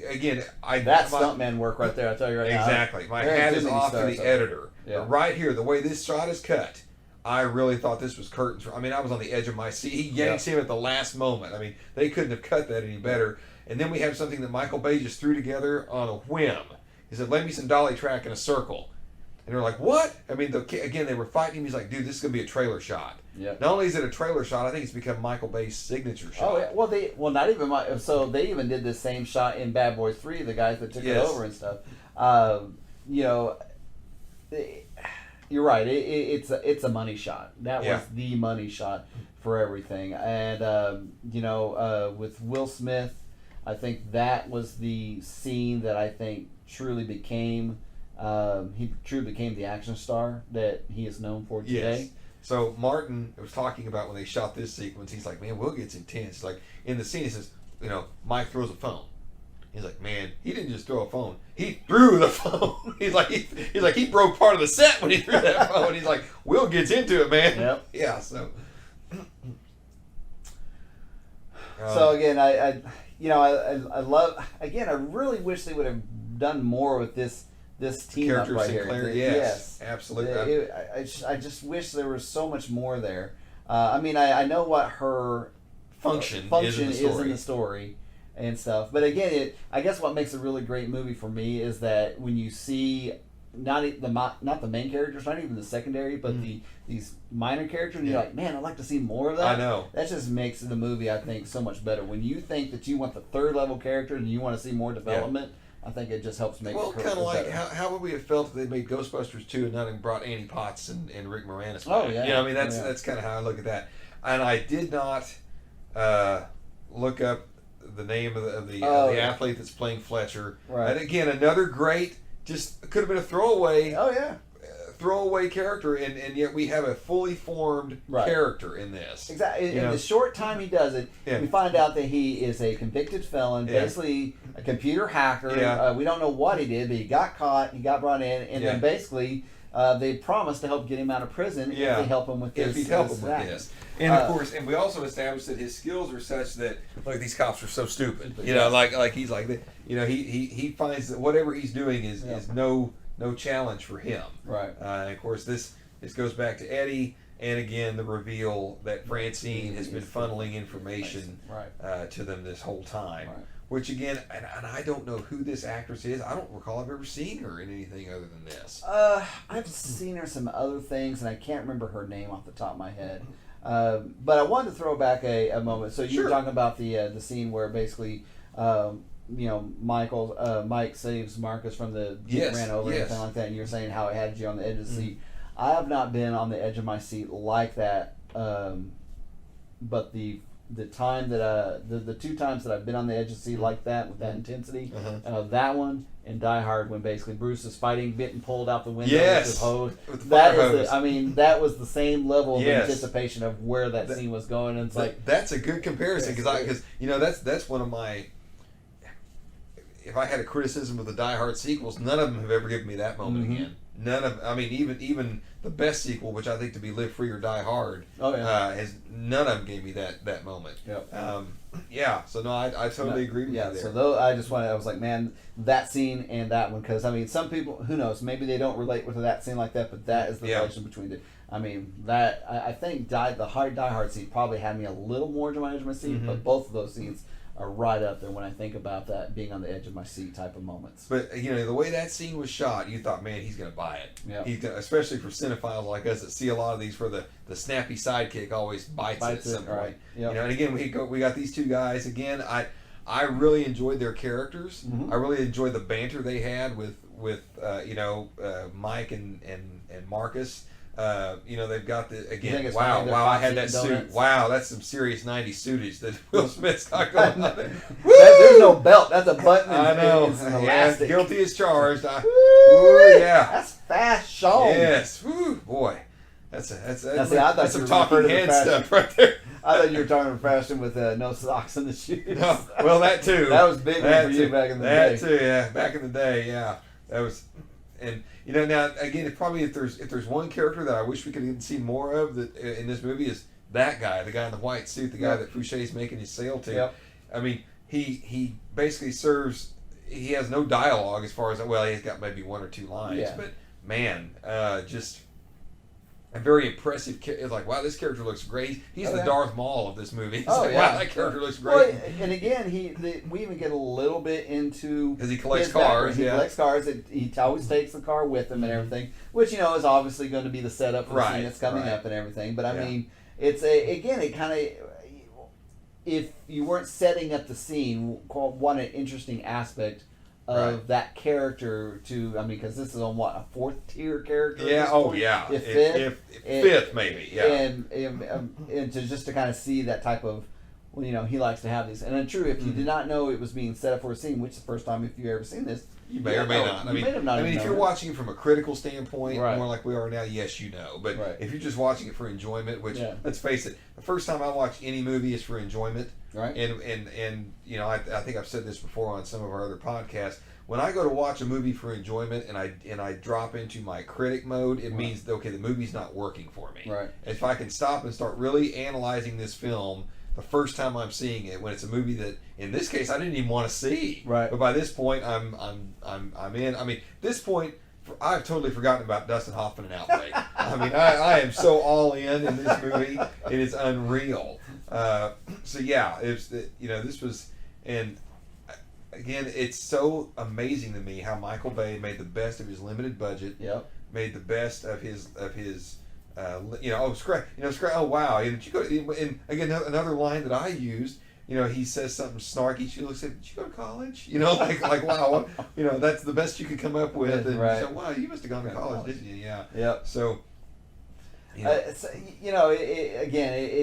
again, that stuntman work right there. I tell you right now. Exactly. My hat is off to the editor. Yeah. But right here, the way this shot is cut, I really thought this was curtains. I mean, I was on the edge of my seat. He yanks him at the last moment. I mean, they couldn't have cut that any better. And then we have something that Michael Bay just threw together on a whim. He said, "Lend me some dolly track in a circle." And they're like, "What?" I mean, again, they were fighting him. He's like, "Dude, this is going to be a trailer shot." Yep. Not only is it a trailer shot, I think it's become Michael Bay's signature shot. Oh, yeah. Well, not even so they even did the same shot in Bad Boys 3, the guys that took it over and stuff. You know, you're right. It's a money shot. That was the money shot for everything. And you know, with Will Smith, I think that was the scene that I think truly became the action star that he is known for today. Yes. So Martin was talking about when they shot this sequence. He's like, "Man, Will gets intense." Like in the scene, he says, "You know, Mike throws a phone." He's like, "Man, he didn't just throw a phone. He threw the phone." he's like, he broke part of the set when he threw that phone. He's like, "Will gets into it, man." Yep. Yeah. So. So again, I love. Again, I really wish they would have done more with this team up right Sinclair, here. yes, absolutely. I just wish there was so much more there. I mean, I know what her function is in the story and stuff, but again, I guess what makes a really great movie for me is that when you see not the main characters, not even the secondary, but these minor characters, and you're like, man, I'd like to see more of that. I know. That just makes the movie, I think, so much better. When you think that you want the third level character and you want to see more development. Yeah. I think it just helps make it kind of like how would we have felt if they made Ghostbusters 2 and not even brought Annie Potts and Rick Moranis back? Oh yeah, you know, I mean that's kind of how I look at that. And I did not look up the name of the athlete that's playing Fletcher. Right. And again, another great, just could have been a throwaway. Oh yeah. Throwaway character, and yet we have a fully formed character in this. Exactly. In the short time he does it, we find out that he is a convicted felon, basically a computer hacker. Yeah. We don't know what he did, but he got caught, he got brought in, and then basically they promised to help get him out of prison if they help him with this. If he'd help him with this. And of course, and we also established that his skills are such that, look, these cops are so stupid. You know, like he's like, you know, he finds that whatever he's doing is no challenge for him. Right. And of course, this goes back to Eddie, and again the reveal that Francine has been funneling information to them this whole time. Right. Which again, and I don't know who this actress is. I don't recall I've ever seen her in anything other than this. I've seen her some other things, and I can't remember her name off the top of my head. But I wanted to throw back a moment. So you were talking about the scene where basically. You know, Mike saves Marcus from the ran over and everything like that, and you're saying how it had you on the edge of the seat. I have not been on the edge of my seat like that, but the time that the two times that I've been on the edge of the seat like that with that intensity, that one and Die Hard when basically Bruce is fighting, getting pulled out the window with his hose. That was the same level of anticipation of where that scene was going, and it's like that's a good comparison because you know that's one of my. If I had a criticism of the Die Hard sequels, none of them have ever given me that moment again. None of, I mean, even the best sequel, which I think to be Live Free or Die Hard, none of them gave me that moment. Yep. So no, I totally agree with you there. So I was like, man, that scene and that one, because I mean, some people, who knows, maybe they don't relate with that scene like that, but that is the relation between the. I mean, that I think the Die Hard scene probably had me a little more to my edge of my seat, but both of those scenes are right up there when I think about that being on the edge of my seat type of moments. But you know, the way that scene was shot, you thought, man, he's going to buy it. Yeah. He's gonna, especially for cinephiles like us that see a lot of these, where the snappy sidekick always bites it at some point. Right. Yep. You know, and again, we got these two guys again. I really enjoyed their characters. I really enjoyed the banter they had with Mike and Marcus. You know, they've got the again. Wow! I had that suit. Wow, that's some serious '90s suitage that Will Smith's got going on there. There's no belt. That's a button. I know. It's elastic. Guilty as charged. That's fast shown. Yes. Woo, boy. That's some talking head stuff right there. I thought you were talking fashion with no socks in the shoes. No, well, that too. That was big for you back in the day. That too, yeah. Back in the day, yeah. That was, and you know, now again, if there's one character that I wish we could even see more of that in this movie is that guy, the guy in the white suit, the guy that Fouché's making his sale to. Yep. I mean, he basically serves. He has no dialogue as far as he's got maybe one or two lines, but man, just a very impressive. It's like, wow, this character looks great. He's the Darth Maul of this movie. It's like, wow, that character looks great. Well, and again, we even get a little bit into because he collects cars. He collects cars. He always takes the car with him and everything, which is obviously going to be the setup for the scene that's coming up and everything. But I mean, it's it kind of, if you weren't setting up the scene, what an interesting aspect of that character because this is on what, a 4th tier character? Yeah, if fifth maybe, and to kind of see that type of, he likes to have these. And it's true, if you did not know it was being set up for a scene, which is the first time if you've ever seen this, you may or may not. I mean, if you're watching it from a critical standpoint, more like we are now, yes, you know. But if you're just watching it for enjoyment, which let's face it, the first time I watch any movie is for enjoyment. Right. And I think I've said this before on some of our other podcasts. When I go to watch a movie for enjoyment and I drop into my critic mode, it means the movie's not working for me. Right. If I can stop and start really analyzing this film the first time I'm seeing it, when it's a movie that in this case I didn't even want to see. Right. But by this point I'm in. I mean, this point I've totally forgotten about Dustin Hoffman and Outbreak. I mean, I am so all in this movie. It is unreal. So yeah, this was, and again, it's so amazing to me how Michael Bay made the best of his limited budget. Yep. Made the best of his. Oh wow! And you go, and again, another line that I used. He says something snarky. She looks at, did you go to college? Like wow, that's the best you could come up with. And so, wow, you must have gone to college, didn't you? Yeah. Yep. So, it's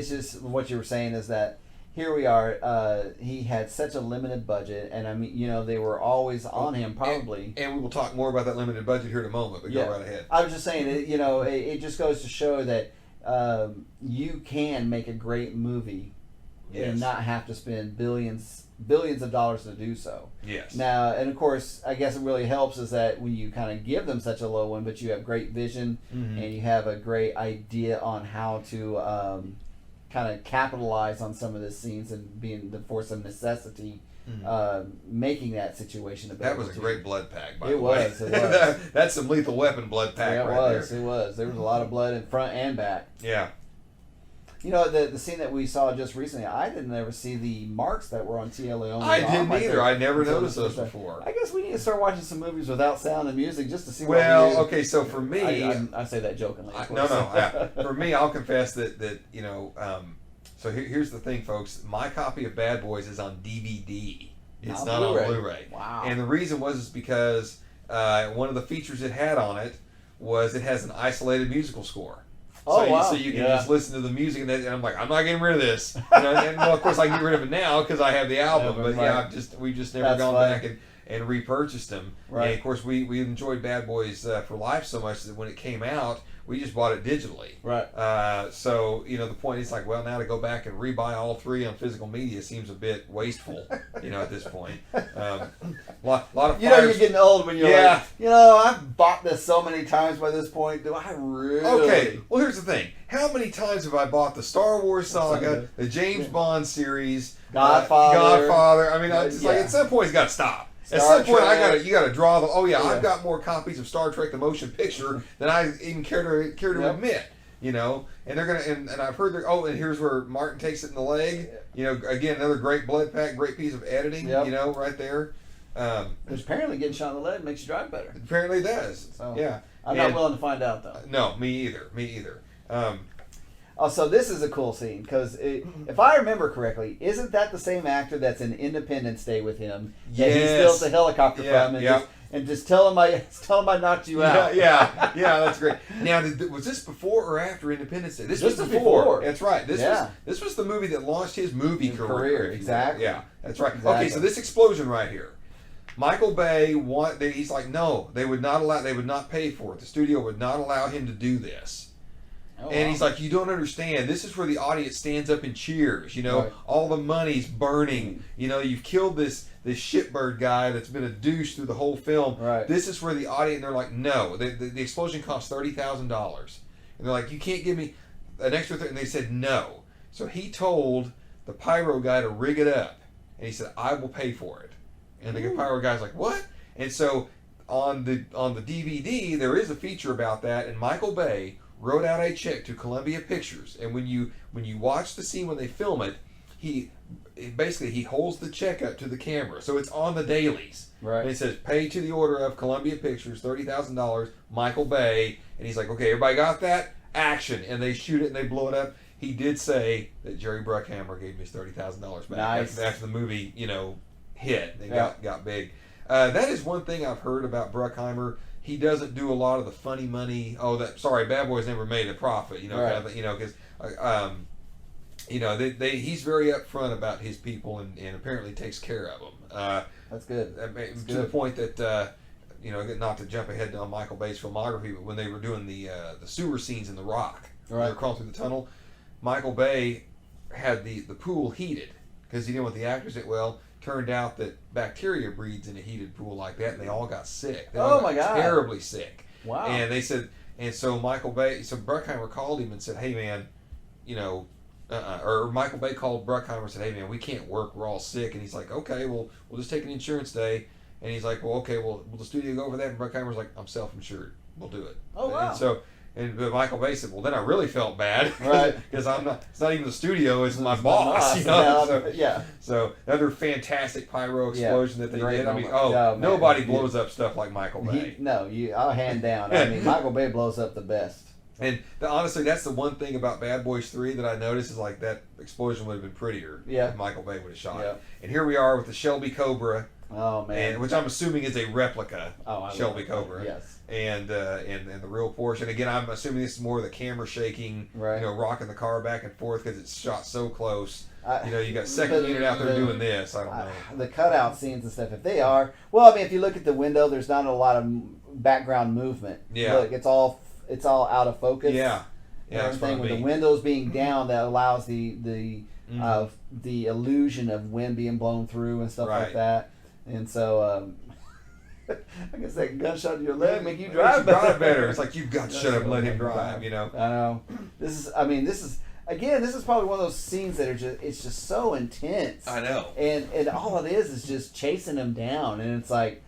just what you were saying is that here we are. He had such a limited budget, and I mean, they were always on him probably. And we will talk more about that limited budget here in a moment. But go right ahead. I was just saying, it just goes to show that you can make a great movie. Yes. And not have to spend billions of dollars to do so. Yes. Now, and of course, I guess it really helps is that when you kind of give them such a low one, but you have great vision and you have a great idea on how to kind of capitalize on some of the scenes and being the force of necessity, making that situation a better. That was a great blood pack, by the way. It was. That's some Lethal Weapon blood pack It was. There was a lot of blood in front and back. Yeah. The scene that we saw just recently, I didn't ever see the marks that were on Tia Leone's I didn't either. I never noticed those before. I guess we need to start watching some movies without sound and music just to see. Okay, so for me, I say that jokingly. For me, I'll confess that So here's the thing, folks. My copy of Bad Boys is on DVD. It's not on Blu-ray. Wow. And the reason is because one of the features it had on it was it has an isolated musical score. So you can just listen to the music, and I'm like, I'm not getting rid of this. And of course, I can get rid of it now because I have the album. We've just never gone back and repurchased them. Right. And of course, we enjoyed Bad Boys for Life so much that when it came out, we just bought it digitally. Right. So the point is like, well, now to go back and rebuy all three on physical media seems a bit wasteful. At this point, lot of you're getting old when you're like, I've bought this so many times by this point. Do I really? Okay. Well, here's the thing. How many times have I bought the Star Wars saga, the James Bond series, Godfather? I mean, it's like at some point it's got to stop. At some point, you got to draw the. I've got more copies of Star Trek: The Motion Picture than I even care to admit. And they're gonna and I've heard and here's where Martin takes it in the leg. Again, another great blood pack, great piece of editing. Yep. Right there. Which apparently getting shot in the leg makes you drive better. Apparently it does. So, I'm not willing to find out though. No, me either. So this is a cool scene because if I remember correctly, isn't that the same actor that's in Independence Day with him? Yes. That he steals the helicopter from and just tell him I knocked you out. Yeah, that's great. Now, was this before or after Independence Day? This was before. That's right. This was the movie that launched his movie career. Exactly. Yeah, that's right. Exactly. Okay, so this explosion right here. Michael Bay he's like, no, they would not pay for it. The studio would not allow him to do this. And he's like, you don't understand. This is where the audience stands up and cheers. Right. All the money's burning. You've killed this shitbird guy that's been a douche through the whole film. Right. This is where the audience, they're like, no. The explosion cost $30,000. And they're like, you can't give me an extra thing. And they said no. So he told the pyro guy to rig it up. And he said, I will pay for it. And the pyro guy's like, what? And so on the DVD, there is a feature about that. And Michael Bay wrote out a check to Columbia Pictures, and when you watch the scene when they film it, he holds the check up to the camera, so it's on the dailies. Right. And it says, "Pay to the order of Columbia Pictures, $30,000, Michael Bay." And he's like, "Okay, everybody got that? Action!" And they shoot it and they blow it up. He did say that Jerry Bruckheimer gave him his $30,000 back Nice. after the movie, hit and got big. That is one thing I've heard about Bruckheimer. He doesn't do a lot of the funny money. Bad Boys never made a profit, Right. because he's very upfront about his people and apparently takes care of them. That's good. The point that not to jump ahead on Michael Bay's filmography, but when they were doing the sewer scenes in The Rock, when they were crawling through the tunnel, Michael Bay had the pool heated because he didn't want the actors it. Well, turned out that bacteria breeds in a heated pool like that, and they all got sick. They all got my God. terribly sick. Wow. And they said, and so Bruckheimer called him and said, "Hey man, or Michael Bay called Bruckheimer and said, 'Hey man, we can't work. We're all sick.'" And he's like, "Okay, well, we'll just take an insurance day." And he's like, "Well, okay, will the studio go over that?" And Bruckheimer's like, "I'm self-insured. We'll do it." Oh, wow. But Michael Bay said, "Well, then I really felt bad, Right? Because it's not even the studio; it's my boss." So another fantastic pyro explosion that they Great did. moment. I mean, Man. nobody blows up stuff like Michael Bay. I'll hand down. I mean, Michael Bay blows up the best. And honestly, that's the one thing about Bad Boys 3 that I noticed is like that explosion would have been prettier if Michael Bay would have shot it. And here we are with the Shelby Cobra. Oh man! Which I'm assuming is a replica Shelby love Cobra. that. Yes. And the real Porsche. And again, I'm assuming this is more the camera shaking, rocking the car back and forth because it's shot so close. You got second unit out there doing this. I don't know. The cutout scenes and stuff. If they are, well, I mean, if you look at the window, there's not a lot of background movement. Yeah. Look, it's all out of focus. Yeah. Yeah. Everything with the windows being down, that allows the illusion of wind being blown through and stuff like that. And so, I guess that gunshot to your leg make you drive better. It's like, you've got to shut up and let him drive. I know. This is probably one of those scenes that it's just so intense. I know. And all it is just chasing him down, and it's like,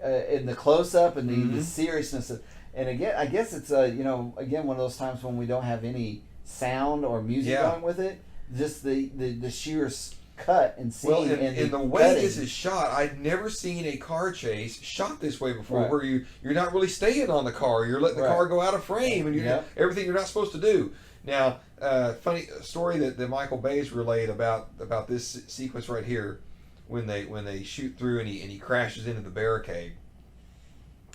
in the close up and the seriousness of, and again, I guess it's again one of those times when we don't have any sound or music going with it. Just the sheer cut and scene. Well, and the way this is shot, I'd never seen a car chase shot this way before, where you're not really staying on the car. You're letting the car go out of frame, and you're everything you're not supposed to do. Now, funny story that Michael Bay's relayed about this sequence right here, when they shoot through and he crashes into the barricade.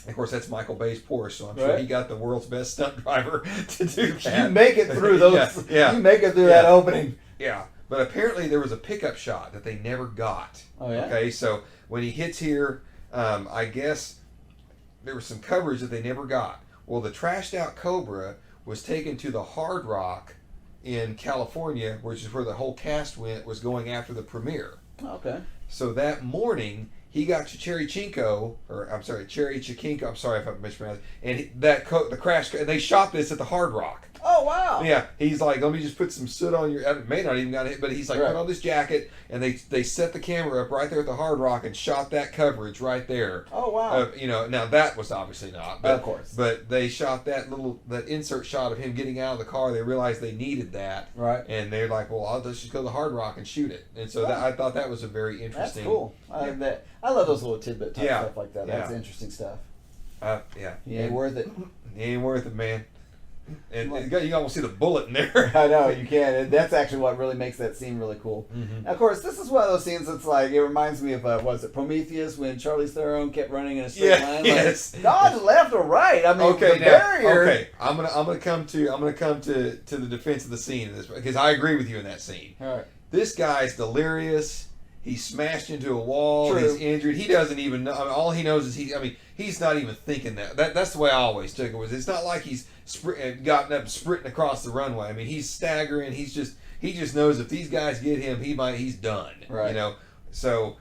Of course, that's Michael Bay's Porsche, so I'm sure he got the world's best stunt driver to do that. You make it through those. You make it through that opening. Yeah. But apparently there was a pickup shot that they never got. Oh, yeah? Okay, so when he hits here, I guess there was some coverage that they never got. Well, the trashed out Cobra was taken to the Hard Rock in California, which is where the whole cast was going after the premiere. Okay. So that morning, he got to Cherry Chiquinco, I'm sorry if I mispronounced it, and the crash, and they shot this at the Hard Rock. Oh, wow. Yeah, he's like, let me just put some soot on your, it may not even got hit, but he's like, put on this jacket, and they set the camera up right there at the Hard Rock and shot that coverage right there. Oh, wow. Now that was obviously not, but, of course. But they shot that insert shot of him getting out of the car. They realized they needed that. Right. And they're like, well, let's just go to the Hard Rock and shoot it. And so I thought that was a very interesting. That's cool. I love those little tidbit type stuff like that. That's interesting stuff. He ain't worth it. He ain't worth it, man. And you can almost see the bullet in there. I know, you can. And that's actually what really makes that scene really cool. Mm-hmm. Now, of course, this is one of those scenes that's like, it reminds me of, was it Prometheus, when Charlize Theron kept running in a straight line? Yes. Like, dodge left or right? I mean, the barrier. Okay, I'm gonna come to the defense of the scene in this, because I agree with you in that scene. All right. This guy's delirious. He's smashed into a wall. True. He's injured. He doesn't even know. I mean, all he knows is he's not even thinking that. That's the way I always took it. It's not like he's gotten up sprinting across the runway. I mean, he's staggering. He just knows if these guys get him, he's done. Right. So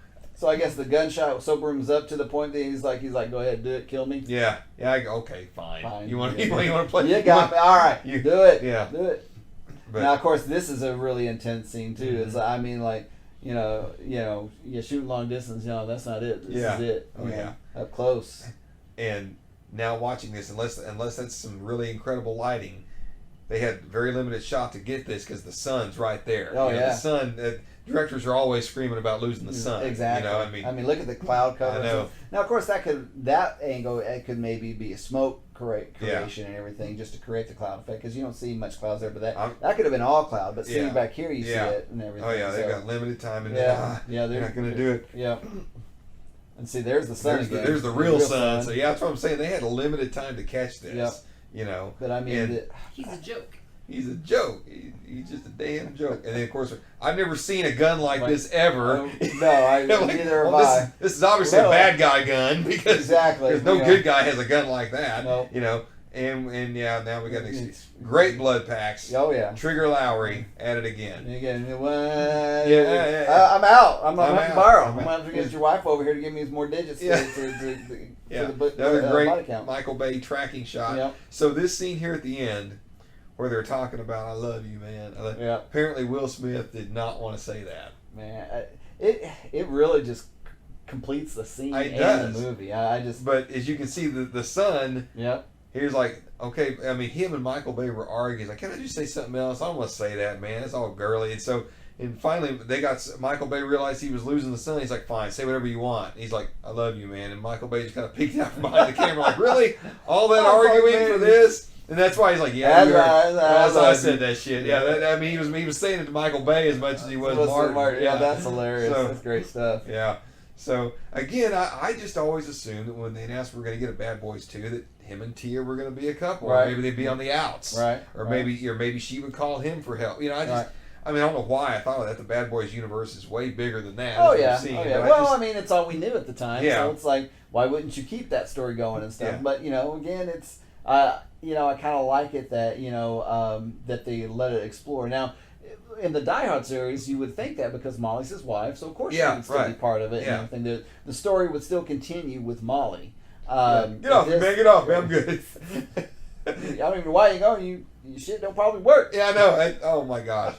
I guess the gunshot sober him up to the point that he's like, go ahead, do it, kill me. Yeah. Okay, fine. You want to play? You got me. All right. Do it. Yeah. Do it. But now, of course, this is a really intense scene too. Mm-hmm. It's I mean, like. You shoot long distance. That's not it. This is it. Up close. And now watching this, unless that's some really incredible lighting, they had very limited shot to get this because the sun's right there. Oh, You know, yeah. the sun. Directors are always screaming about losing the sun. Exactly. You know, I mean, look at the cloud cover. I know. Now, of course, that angle it could maybe be a smoke creation and everything just to create the cloud effect because you don't see much clouds there. But that could have been all cloud. But see back here, you see it and everything. Oh yeah, they've so, got limited time and they're not going to do it. Yeah. And see, there's the sun again. There's the real sun. So yeah, that's what I'm saying. They had a limited time to catch this. Yep. You know. But I mean, he's a joke. He's a joke. He's just a damn joke. And then, of course, I've never seen a gun like this ever. No, neither have I. This is obviously a bad guy gun because there's no good guy has a gun like that. No. You know, and yeah, now we got these great blood packs. Oh yeah. Trigger Lowry at it again. Again, Yeah. I'm out. I'm gonna have to borrow. I'm gonna have to Yeah. get your wife over here to give me some more digits for the Another great body count. Michael Bay tracking shot. Yep. So this scene here at the end, where they're talking about "I love you, man." Apparently, Will Smith did not want to say that. Man, it really just completes the scene and the movie. But as you can see, the son. Yep. He was like, okay. I mean, him and Michael Bay were arguing. He's like, "Can I just say something else? I don't want to say that, man. It's all girly." And so, and finally, Michael Bay realized he was losing the son. He's like, "Fine, say whatever you want." He's like, "I love you, man." And Michael Bay just kind of peeked out from behind the camera, like, "Really? All that arguing for this?" And that's why he's like, "Yeah, that's why I said that shit." Yeah, I mean, he was saying it to Michael Bay as much as he was Martin. Yeah, that's hilarious. So, that's great stuff. Yeah. So again, I just always assumed that when they announced we're going to get a Bad Boys 2, that him and Tia were going to be a couple, or maybe they'd be on the outs, or maybe she would call him for help. You know, I mean, I don't know why I thought of that. The Bad Boys universe is way bigger than that. Oh yeah. Well, I mean, it's all we knew at the time. Yeah. So it's like, why wouldn't you keep that story going and stuff? Yeah. But again, it's I kind of like it that that they let it explore. Now, in the Die Hard series, you would think that because Molly's his wife, so of course she would still be part of it. Yeah. And everything. The story would still continue with Molly. Get off, man! Get off, man! I'm good. I don't even know why you going. You shit don't probably work. Yeah, I know. Oh my gosh!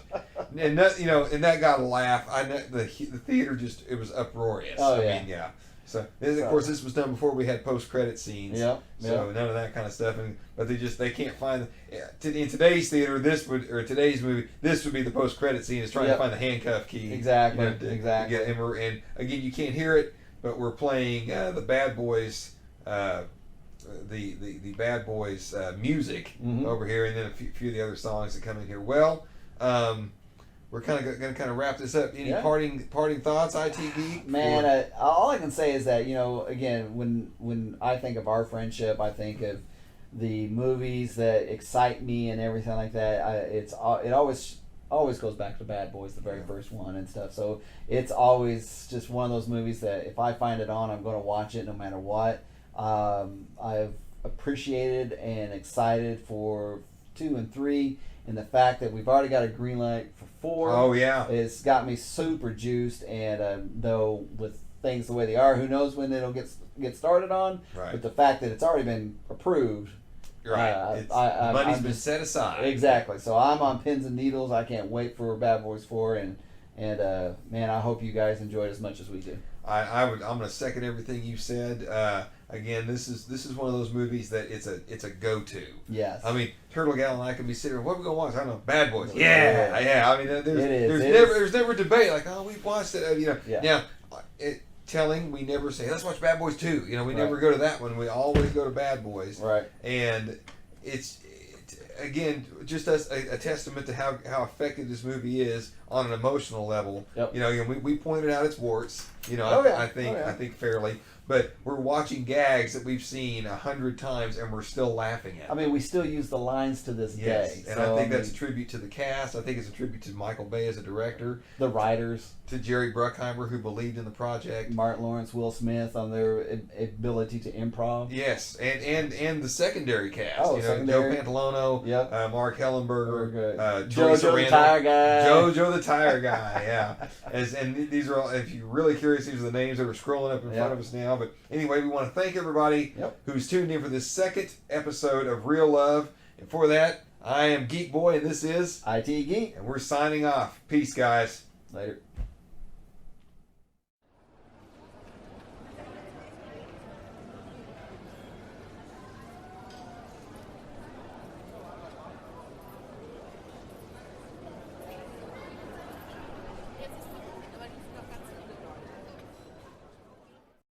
And that and that got a laugh. The theater it was uproarious. Oh I mean, yeah. So of course this was done before we had post-credit scenes. Yeah. So none of that kind of stuff. But they can't find in today's theater today's movie this would be the post-credit scene is trying to find the handcuff key. Exactly. Exactly. And again you can't hear it, but we're playing the Bad Boys. The Bad Boys music over here, and then a few of the other songs that come in here. Well, we're going to wrap this up. Any parting thoughts, ITGeek? Man, all I can say is that again, when I think of our friendship, I think of the movies that excite me and everything like that. It always goes back to Bad Boys, the very first one and stuff. So it's always just one of those movies that if I find it on, I'm going to watch it no matter what. I've appreciated and excited for 2 and 3, and the fact that we've already got a green light for 4. Oh yeah, it's got me super juiced. And though with things the way they are, who knows when it'll get started on? Right. But the fact that it's already been approved, right? Money's been set aside. Exactly. So I'm on pins and needles. I can't wait for Bad Boys 4, and man, I hope you guys enjoy it as much as we do. I'm going to second everything you said. Again, this is one of those movies that it's a go-to. Yes. I mean, Turtle Gal and I can be sitting here. What are we gonna watch? I don't know. Bad Boys. Yeah. I mean, there's never debate like, oh, we've watched it. Now, telling we never say let's watch Bad Boys 2. We never go to that one. We always go to Bad Boys. Right. And it's again just a testament to how effective this movie is on an emotional level. Yep. We pointed out its warts. I think fairly. But we're watching gags that we've seen 100 times, and we're still laughing at. I mean, we still use the lines to this day. And I think that's a tribute to the cast. I think it's a tribute to Michael Bay as a director, the writers, to Jerry Bruckheimer who believed in the project, Martin Lawrence, Will Smith on their ability to improv. Yes, and the secondary cast. Secondary. Joe Pantoliano, Mark Hellenberger, Jojo the Tire Guy. Jojo the Tire Guy. Yeah. And these are all. If you're really curious, these are the names that are scrolling up in front of us now. But anyway, we want to thank everybody who's tuned in for this second episode of Real Love. And for that, I am Geek Boy, and this is ITGeek. And we're signing off. Peace, guys. Later.